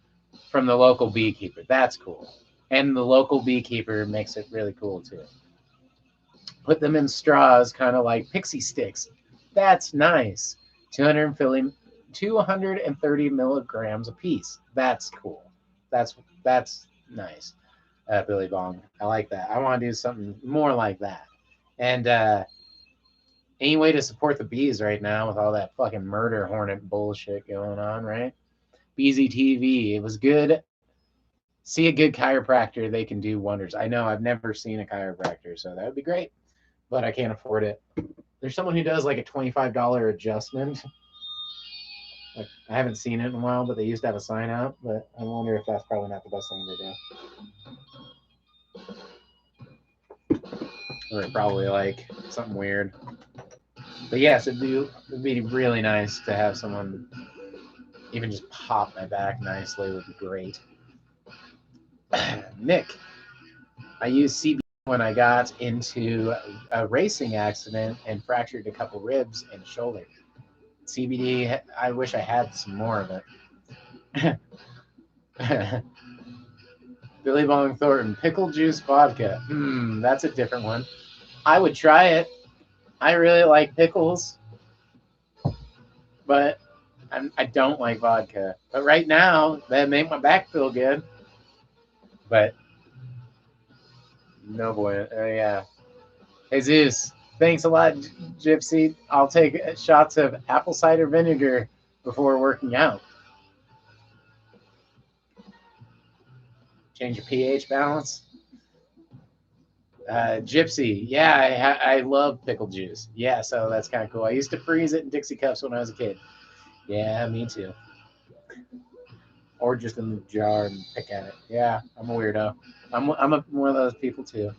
From the local beekeeper. That's cool. And the local beekeeper makes it really cool, too. Put them in straws, kind of like pixie sticks. That's nice. 230 milligrams a piece. That's cool. That's nice. Billy Bong. I like that. I want to do something more like that. And any way to support the bees right now with all that fucking murder hornet bullshit going on, right? BZTV. It was good. See a good chiropractor. They can do wonders. I know. I've never seen a chiropractor, so that would be great. But I can't afford it. There's someone who does like a $25 adjustment. Like, I haven't seen it in a while, but they used to have a sign out. But I wonder if that's probably not the best thing to do. Or probably like something weird. But yes, it'd be really nice to have someone even just pop my back nicely. Would be great. Nick, I used CBD when I got into a racing accident and fractured a couple ribs and shoulder. CBD, I wish I had some more of it. Billy Bong Thornton, pickle juice vodka. That's a different one. I would try it. I really like pickles, but I don't like vodka. But right now, that make my back feel good. But no boy, yeah. Jesus, thanks a lot, Gypsy. I'll take shots of apple cider vinegar before working out. Change your pH balance. Gypsy, yeah, I love pickle juice. Yeah, so that's kind of cool. I used to freeze it in Dixie cups when I was a kid. Yeah, me too. Or just in the jar and pick at it. Yeah, I'm a weirdo. One of those people too.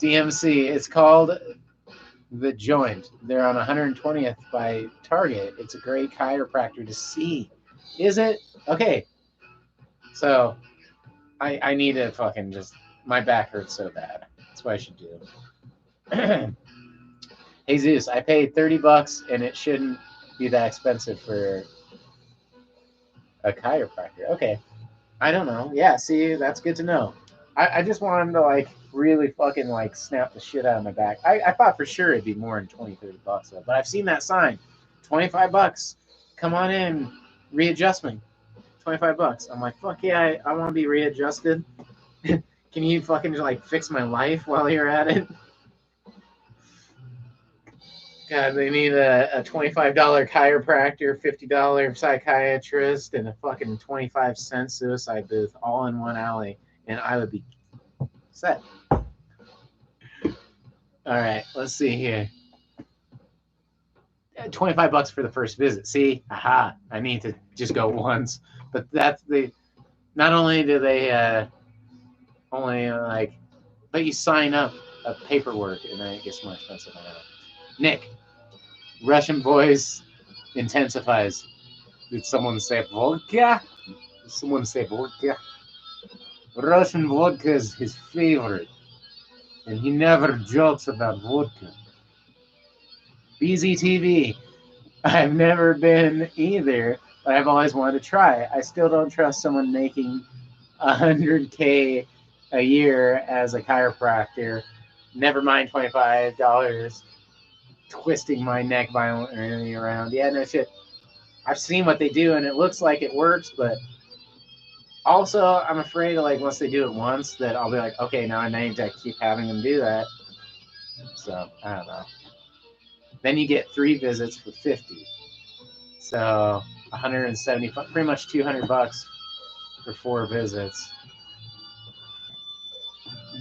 DMC, it's called The Joint. They're on 120th by Target. It's a great chiropractor to see. Is it? Okay, so I need to fucking just, my back hurts so bad. That's what I should do. Jesus, I paid $30 and it shouldn't be that expensive for a chiropractor. Okay. I don't know. Yeah, see, that's good to know. I just want him to like really fucking like snap the shit out of my back. I thought for sure it'd be more than 20, $30 though, but I've seen that sign. $25. Come on in. Readjustment. $25. I'm like, fuck yeah, I want to be readjusted. Can you fucking just like fix my life while you're at it? God, they need a $25 chiropractor, $50 psychiatrist, and a fucking 25-cent suicide booth all in one alley, and I would be set. All right, let's see here. $25 for the first visit. See, aha, I need to just go once. But that's the. Not only do they only like, but you sign up a paperwork, and then it gets more expensive. I know. Nick, Russian voice intensifies. Did someone say vodka? Did someone say vodka? Russian vodka is his favorite, and he never jokes about vodka. BZTV. I've never been either, but I've always wanted to try. I still don't trust someone making $100K a year as a chiropractor. Never mind $25 twisting my neck violently around. Yeah, no shit. I've seen what they do, and it looks like it works, but also I'm afraid of like once they do it once that I'll be like, okay, now I need to keep having them do that. So I don't know. Then you get 3 visits for 50. So 170, pretty much $200 for 4 visits.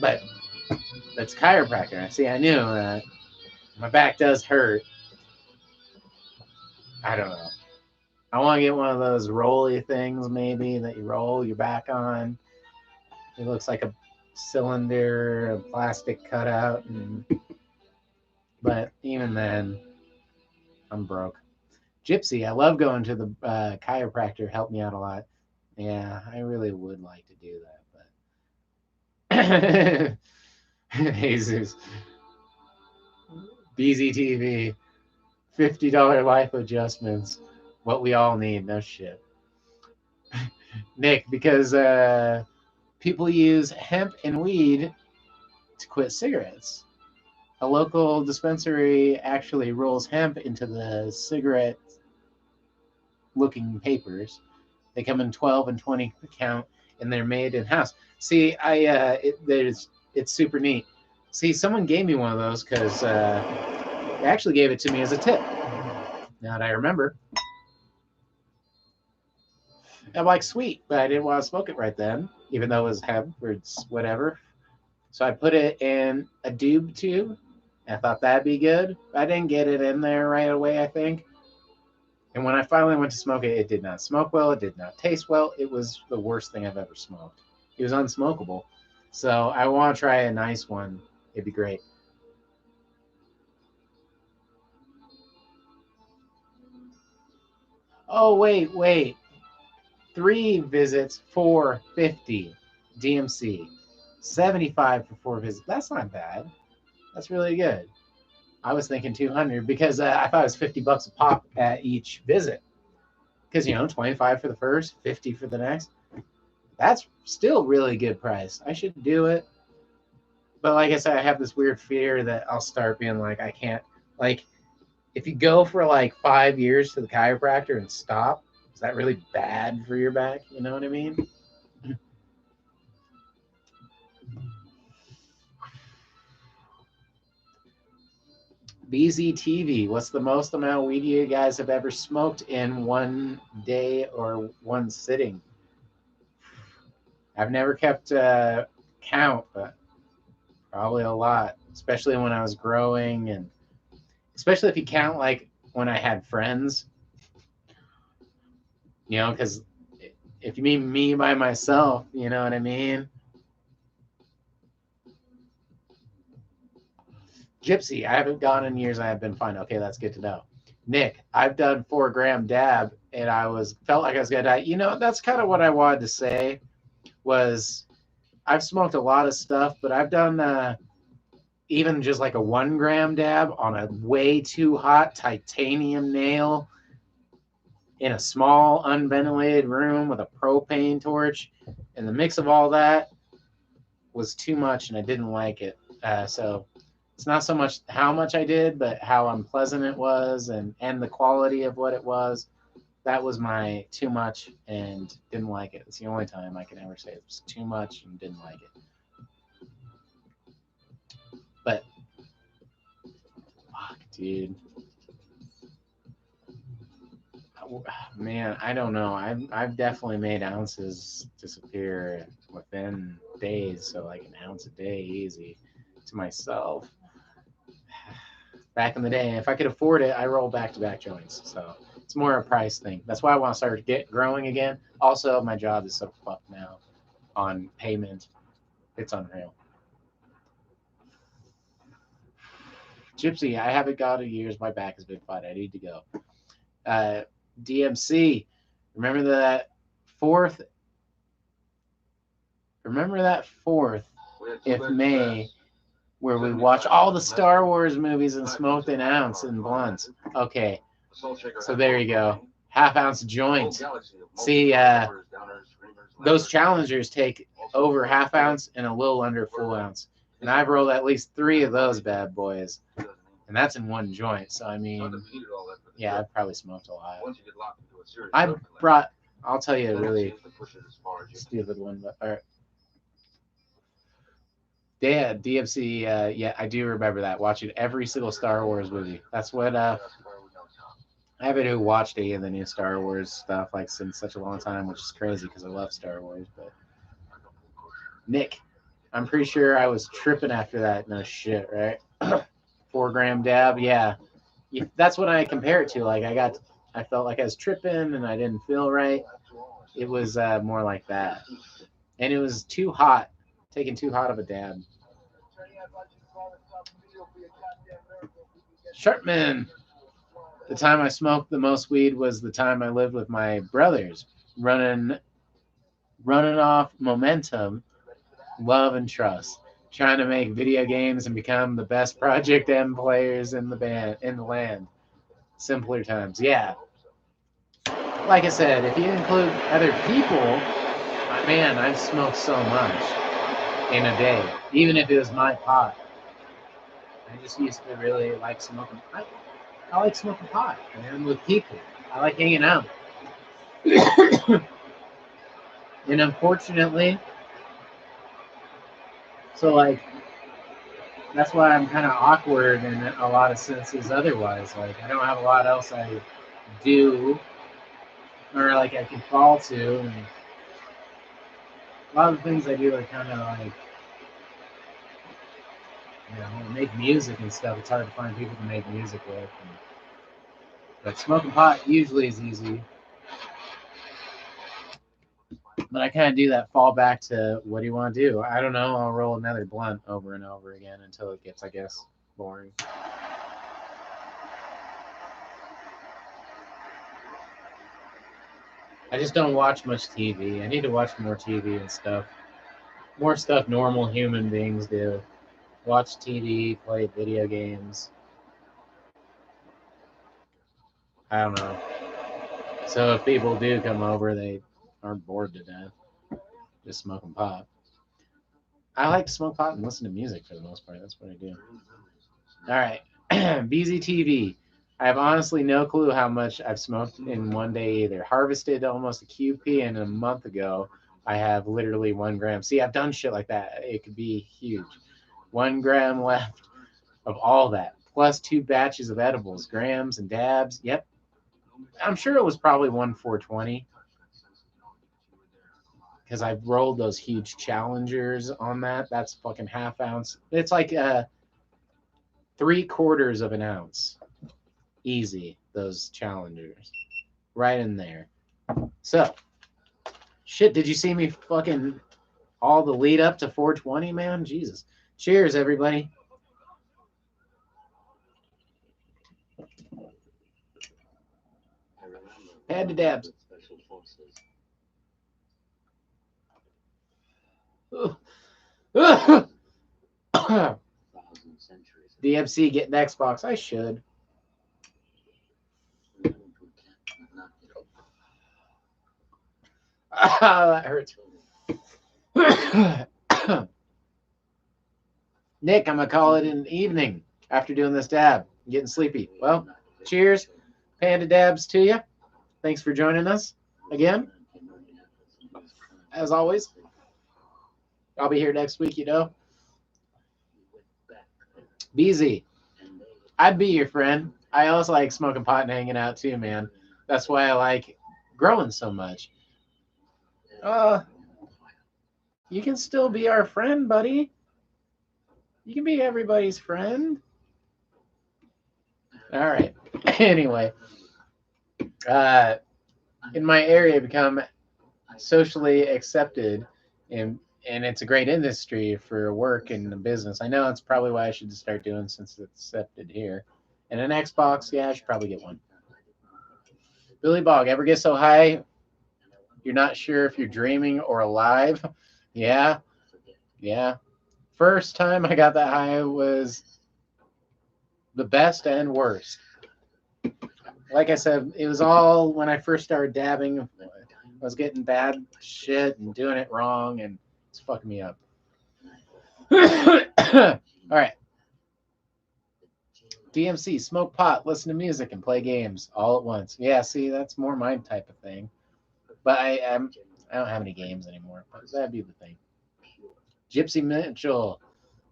But that's chiropractor. See, I knew that my back does hurt. I don't know. I want to get one of those rolly things, maybe, that you roll your back on. It looks like a cylinder, a plastic cutout. But even then, I'm broke. Gypsy, I love going to the chiropractor. Helped me out a lot. Yeah, I really would like to do that. But Jesus. BZTV. $50 life adjustments. What we all need. No shit. Nick, because people use hemp and weed to quit cigarettes. A local dispensary actually rolls hemp into the cigarette looking papers. They come in 12 and 20 count, and they're made in house. See, it's super neat. See, someone gave me one of those because they actually gave it to me as a tip. Now that I remember, I'm like, sweet, but I didn't want to smoke it right then, even though it was hemp or it's whatever. So I put it in a doob tube. I thought that'd be good. I didn't get it in there right away, I think. And when I finally went to smoke it, it did not smoke well. It did not taste well. It was the worst thing I've ever smoked. It was unsmokable. So I want to try a nice one. It'd be great. Oh, wait. 3 visits, 450 DMC. 75 for 4 visits. That's not bad. That's really good. I was thinking 200 because I thought it was $50 a pop at each visit. Because 25 for the first, 50 for the next. That's still really good price. I should do it. But like I said, I have this weird fear that I'll start being like, I can't. Like, if you go for like 5 years to the chiropractor and stop, is that really bad for your back? You know what I mean? BZTV, what's the most amount of weed you guys have ever smoked in one day or one sitting? I've never kept count, but probably a lot, especially when I was growing, and especially if you count like when I had friends, because if you mean me by myself, you know what I mean? Gypsy, I haven't gone in years. I have been fine. Okay, that's good to know. Nick, I've done 4 gram dab, and felt like I was gonna die. That's kind of what I wanted to say. Was I've smoked a lot of stuff, but I've done even just like a 1 gram dab on a way too hot titanium nail in a small unventilated room with a propane torch, and the mix of all that was too much, and I didn't like it. So it's not so much how much I did, but how unpleasant it was, and the quality of what it was. That was my too much and didn't like it. It's the only time I can ever say it was too much and didn't like it. But fuck, dude. Man, I don't know. I've definitely made ounces disappear within days. So like an ounce a day, easy to myself. Back in the day, if I could afford it, I roll back-to-back joints. So it's more a price thing. That's why I want to start growing again. Also, my job is so fucked now on payment. It's unreal. Gypsy, I haven't got in years. My back has been fine. I need to go. DMC, remember that fourth? Remember that 4th, if May, where we watched all the Star Wars movies and smoked an ounce in blunts. Okay, so there you go. Half-ounce joint. See, those challengers take over half-ounce and a little under full ounce. And I've rolled at least 3 of those bad boys. And that's in one joint. So, I mean, yeah, I've probably smoked a lot. I'll tell you a really stupid one. But, yeah, DMC, yeah, I do remember that. Watching every single Star Wars movie. That's what, I haven't watched any of the new Star Wars stuff, like, since such a long time, which is crazy because I love Star Wars. But, Nick, I'm pretty sure I was tripping after that. No shit, right? 4 gram dab, yeah. That's what I compare it to. Like, I felt like I was tripping and I didn't feel right. It was more like that. And it was too hot, taking too hot of a dab. Sharpman, the time I smoked the most weed was the time I lived with my brothers, running off momentum, love, and trust, trying to make video games and become the best Project M players in the land. Simpler times, yeah. Like I said, if you include other people, man, I've smoked so much in a day, even if it was my pot. I just used to really like smoking. I like smoking pot, man, with people. I like hanging out. And unfortunately, so like, that's why I'm kind of awkward in a lot of senses otherwise. Like, I don't have a lot else I do or like I can fall to. And a lot of the things I do are kind of like, make music and stuff. It's hard to find people to make music with. But smoking pot usually is easy. But I kind of do that fall back to what do you want to do? I don't know. I'll roll another blunt over and over again until it gets, I guess, boring. I just don't watch much TV. I need to watch more TV and stuff. More stuff normal human beings do. Watch TV, play video games. I don't know. So if people do come over, they aren't bored to death. Just smoking pot. I like to smoke pot and listen to music for the most part. That's what I do. All right. BZTV. I have honestly no clue how much I've smoked in one day either. Harvested almost a QP, and a month ago, I have literally 1 gram. See, I've done shit like that. It could be huge. 1 gram left of all that, plus 2 batches of edibles, grams and dabs. Yep. I'm sure it was probably 1 420. because I've rolled those huge challengers on that. That's fucking half ounce. It's like 3/4 of an ounce. Easy, those challengers. Right in there. So, shit, did you see me fucking all the lead up to 420, man? Jesus. Cheers, everybody. Had to dabs. DMC getting Xbox. I should. That hurts. Nick, I'm going to call it an evening after doing this dab. I'm getting sleepy. Well, cheers. Panda dabs to you. Thanks for joining us again. As always, I'll be here next week, you know. BZ, I'd be your friend. I also like smoking pot and hanging out too, man. That's why I like growing so much. You can still be our friend, buddy. You can be everybody's friend. All right. Anyway, in my area, become socially accepted, and it's a great industry for work and business. I know it's probably why I should start doing since it's accepted here. And an Xbox, yeah, I should probably get one. Billy Bog, ever get so high you're not sure if you're dreaming or alive? Yeah. First time I got that high was the best and worst. Like I said, it was all when I first started dabbing. I was getting bad shit and doing it wrong, and it's fucking me up. All right. DMC, smoke pot, listen to music, and play games all at once. Yeah, see, that's more my type of thing. But I don't have any games anymore. But that'd be the thing. Gypsy Mitchell,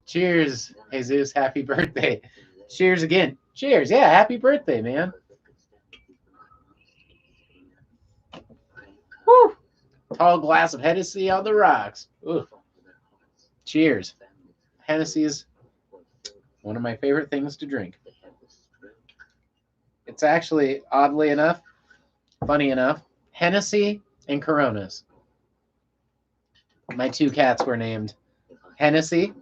cheers, Jesus, happy birthday. Cheers again. Cheers, yeah, happy birthday, man. Woo! Tall glass of Hennessy on the rocks. Ooh. Cheers. Hennessy is one of my favorite things to drink. It's actually, oddly enough, funny enough, Hennessy and Coronas. My two cats were named Hennessy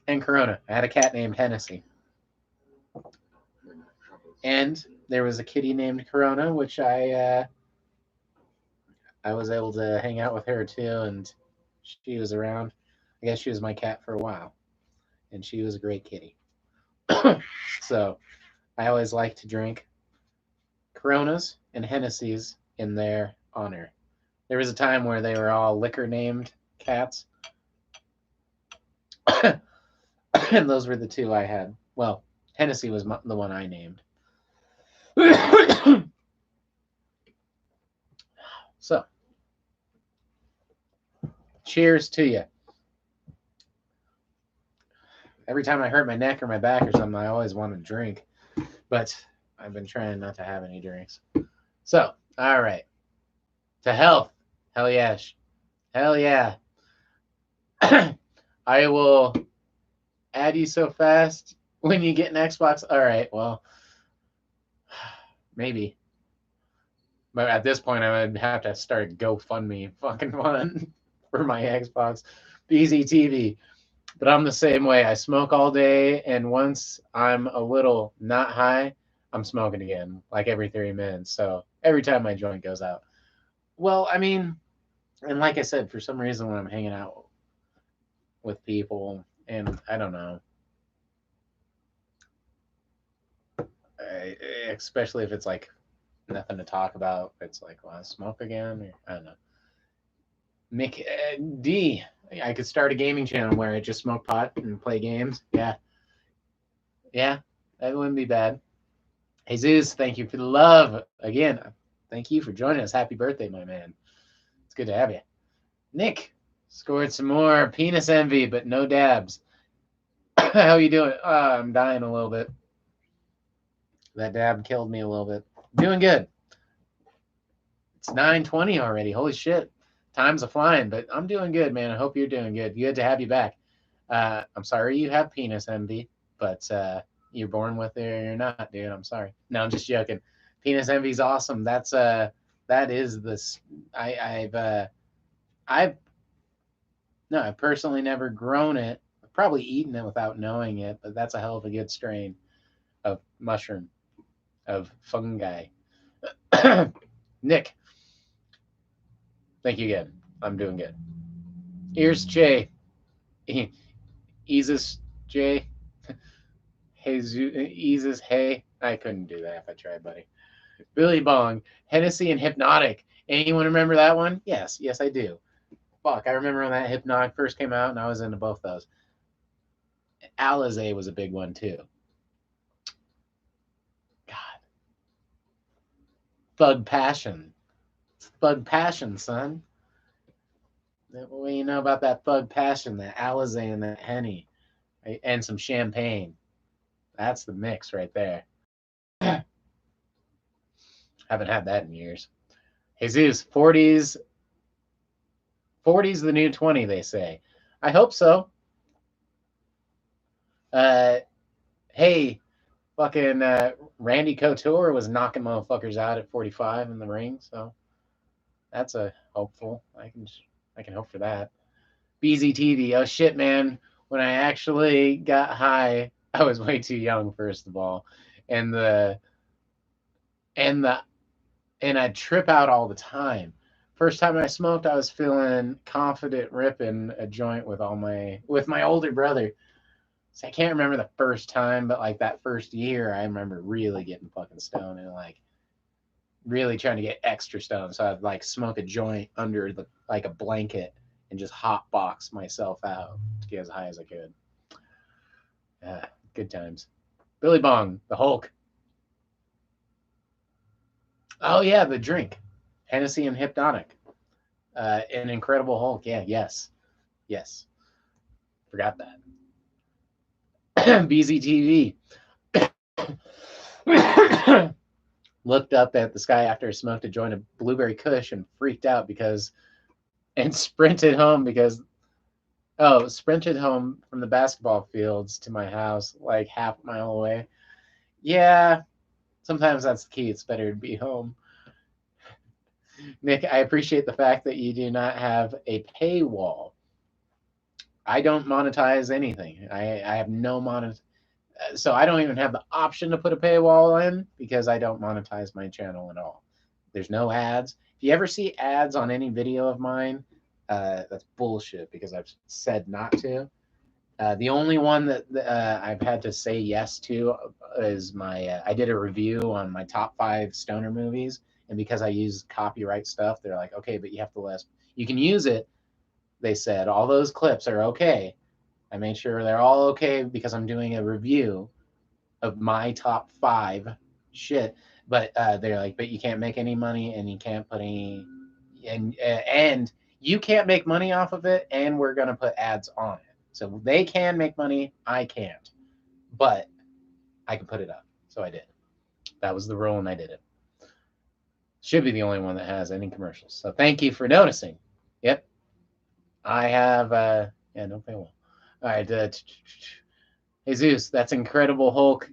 and Corona. I had a cat named Hennessy. And there was a kitty named Corona, which I was able to hang out with her too, and she was around. I guess she was my cat for a while, and she was a great kitty. So I always like to drink Coronas and Hennessy's in their honor. There was a time where they were all liquor named cats, and those were the two I had. Well, Hennessy was the one I named. So, cheers to you. Every time I hurt my neck or my back or something, I always want to drink, but I've been trying not to have any drinks. So, all right. To health. Hell yes. Hell yeah. I will add you so fast when you get an Xbox. All right, well, maybe. But at this point, I would have to start GoFundMe fucking one for my Xbox BZTV. But I'm the same way. I smoke all day, and once I'm a little not high, I'm smoking again, like every 30 minutes. So every time my joint goes out. Well, I mean, and like I said, for some reason when I'm hanging out with people, and I don't know, especially if it's like nothing to talk about, it's like, well, I smoke again, or I don't know. Mick D, I could start a gaming channel where I just smoke pot and play games. Yeah, that wouldn't be bad. Jesus, thank you for the love again. Thank you for joining us. Happy birthday, my man. It's good to have you. Nick scored some more penis envy, but no dabs. How you doing? I'm dying a little bit. That dab killed me a little bit. Doing good. It's 9:20 already. Holy shit. Time's a flying, but I'm doing good, man. I hope you're doing good. Good to have you back. I'm sorry you have penis envy, but you're born with it or you're not, dude. I'm sorry. No, I'm just joking. Penis envy's awesome. That is this. I've no, I've personally never grown it. I've probably eaten it without knowing it, but that's a hell of a good strain of mushroom, of fungi. Nick, thank you again. I'm doing good. Here's Jay. Easus Jay. Jesus, hey. I couldn't do that if I tried, buddy. Billy Bong, Hennessy and Hypnotic. Anyone remember that one? Yes, yes, I do. Fuck, I remember when that Hypnotic first came out, and I was into both those. Alizé was a big one too. God, Thug Passion. Thug Passion, son. What do you know about that Thug Passion, that Alizé and that Henny, and some champagne? That's the mix right there. Haven't had that in years. Jesus, 40's the new 20, they say. I hope so. Hey, fucking Randy Couture was knocking motherfuckers out at 45 in the ring, so that's a hopeful. I can hope for that. BZTV. Oh shit, man! When I actually got high, I was way too young, first of all, and and the and I'd trip out all the time. First time I smoked, I was feeling confident ripping a joint with my older brother. So I can't remember the first time, but like that first year, I remember really getting fucking stoned and like really trying to get extra stoned. So I'd like smoke a joint under the like a blanket and just hot box myself out to get as high as I could. Good times. Billy Bong, the Hulk. Oh yeah, the drink, Hennessy and Hypnotic. An Incredible Hulk. Yeah, yes, yes. Forgot that. BZTV. Looked up at the sky after I smoked a joint of blueberry kush and freaked out and sprinted home from the basketball fields to my house like half a mile away. Yeah, sometimes that's the key. It's better to be home. Nick, I appreciate the fact that you do not have a paywall. I don't monetize anything. I have no so I don't even have the option to put a paywall in because I don't monetize my channel at all. There's no ads. If you ever see ads on any video of mine, that's bullshit because I've said not to. The only one that I've had to say yes to is I did a review on my top 5 stoner movies, and because I use copyright stuff, they're like, okay, but you have to list. You can use it. They said all those clips are okay. I made sure they're all okay because I'm doing a review of my top 5 shit. But they're like, but you can't make any money, and you can't put any, and you can't make money off of it, and we're gonna put ads on it. So they can make money, I can't, but I can put it up. So I did. That was the rule, and I did it. Should be the only one that has any commercials. So thank you for noticing. Yep, I have. Yeah, no paywall. All right, Jesus, that's Incredible Hulk.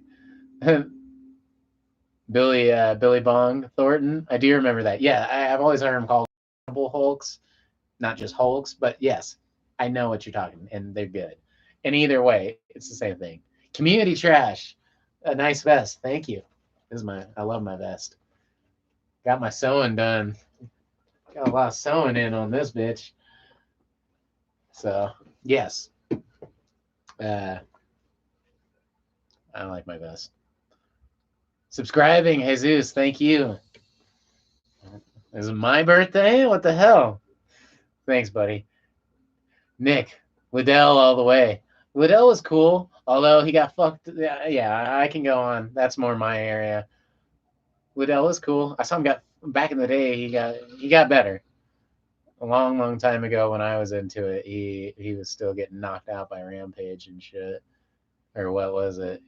Billy Bong Thornton. I do remember that. Yeah, I've always heard him called Incredible Hulks, not just Hulks. But yes, I know what you're talking, and they're good. And either way, it's the same thing. Community trash. A nice vest. Thank you. I love my vest. Got my sewing done. Got a lot of sewing in on this bitch. So yes, I like my vest. Subscribing, Jesus. Thank you. Is it my birthday? What the hell? Thanks, buddy. Nick, Liddell all the way. Liddell was cool, although he got fucked. Yeah, I can go on. That's more my area. Liddell was cool. I saw him back in the day. He got better. A long, long time ago when I was into it, he was still getting knocked out by Rampage and shit. Or what was it?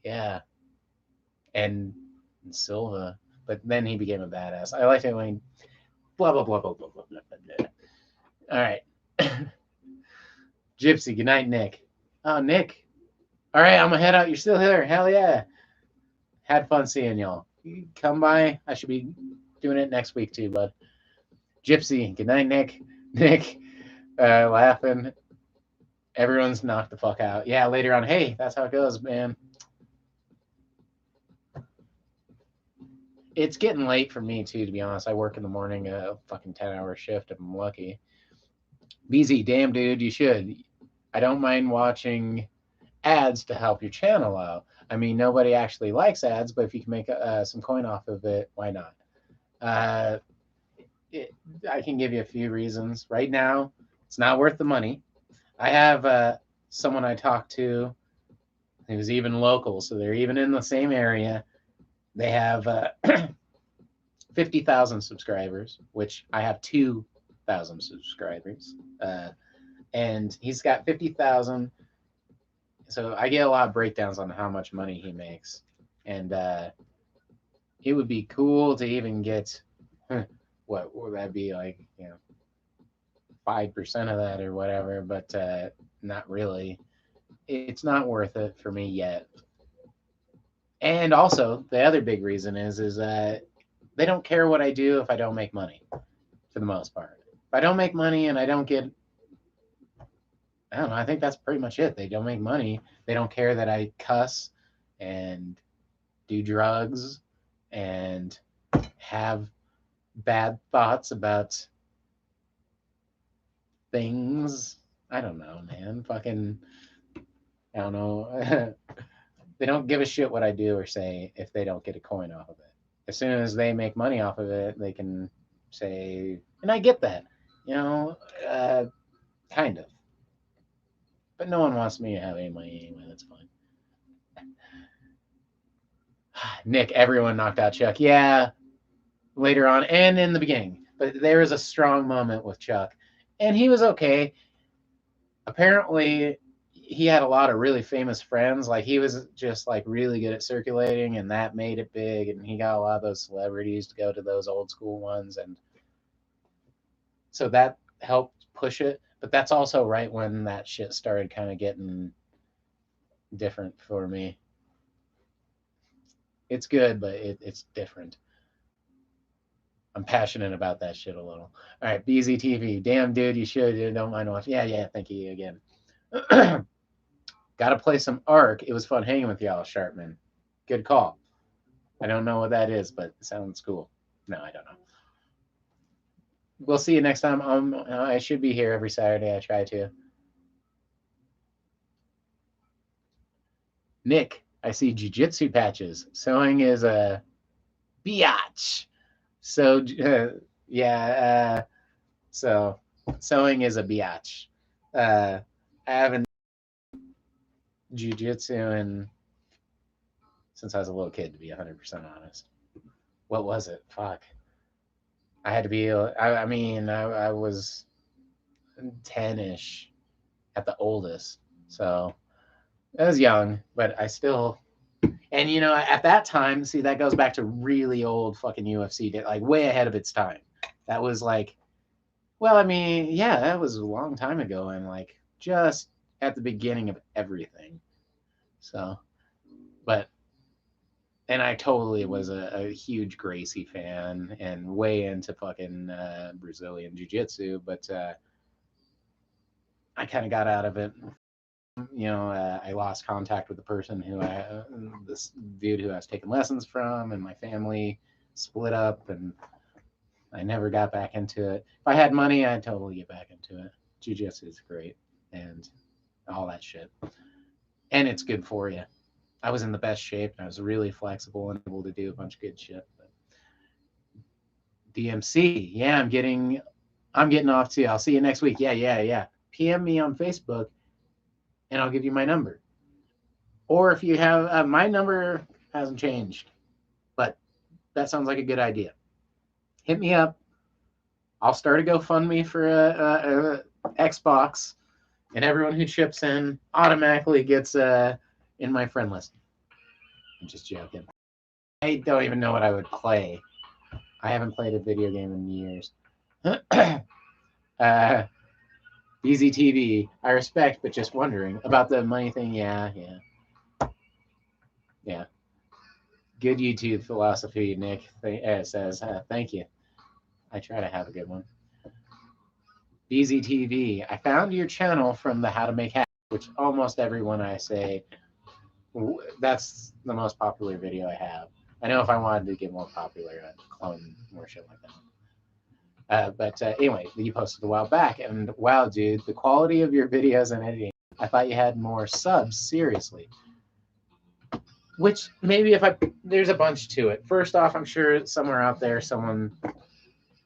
Yeah. And Silva. But then he became a badass. I liked it when blah blah blah blah blah blah blah blah. All right. Gypsy, good night, Nick. Oh, Nick. All right, I'm gonna head out. You're still here. Hell yeah. Had fun seeing y'all. Come by. I should be doing it next week too, bud. Gypsy, good night, Nick. Nick, laughing. Everyone's knocked the fuck out. Yeah, later on. Hey, that's how it goes, man. It's getting late for me too, to be honest. I work in the morning, a fucking 10-hour shift if I'm lucky. BZ, damn dude, you should. I don't mind watching ads to help your channel out. I mean, nobody actually likes ads, but if you can make some coin off of it, why not? I can give you a few reasons. Right now, it's not worth the money. I have someone I talked to who's even local, so they're even in the same area. They have 50,000 subscribers, which I have 2,000 subscribers. And he's got 50,000. So I get a lot of breakdowns on how much money he makes. And it would be cool to even get, what would that be, like, 5% of that or whatever, but not really. It's not worth it for me yet. And also, the other big reason is that they don't care what I do if I don't make money, for the most part. If I don't make money and I don't get, I don't know, I think that's pretty much it. They don't make money. They don't care that I cuss and do drugs and have bad thoughts about things. I don't know, man. Fucking, I don't know. They don't give a shit what I do or say if they don't get a coin off of it. As soon as they make money off of it, they can say, and I get that, kind of. But no one wants me to have any money anyway. That's fine. Nick, everyone knocked out Chuck. Yeah, later on and in the beginning. But there was a strong moment with Chuck. And he was okay. Apparently, he had a lot of really famous friends. Like, he was just, like, really good at circulating, and that made it big. And he got a lot of those celebrities to go to those old school ones. And so that helped push it. But that's also right when that shit started kind of getting different for me. It's good, but it's different. I'm passionate about that shit a little. All right, BZTV. Damn, dude, you should. Don't mind watching. Yeah, thank you again. Got to play some Ark. It was fun hanging with y'all, Sharpman. Good call. I don't know what that is, but it sounds cool. No, I don't know. We'll see you next time. I should be here every Saturday. I try to. Nick, I see jiu-jitsu patches. Sewing is a biatch. So yeah, so sewing is a biatch. I haven't jiu-jitsu and since I was a little kid, to be 100% honest. What was it? Fuck. I had to be. I mean, I was 10-ish at the oldest, so I was young, but I still. And at that time, see, that goes back to really old fucking UFC, like way ahead of its time. That was like, well, I mean, yeah, that was a long time ago, and like just at the beginning of everything. So, but and I totally was a huge Gracie fan and way into fucking Brazilian Jiu-Jitsu, but I kind of got out of it. I lost contact with the person this dude who I was taking lessons from, and my family split up, and I never got back into it. If I had money, I'd totally get back into it. Jiu-Jitsu is great, and all that shit, and it's good for you. I was in the best shape, and I was really flexible and able to do a bunch of good shit. But DMC, yeah, I'm getting off too. I'll see you next week. Yeah. PM me on Facebook, and I'll give you my number. Or if you have my number hasn't changed, but that sounds like a good idea. Hit me up. I'll start a GoFundMe for a Xbox, and everyone who chips in automatically gets in my friend list. I'm just joking. I don't even know what I would play. I haven't played a video game in years. BZTV, I respect, but just wondering about the money thing. Yeah. Good YouTube philosophy, Nick says. Thank you. I try to have a good one. BZTV, I found your channel from the How to Make Hacks, which almost everyone I say, that's the most popular video I have. I know if I wanted to get more popular, I'd clone more shit like that. But anyway, you posted a while back, and wow, dude, the quality of your videos and editing, I thought you had more subs, seriously. Which maybe there's a bunch to it. First off, I'm sure somewhere out there, someone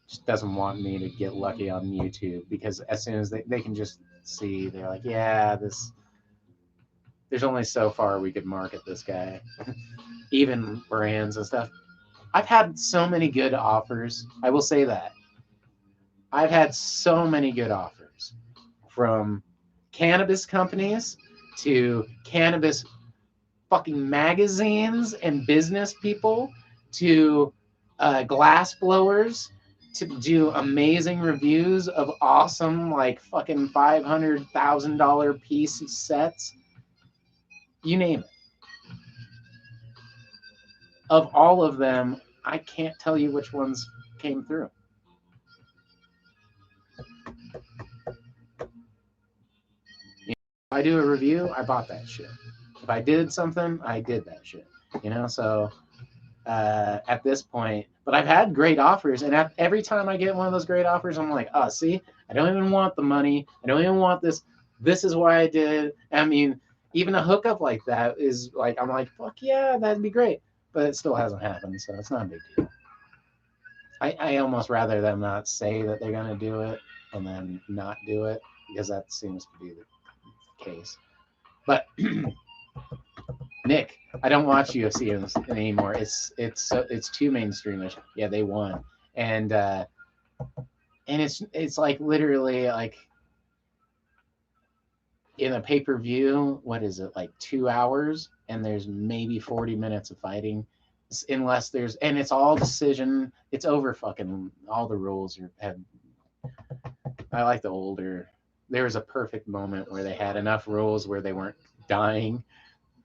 just doesn't want me to get lucky on YouTube, because as soon as they can just see, they're like, yeah, there's only so far we could market this guy. Even brands and stuff. I've had so many good offers. I will say that. I've had so many good offers from cannabis companies to cannabis fucking magazines and business people to glass blowers to do amazing reviews of awesome, like fucking $500,000 piece sets. You name it. Of all of them, I can't tell you which ones came through. If I do a review, I bought that shit. If I did something, I did that shit. So at this point, but I've had great offers, and every time I get one of those great offers, I'm like, oh, see, I don't even want the money. I don't even want this. This is why I did it. I mean, even a hookup like that is like, I'm like, fuck yeah, that'd be great. But it still hasn't happened, so it's not a big deal. I almost rather them not say that they're going to do it and then not do it, because that seems to be the case. But Nick, I don't watch UFC anymore. It's too mainstreamish. Yeah, they won, and it's like literally like in a pay-per-view. What is it, like 2 hours? And there's maybe 40 minutes of fighting, unless there's, and it's all decision. It's over fucking all the rules have. I like the older. There was a perfect moment where they had enough rules where they weren't dying,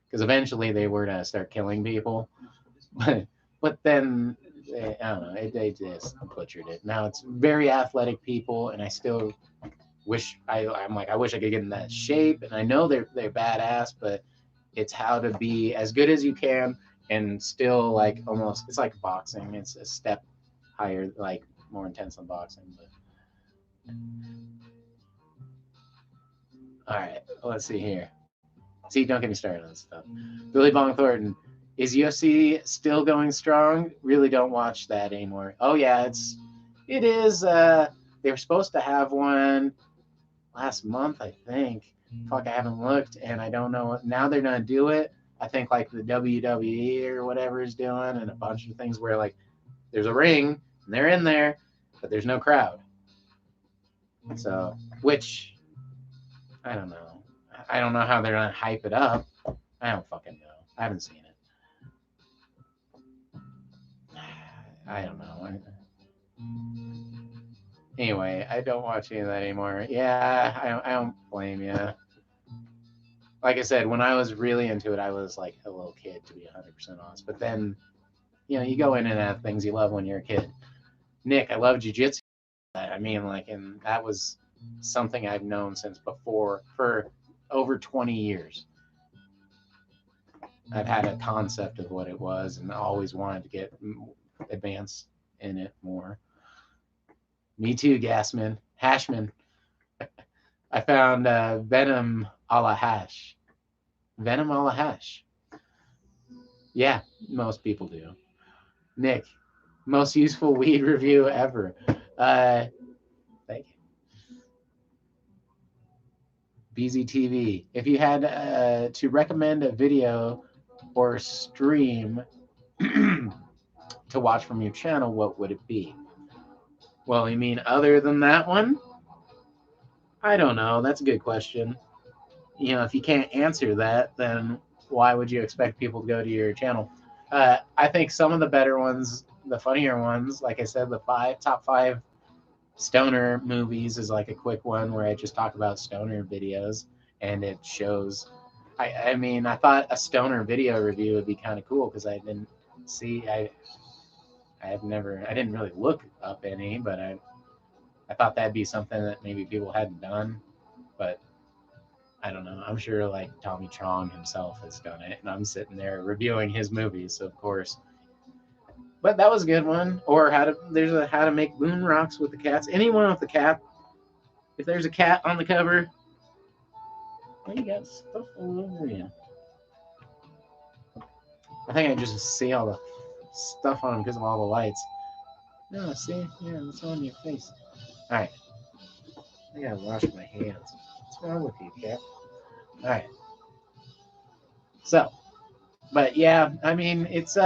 because eventually they were to start killing people. But then I don't know, they just butchered it. Now it's very athletic people, and I still wish I'm like, I wish I could get in that shape. And I know they're badass, but it's how to be as good as you can and still like almost, it's like boxing. It's a step higher, like more intense than boxing. But all right, let's see here. See, don't get me started on this stuff. Billy Bong Thornton, is UFC still going strong? Really don't watch that anymore. Oh yeah, it is. They were supposed to have one last month, I think. Fuck, I haven't looked, and I don't know. Now they're gonna do it. I think like the WWE or whatever is doing, and a bunch of things where like there's a ring and they're in there, but there's no crowd. So, which I don't know. I don't know how they're gonna hype it up. I don't fucking know. I haven't seen it. I don't know. Anyway, I don't watch any of that anymore. Yeah, I don't blame you. Like I said, when I was really into it, I was like a little kid, to be 100% honest. But then, you go in and out of things you love when you're a kid. Nick, I love jujitsu. I mean, like, and that was something I've known since before for over 20 years. I've had a concept of what it was and always wanted to get advanced in it more. Me too, Gasman. Hashman. I found Venom a la Hash. Venom a la Hash. Yeah, most people do. Nick, most useful weed review ever. Thank you. BZTV. If you had to recommend a video or stream to watch from your channel, what would it be? Well, you mean other than that one? I don't know. That's a good question. If you can't answer that, then why would you expect people to go to your channel? I think some of the better ones, the funnier ones, like I said, the top five Stoner movies is like a quick one where I just talk about stoner videos, and it shows. I mean, I thought a stoner video review would be kind of cool because I didn't see. I didn't really look up any, but I thought that'd be something that maybe people hadn't done, but I don't know. I'm sure like Tommy Chong himself has done it, and I'm sitting there reviewing his movies, so of course. But that was a good one. Or there's a how to make moon rocks with the cats. Anyone with the cat, if there's a cat on the cover, well, you got stuff all over you. I think I just see all the stuff on them because of all the lights. No, see, yeah, it's on your face. All right, I gotta wash my hands. What's wrong with you, cat? All right. So, but yeah, I mean, it's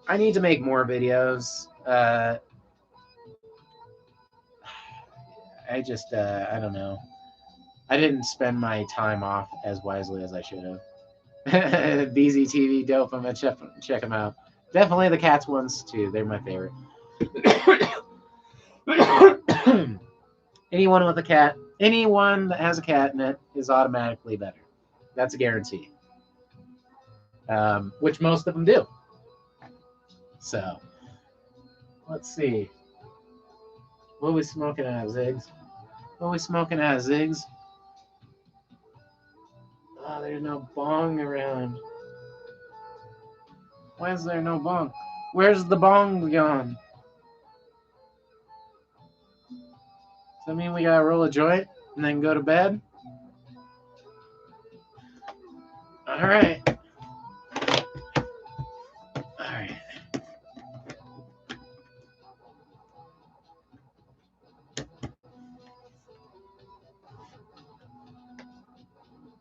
I need to make more videos. I just I don't know. I didn't spend my time off as wisely as I should have. BZTV dope. I'm gonna check them out. Definitely the cats ones too. They're my favorite. Anyone with a cat, anyone that has a cat in it is automatically better. That's a guarantee. Which most of them do. So, let's see. What are we smoking out of Ziggs? What are we smoking out of Ziggs? Oh, there's no bong around. Why is there no bong? Where's the bong gone? Does that mean we gotta roll a joint and then go to bed? Alright. Alright.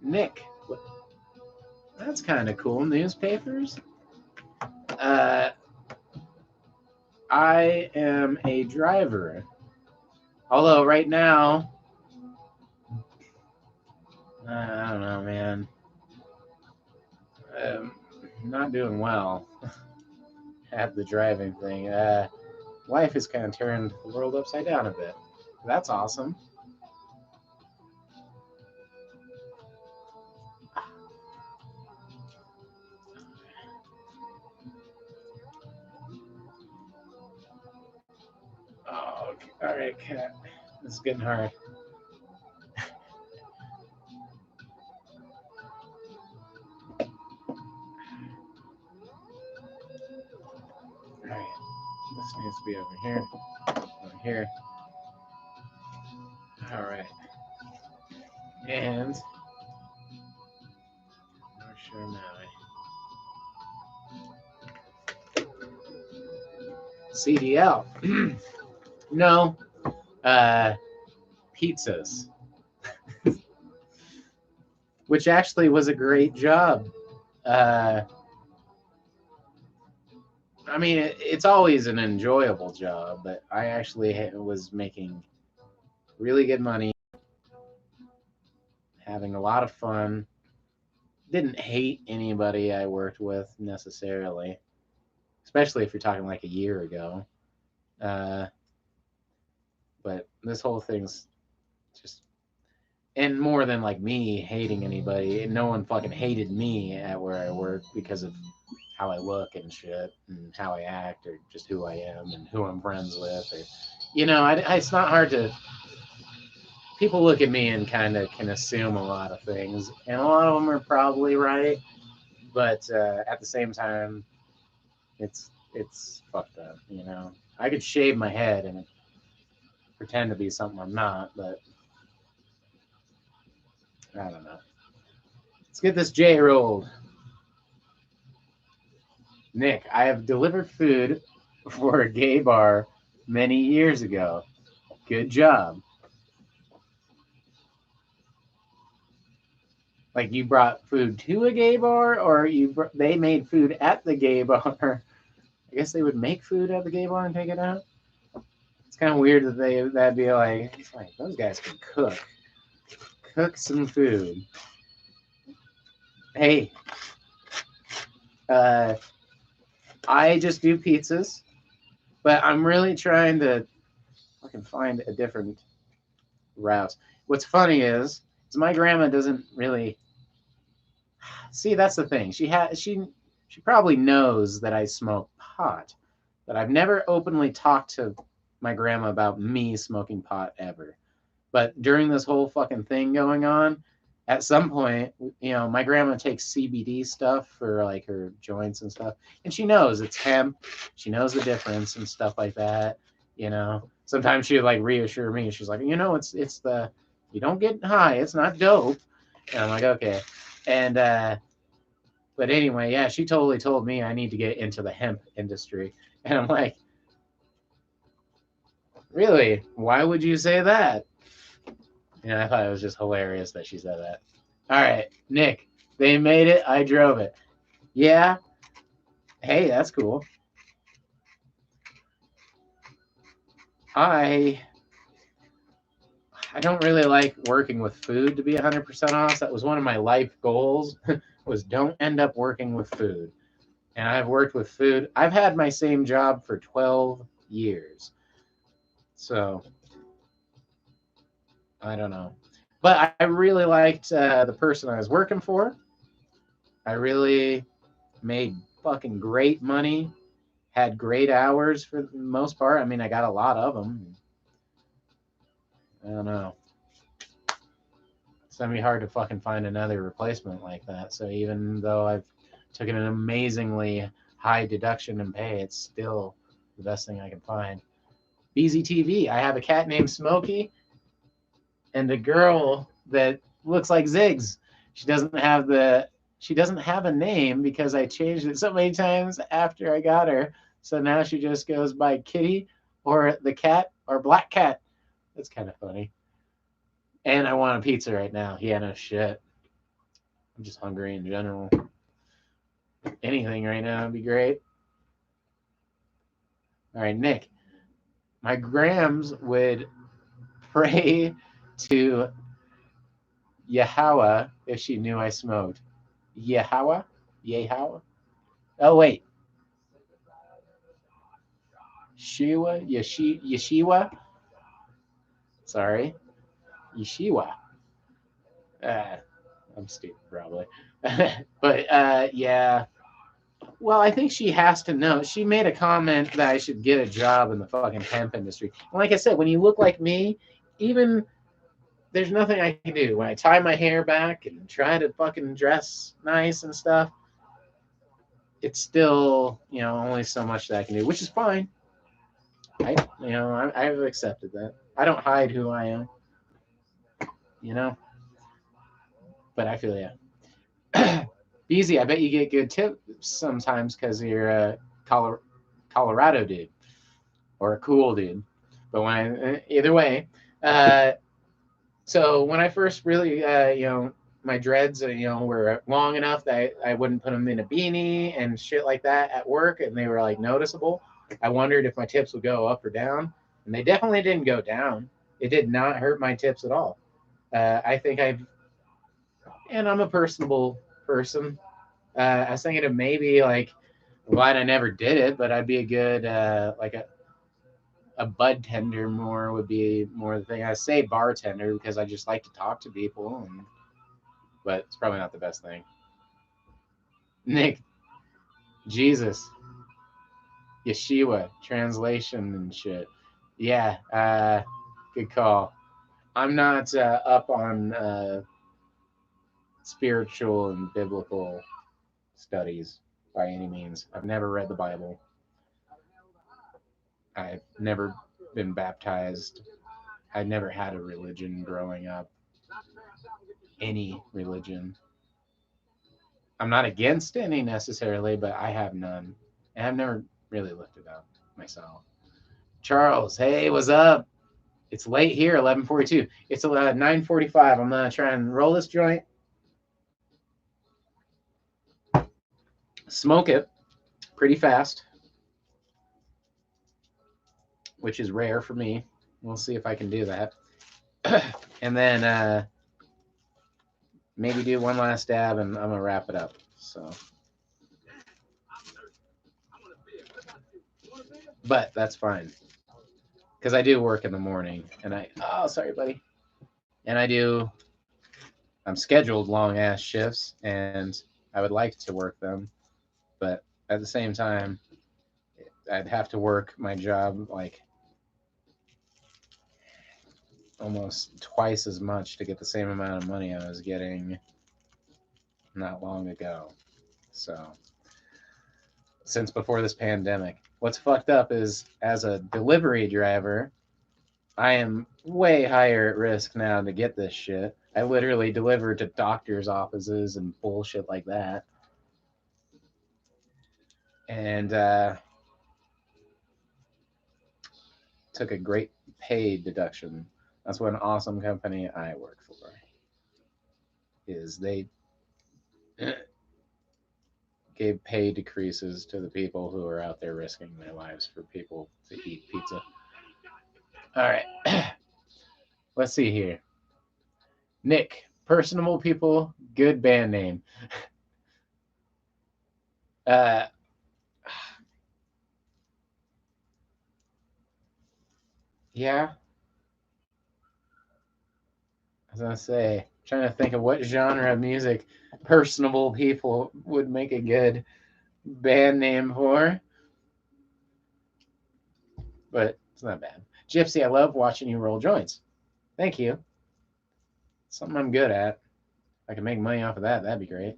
Nick. That's kind of cool. Newspapers? I am a driver. Although right now, I don't know, man. Not doing well at the driving thing. Life has kind of turned the world upside down a bit. That's awesome. Oh, okay. All right, cat. It's getting hard. All right. This needs to be over here. Over here. All right. And North Shore Maui. CDL. No. Pizzas. Which actually was a great job. I mean, it's always an enjoyable job, but I actually was making really good money, having a lot of fun. Didn't hate anybody I worked with necessarily, especially if you're talking like a year ago. But this whole thing's just, and more than like me hating anybody, no one fucking hated me at where I work because of how I look and shit, and how I act, or just who I am and who I'm friends with, or it's not hard to. People look at me and kind of can assume a lot of things, and a lot of them are probably right, but at the same time, it's fucked up. I could shave my head and pretend to be something I'm not, but I don't know. Let's get this J rolled. Nick, I have delivered food for a gay bar many years ago. Good job. Like you brought food to a gay bar, or they made food at the gay bar. I guess they would make food at the gay bar and take it out. It's kind of weird that that'd be like those guys can cook some food. Hey, I just do pizzas. But I'm really trying to fucking find a different route. What's funny is my grandma doesn't really see. That's the thing. She probably knows that I smoke pot, but I've never openly talked to my grandma about me smoking pot ever. But during this whole fucking thing going on, at some point, my grandma takes CBD stuff for like her joints and stuff, and she knows it's hemp. She knows the difference and stuff like that. Sometimes she would like reassure me. She's like, it's the you don't get high. It's not dope. And I'm like, okay. And but anyway, yeah, she totally told me I need to get into the hemp industry, and I'm like, really? Why would you say that? And I thought it was just hilarious that she said that. All right, Nick, they made it. I drove it. Yeah. Hey, that's cool. I don't really like working with food, to be 100% honest. That was one of my life goals was don't end up working with food. And I've worked with food. I've had my same job for 12 years. So, I don't know. But I really liked the person I was working for. I really made fucking great money, had great hours for the most part. I mean, I got a lot of them. I don't know. It's gonna be hard to fucking find another replacement like that. So even though I've taken an amazingly high deduction in pay, it's still the best thing I can find. BZTV. I have a cat named Smokey and a girl that looks like Ziggs. She doesn't have a name because I changed it so many times after I got her. So now she just goes by Kitty or the cat or Black Cat. That's kind of funny. And I want a pizza right now. Yeah, no shit. I'm just hungry in general. Anything right now would be great. All right, Nick. My grams would pray to Yahweh if she knew I smoked. Yahweh? Yahweh? Oh, wait. Shiwa? Yeshiwa? Sorry. Yeshiwa. Uh, I'm stupid, probably. But yeah. Well, I think she has to know. She made a comment that I should get a job in the fucking hemp industry. And like I said, when you look like me, even there's nothing I can do. When I tie my hair back and try to fucking dress nice and stuff, it's still, only so much that I can do, which is fine. I've accepted that. I don't hide who I am, you know. But I feel Beezy, I bet you get good tips sometimes because you're a Colorado dude or a cool dude. But either way, uh, so when I first really, my dreads, were long enough that I wouldn't put them in a beanie and shit like that at work, and they were like noticeable. I wondered if my tips would go up or down, and they definitely didn't go down. It did not hurt my tips at all. I think and I'm a personable person. I was thinking of maybe like, glad I never did it, but I'd be a good like a bud tender more would be more the thing. I say bartender because I just like to talk to people, but it's probably not the best thing. Nick, Jesus, Yeshua, translation and shit. Yeah, good call. I'm not up on spiritual and biblical studies by any means. I've never read the Bible. I've never been baptized. I never had a religion growing up. Any religion. I'm not against any necessarily, but I have none. And I've never really looked it up myself. Charles, hey, what's up? It's late here, 11:42. It's 9:45. I'm gonna try and roll this joint, smoke it pretty fast, which is rare for me. We'll see if I can do that. And then maybe do one last dab, and I'm gonna wrap it up. So but that's fine because I do work in the morning, and oh, sorry, buddy, and I'm scheduled long ass shifts, and I would like to work them, but at the same time, I'd have to work my job like almost twice as much to get the same amount of money I was getting not long ago. So, since before this pandemic, what's fucked up is as a delivery driver, I am way higher at risk now to get this shit. I literally deliver to doctors' offices and bullshit like that. And took a great pay deduction. That's what an awesome company I work for is. They gave pay decreases to the people who are out there risking their lives for people to eat pizza. All right. Let's see here. Nick, personable people, good band name. Uh, yeah, I was gonna say, trying to think of what genre of music personable people would make a good band name for, but it's not bad. Gypsy, I love watching you roll joints. Thank you. Something I'm good at. If I can make money off of that, that'd be great.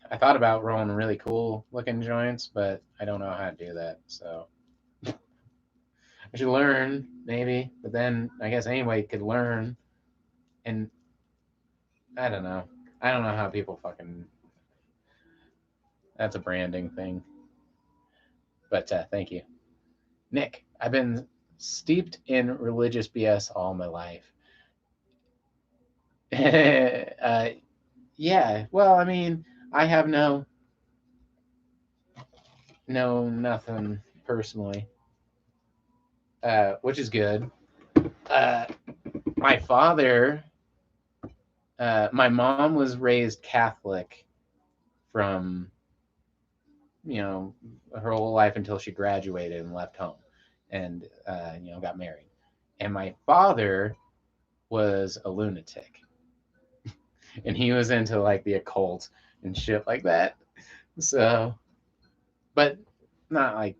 I thought about rolling really cool looking joints, but I don't know how to do that. So I should learn, maybe. But then I guess anybody could learn. And I don't know. I don't know how people fucking. That's a branding thing. But thank you. Nick, I've been steeped in religious BS all my life. Yeah, well, I mean, I have nothing personally, which is good. Uh, my father, my mom was raised Catholic from her whole life until she graduated and left home, and got married. And my father was a lunatic, and he was into like the occult and shit like that. So, but not like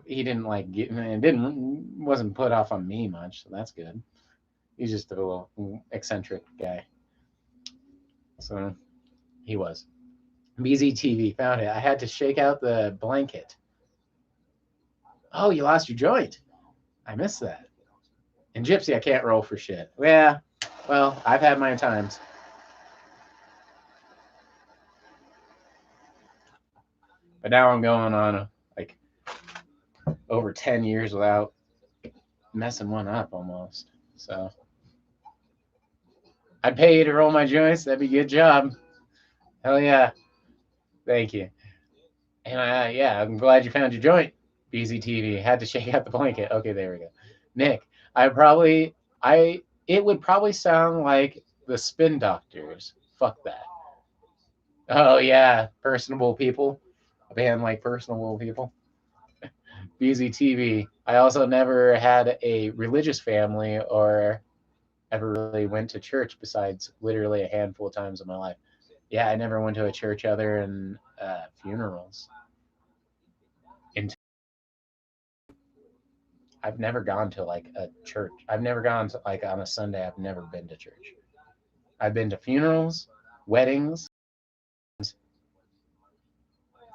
he didn't like get and didn't wasn't put off on me much. So that's good. He's just a little eccentric guy. So he was. BZTV found it. I had to shake out the blanket. Oh, you lost your joint. I missed that. And Gypsy, I can't roll for shit. Yeah, well, I've had my times. But now I'm going on like over 10 years without messing one up almost. So I'd pay you to roll my joints. That'd be a good job. Hell yeah. Thank you. And yeah, I'm glad you found your joint. BZTV had to shake out the blanket. Okay, there we go. Nick, it would probably sound like the Spin Doctors. Fuck that. Oh yeah, personable people. A band like personable people. BZTV. I also never had a religious family or ever really went to church besides literally a handful of times in my life. Yeah, I never went to a church other than funerals. I've never gone to like a church. I've never gone to like on a Sunday. I've never been to church. I've been to funerals, weddings.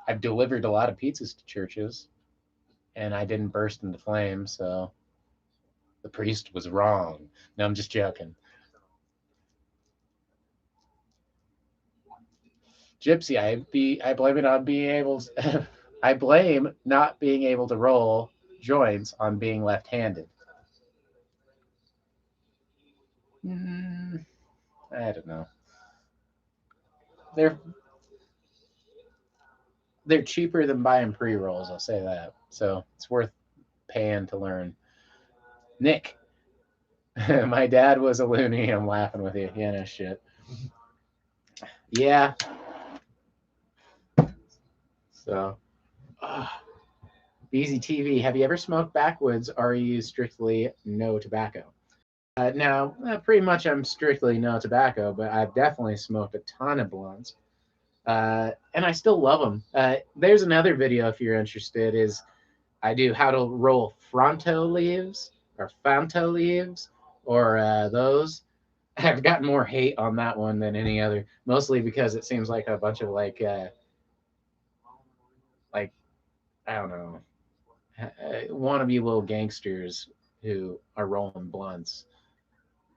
I've delivered a lot of pizzas to churches, and I didn't burst into flames. So the priest was wrong. No, I'm just joking. Gypsy, I blame it on being able. To, I blame not being able to roll joints on being left-handed. Mm, I don't know. They're they're cheaper than buying pre-rolls. I'll say that. So it's worth paying to learn. Nick, my dad was a loony. I'm laughing with you. Yeah, no shit. Yeah. So, BZTV, have you ever smoked backwoods? Or are you strictly no tobacco? Now, pretty much I'm strictly no tobacco, but I've definitely smoked a ton of blunts. And I still love them. There's another video if you're interested. Is I do how to roll fronto leaves or fanto leaves or those. I've gotten more hate on that one than any other, mostly because it seems like a bunch of like I don't know, wannabe little gangsters who are rolling blunts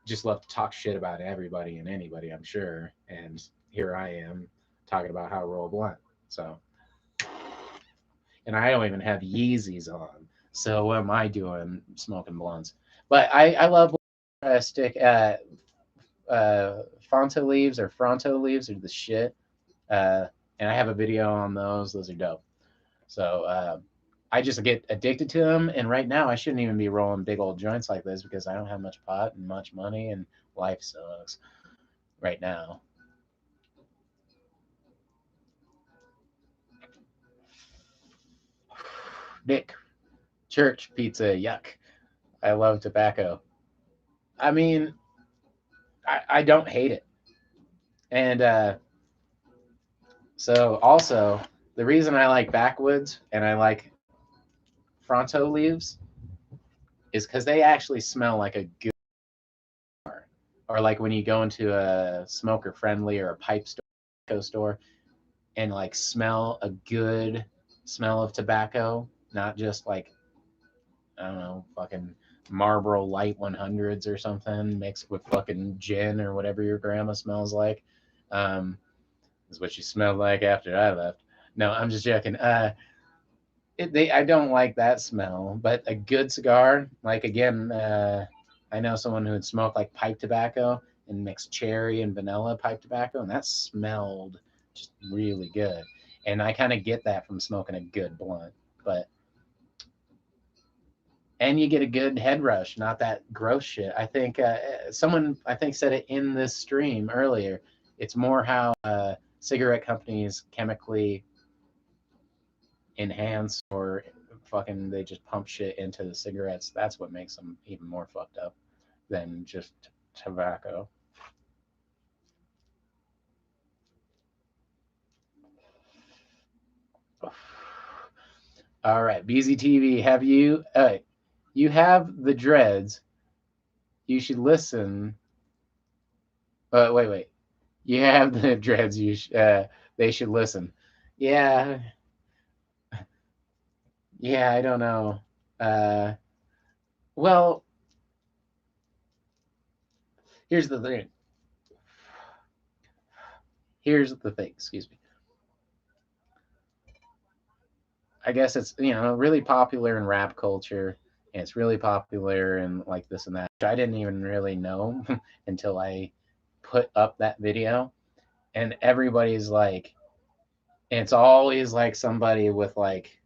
just love to talk shit about everybody and anybody, I'm sure. And here I am talking about how to roll a blunt. So, and I don't even have Yeezys on. So what am I doing smoking blunts? But I love stick Fonto leaves or Fronto leaves are the shit. Uh, and I have a video on those. Those are dope. So I just get addicted to them. And right now, I shouldn't even be rolling big old joints like this because I don't have much pot and much money, and life sucks right now. Nick, church pizza, yuck. I love tobacco. I mean, I don't hate it. And so also, the reason I like backwoods and I like Fronto leaves is because they actually smell like a good bar. Or like when you go into a smoker friendly or a pipe store and like smell a good smell of tobacco, not just like I don't know, fucking Marlboro Light 100s or something mixed with fucking gin or whatever your grandma smells like. Um, is what she smelled like after I left. No, I'm just joking. I don't like that smell, but a good cigar, like again, I know someone who would smoke like pipe tobacco and mix cherry and vanilla pipe tobacco, and that smelled just really good. And I kind of get that from smoking a good blunt, but and you get a good head rush, not that gross shit. I think someone I think said it in this stream earlier. It's more how cigarette companies chemically enhance or fucking they just pump shit into the cigarettes. That's what makes them even more fucked up than just tobacco. All right, BZTV, have you? You have the dreads. You should listen. Wait. You have the dreads. They should listen. Yeah, yeah. I don't know. Uh, well, here's the thing. Here's the thing. Excuse me. I guess it's really popular in rap culture, and it's really popular in like this and that. I didn't even really know until I put up that video, and everybody's like, and it's always like somebody with like,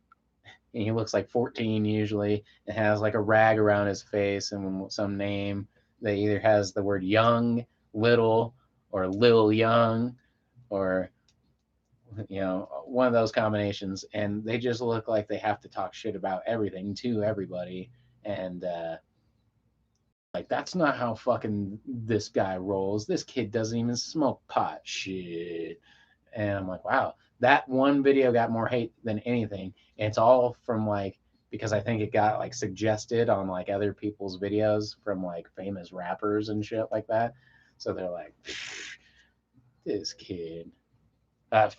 and he looks like 14 usually, and has like a rag around his face and some name that either has the word young, little, or Lil Young, or one of those combinations, and they just look like they have to talk shit about everything to everybody, and like that's not how fucking this guy rolls. This kid doesn't even smoke pot. Shit. And I'm like, wow, that one video got more hate than anything. And it's all from like because I think it got like suggested on like other people's videos from like famous rappers and shit like that. So they're like, this kid.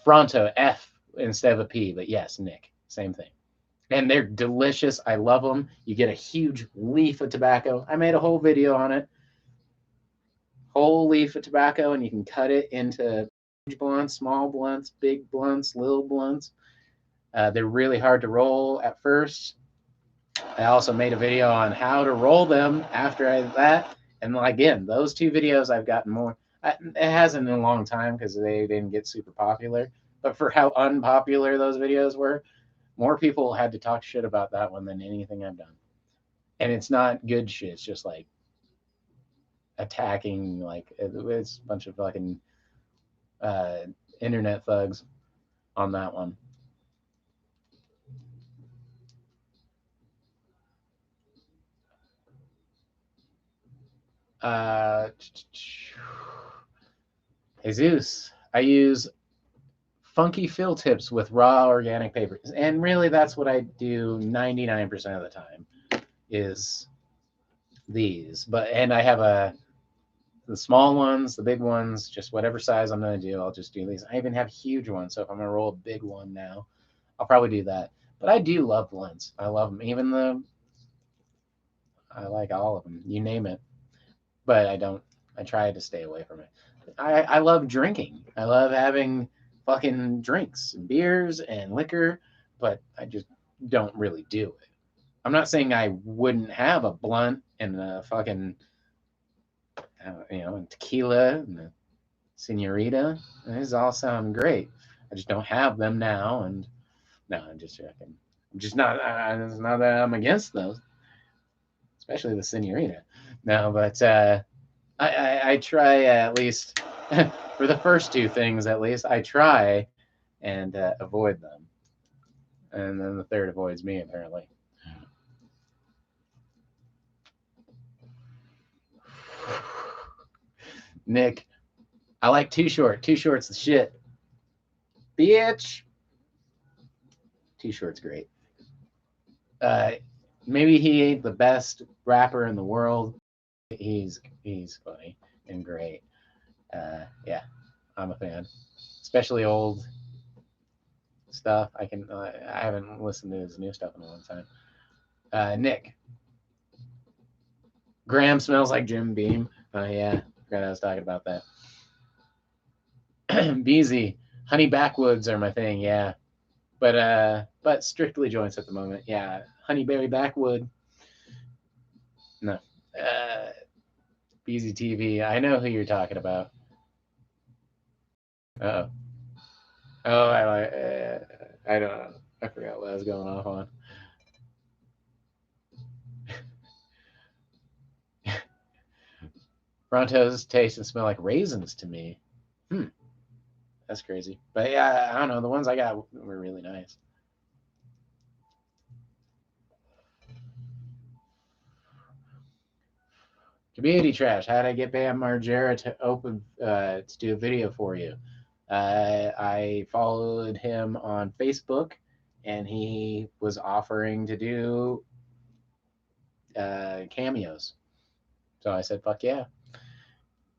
Fronto F instead of a P, but yes, Nick, same thing. And they're delicious. I love them. You get a huge leaf of tobacco. I made a whole video on it. Whole leaf of tobacco, and you can cut it into blunts, small blunts, big blunts, little blunts. They're really hard to roll at first. I also made a video on how to roll them after that. And again, those two videos I've gotten more. It hasn't in a long time because they didn't get super popular. But for how unpopular those videos were, more people had to talk shit about that one than anything I've done. And it's not good shit. It's just like attacking, like it's a bunch of fucking uh, internet thugs on that one. Jesus, I use funky fill tips with raw organic papers, and really that's what I do 99% of the time is these. And I have the small ones, the big ones, just whatever size I'm going to do, I'll just do these. I even have huge ones, so if I'm going to roll a big one now, I'll probably do that. But I do love blunts. I love them. I like all of them. You name it. But I try to stay away from it. I love drinking. I love having fucking drinks and beers and liquor, but I just don't really do it. I'm not saying I wouldn't have a blunt and a fucking, tequila and a senorita. These all sound great. I just don't have them now. And no, I'm just joking. I'm just not, it's not that I'm against those, especially the senorita. No, but I try at least for the first two things, at least I try and avoid them, and then the third avoids me apparently. Nick, I like Too Short. Too Short's the shit, bitch. Too Short's great. Maybe he ain't the best rapper in the world. He's funny and great. Yeah, I'm a fan, especially old stuff. I haven't listened to his new stuff in a long time. Nick, Graham smells like Jim Beam. Oh yeah, forgot I was talking about that. Beezy, honey backwoods are my thing. Yeah, but strictly joints at the moment. Yeah, honeyberry backwood. No, Beezy TV. I know who you're talking about. Oh, oh, I don't know. I forgot what I was going off on. Brontos taste and smell like raisins to me. That's crazy. But yeah, I don't know. The ones I got were really nice. Community trash. How did I get Bam Margera to do a video for you? I followed him on Facebook, and he was offering to do cameos. So I said, "Fuck yeah!"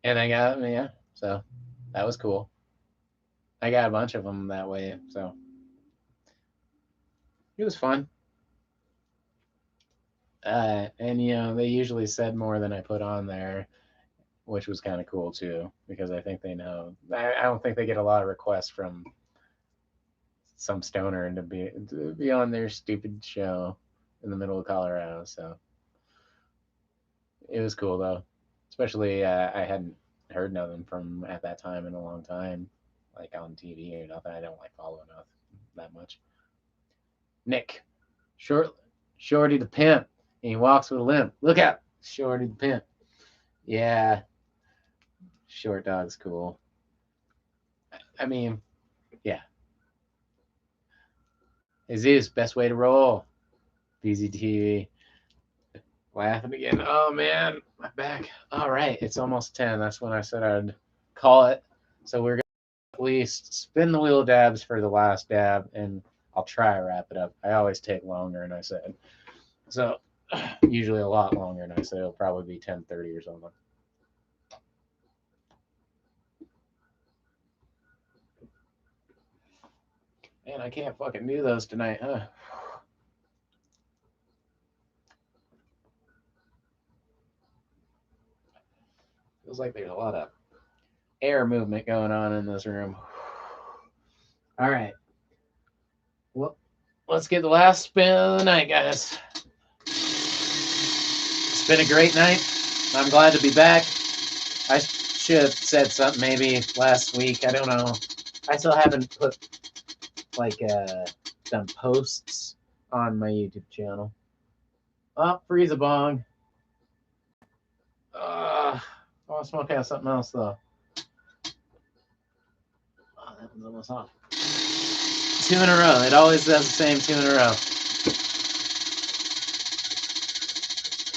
And I got yeah. So that was cool. I got a bunch of them that way. So it was fun. And they usually said more than I put on there, which was kind of cool too, because I think they know. I don't think they get a lot of requests from some stoner and to be on their stupid show in the middle of Colorado. So it was cool though, especially I hadn't heard nothing from at that time in a long time, like on TV or nothing. I don't like follow enough that much. Nick, Shorty the pimp, and he walks with a limp. Look out, Shorty the pimp. Yeah, Short Dog's cool. I mean, yeah. Jesus, best way to roll. BZTV. Laughing again. Oh man, my back. All right, it's almost 10. That's when I said I'd call it. So we're gonna at least spin the wheel dabs for the last dab, and I'll try to wrap it up. I always take longer than I said. So usually a lot longer than I said. It'll probably be 10:30 or something. Man, I can't fucking do those tonight, huh? Feels like there's a lot of air movement going on in this room. All right. Well, let's get the last spin of the night, guys. It's been a great night. I'm glad to be back. I should have said something maybe last week. I don't know. I still haven't put some posts on my YouTube channel. Oh, freeze a bong. I want to smoke out something else though. Oh, that one's almost off. 2 in a row. It always does the same 2 in a row.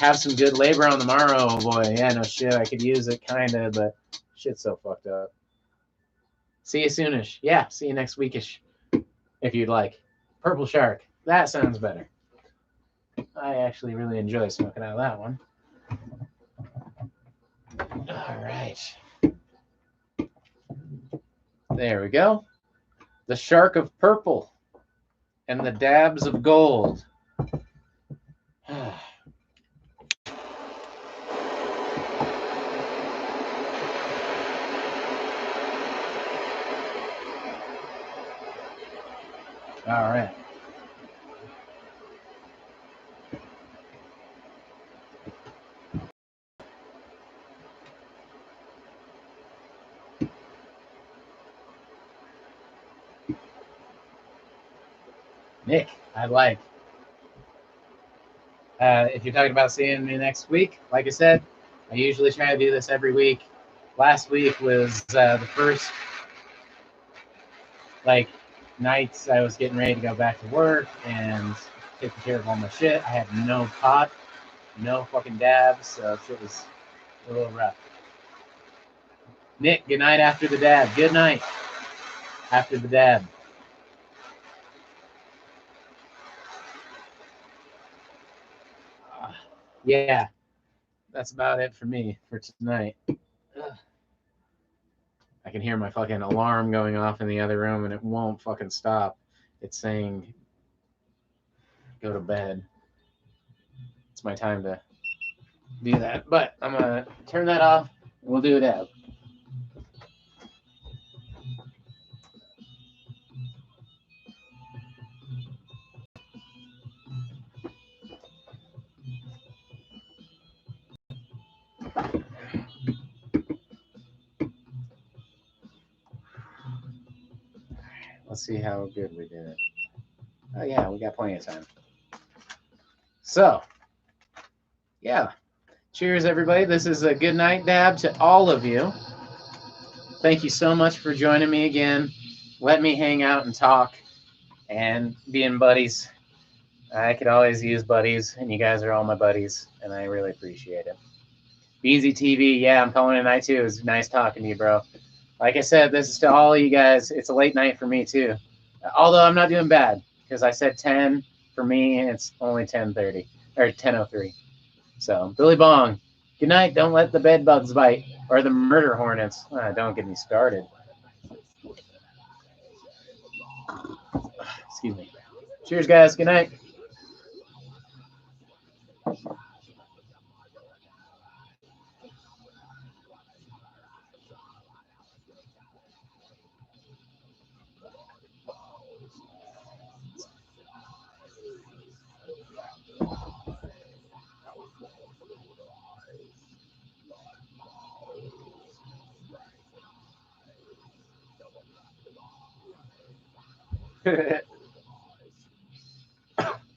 have some good labor on the morrow. Oh boy, yeah, no shit. I could use it, kind of, but shit's so fucked up. See you soonish. Yeah, see you next weekish, if you'd like. Purple Shark. That sounds better. I actually really enjoy smoking out of that one. All right. There we go. The Shark of Purple and the Dabs of Gold. All right. Nick, I'd like. If you're talking about seeing me next week, like I said, I usually try to do this every week. Last week was the first nights I was getting ready to go back to work and taking care of all my shit. I had no pot, no fucking dabs, so shit was a little rough. Nick, good night after the dab. Good night after the dab. Yeah, that's about it for me for tonight. I can hear my fucking alarm going off in the other room and it won't fucking stop. It's saying go to bed. It's my time to do that. But I'm going to turn that off and we'll do it out. Let's see how good we did it. Oh, yeah, we got plenty of time. So, yeah. Cheers, everybody. This is a good night dab to all of you. Thank you so much for joining me again. Let me hang out and talk and being buddies. I could always use buddies, and you guys are all my buddies, and I really appreciate it. Beansy TV, yeah, I'm calling it a night too. It was nice talking to you, bro. Like I said, this is to all of you guys. It's a late night for me too. Although I'm not doing bad because I said 10 for me, and it's only 10:30 or 10:03. So Billy Bong, good night. Don't let the bed bugs bite or the murder hornets. Don't get me started. Excuse me. Cheers, guys. Good night.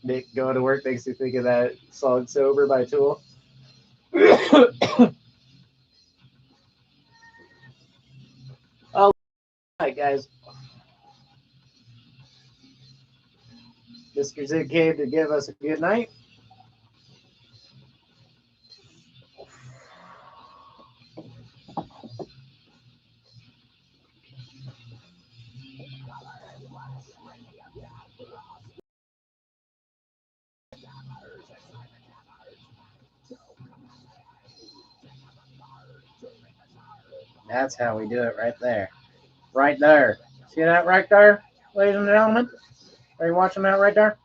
Nick going to work makes you think of that song "Sober" by Tool. All right, guys. Mr. Zig came to give us a good night. That's how we do it right there. Right there. See that right there, ladies and gentlemen? Are you watching that right there?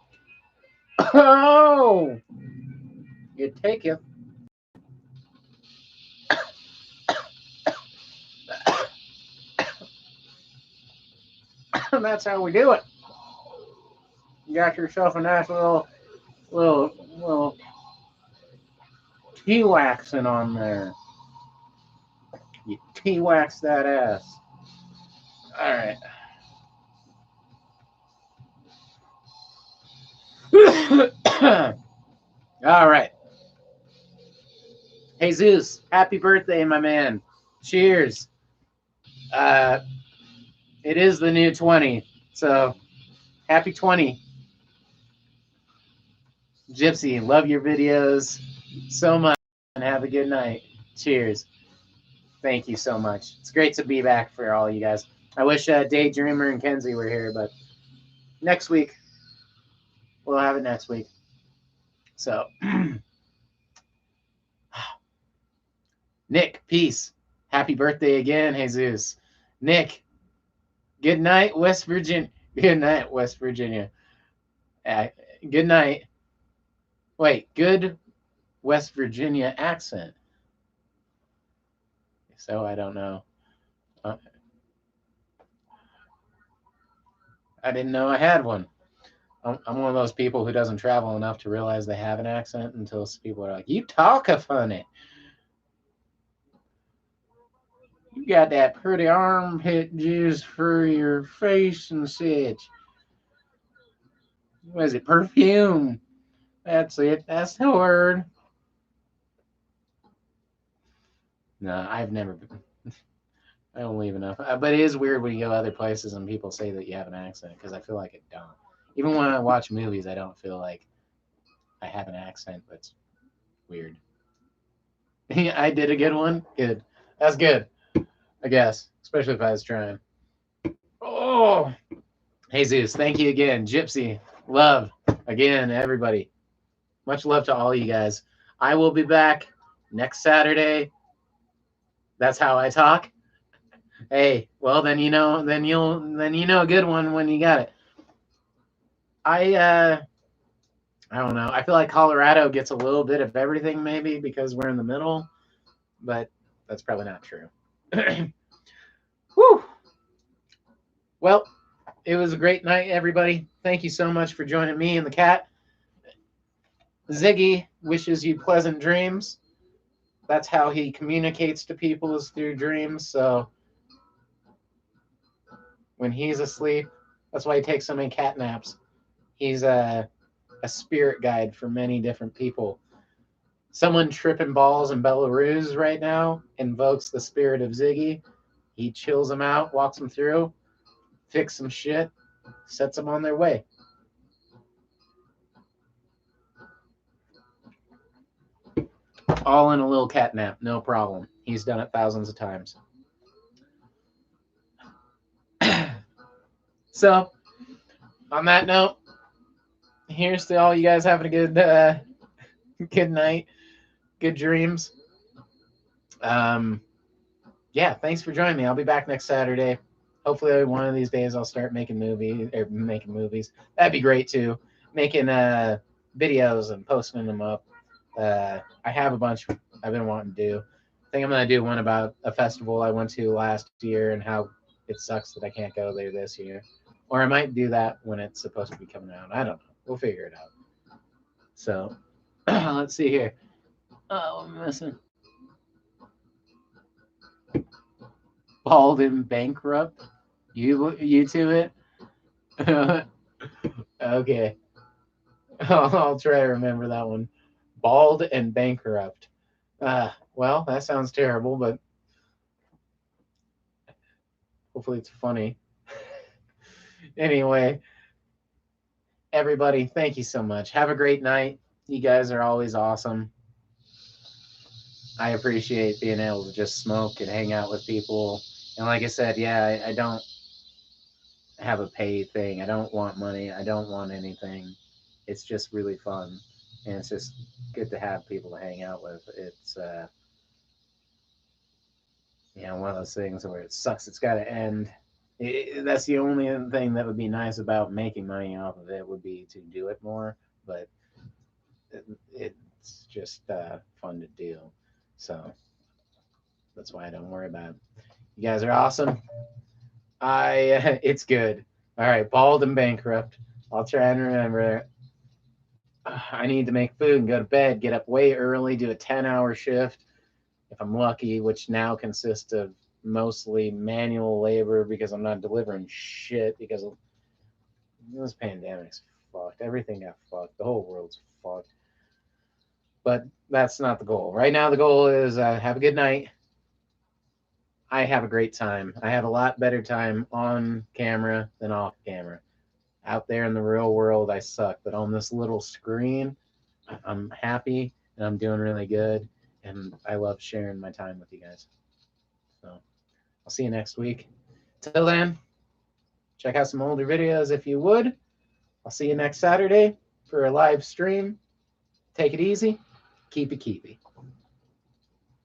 Oh! You take it. That's how we do it. You got yourself a nice little tea waxing on there. You tea wax that ass. All right. All right. Jesus, happy birthday, my man. Cheers. It is the new 20, so happy 20. Gypsy, love your videos. so much and have a good night. Cheers. Thank you so much. It's great to be back for all you guys. I wish Daydreamer and Kenzie were here, but next week we'll have it next week. So, Nick, peace. Happy birthday again, Jesus. Nick, good night, West Virginia. Good night, West Virginia. Uh, good night. Wait, good West Virginia accent. So I don't know. Uh, I didn't know I had one. I'm one of those people who doesn't travel enough to realize they have an accent until people are like, "You talk a funny. You got that pretty armpit juice for your face and such. What is it? Perfume. That's it. That's the word." No, I've never been. I don't leave enough. But it is weird when you go other places and people say that you have an accent because I feel like I don't. Even when I watch movies, I don't feel like I have an accent. That's weird. I did a good one. Good. That's good, I guess, especially if I was trying. Oh, Jesus, thank you again. Gypsy, love again, everybody. Much love to all you guys. I will be back next Saturday. That's how I talk. Hey, well then you know a good one when you got it. I don't know. I feel like Colorado gets a little bit of everything maybe because we're in the middle, but that's probably not true. Whew. Well, it was a great night, everybody. Thank you so much for joining me and the cat. Ziggy wishes you pleasant dreams. That's how he communicates to people is through dreams. So when he's asleep, that's why he takes so many cat naps. He's a spirit guide for many different people. Someone tripping balls in Belarus right now invokes the spirit of Ziggy. He chills them out, walks them through, fix some shit, sets them on their way. All in a little cat nap, no problem. He's done it thousands of times. So, on that note, here's to all you guys having a good night, good dreams. Yeah, thanks for joining me. I'll be back next Saturday. Hopefully, one of these days I'll start making movies. That'd be great too. Making videos and posting them up. I have a bunch I've been wanting to do. I think I'm gonna do one about a festival I went to last year and how it sucks that I can't go there this year. Or I might do that when it's supposed to be coming out. I don't know. We'll figure it out. So let's see here. Oh, I'm missing Bald and Bankrupt. You to it. Okay. I'll try to remember that one. Bald and Bankrupt. Well, that sounds terrible, but hopefully it's funny. Anyway, everybody, thank you so much. Have a great night. You guys are always awesome. I appreciate being able to just smoke and hang out with people. And like I said, yeah, I don't have a pay thing. I don't want money. I don't want anything. It's just really fun. And it's just good to have people to hang out with. It's one of those things where it sucks. It's got to end. That's the only thing that would be nice about making money off of it would be to do it more, but it's just fun to do. So that's why I don't worry about it. You guys are awesome. It's good. All right, Bald and Bankrupt. I'll try and remember it. I need to make food and go to bed, get up way early, do a 10-hour shift if I'm lucky, which now consists of mostly manual labor because I'm not delivering shit because of this pandemic's fucked. Everything got fucked. The whole world's fucked. But that's not the goal. Right now, the goal is have a good night. I have a great time. I have a lot better time on camera than off camera. Out there in the real world, I suck. But on this little screen, I'm happy and I'm doing really good, and I love sharing my time with you guys. So I'll see you next week. Till then, check out some older videos if you would. I'll see you next Saturday for a live stream. Take it easy. Keep it keepy.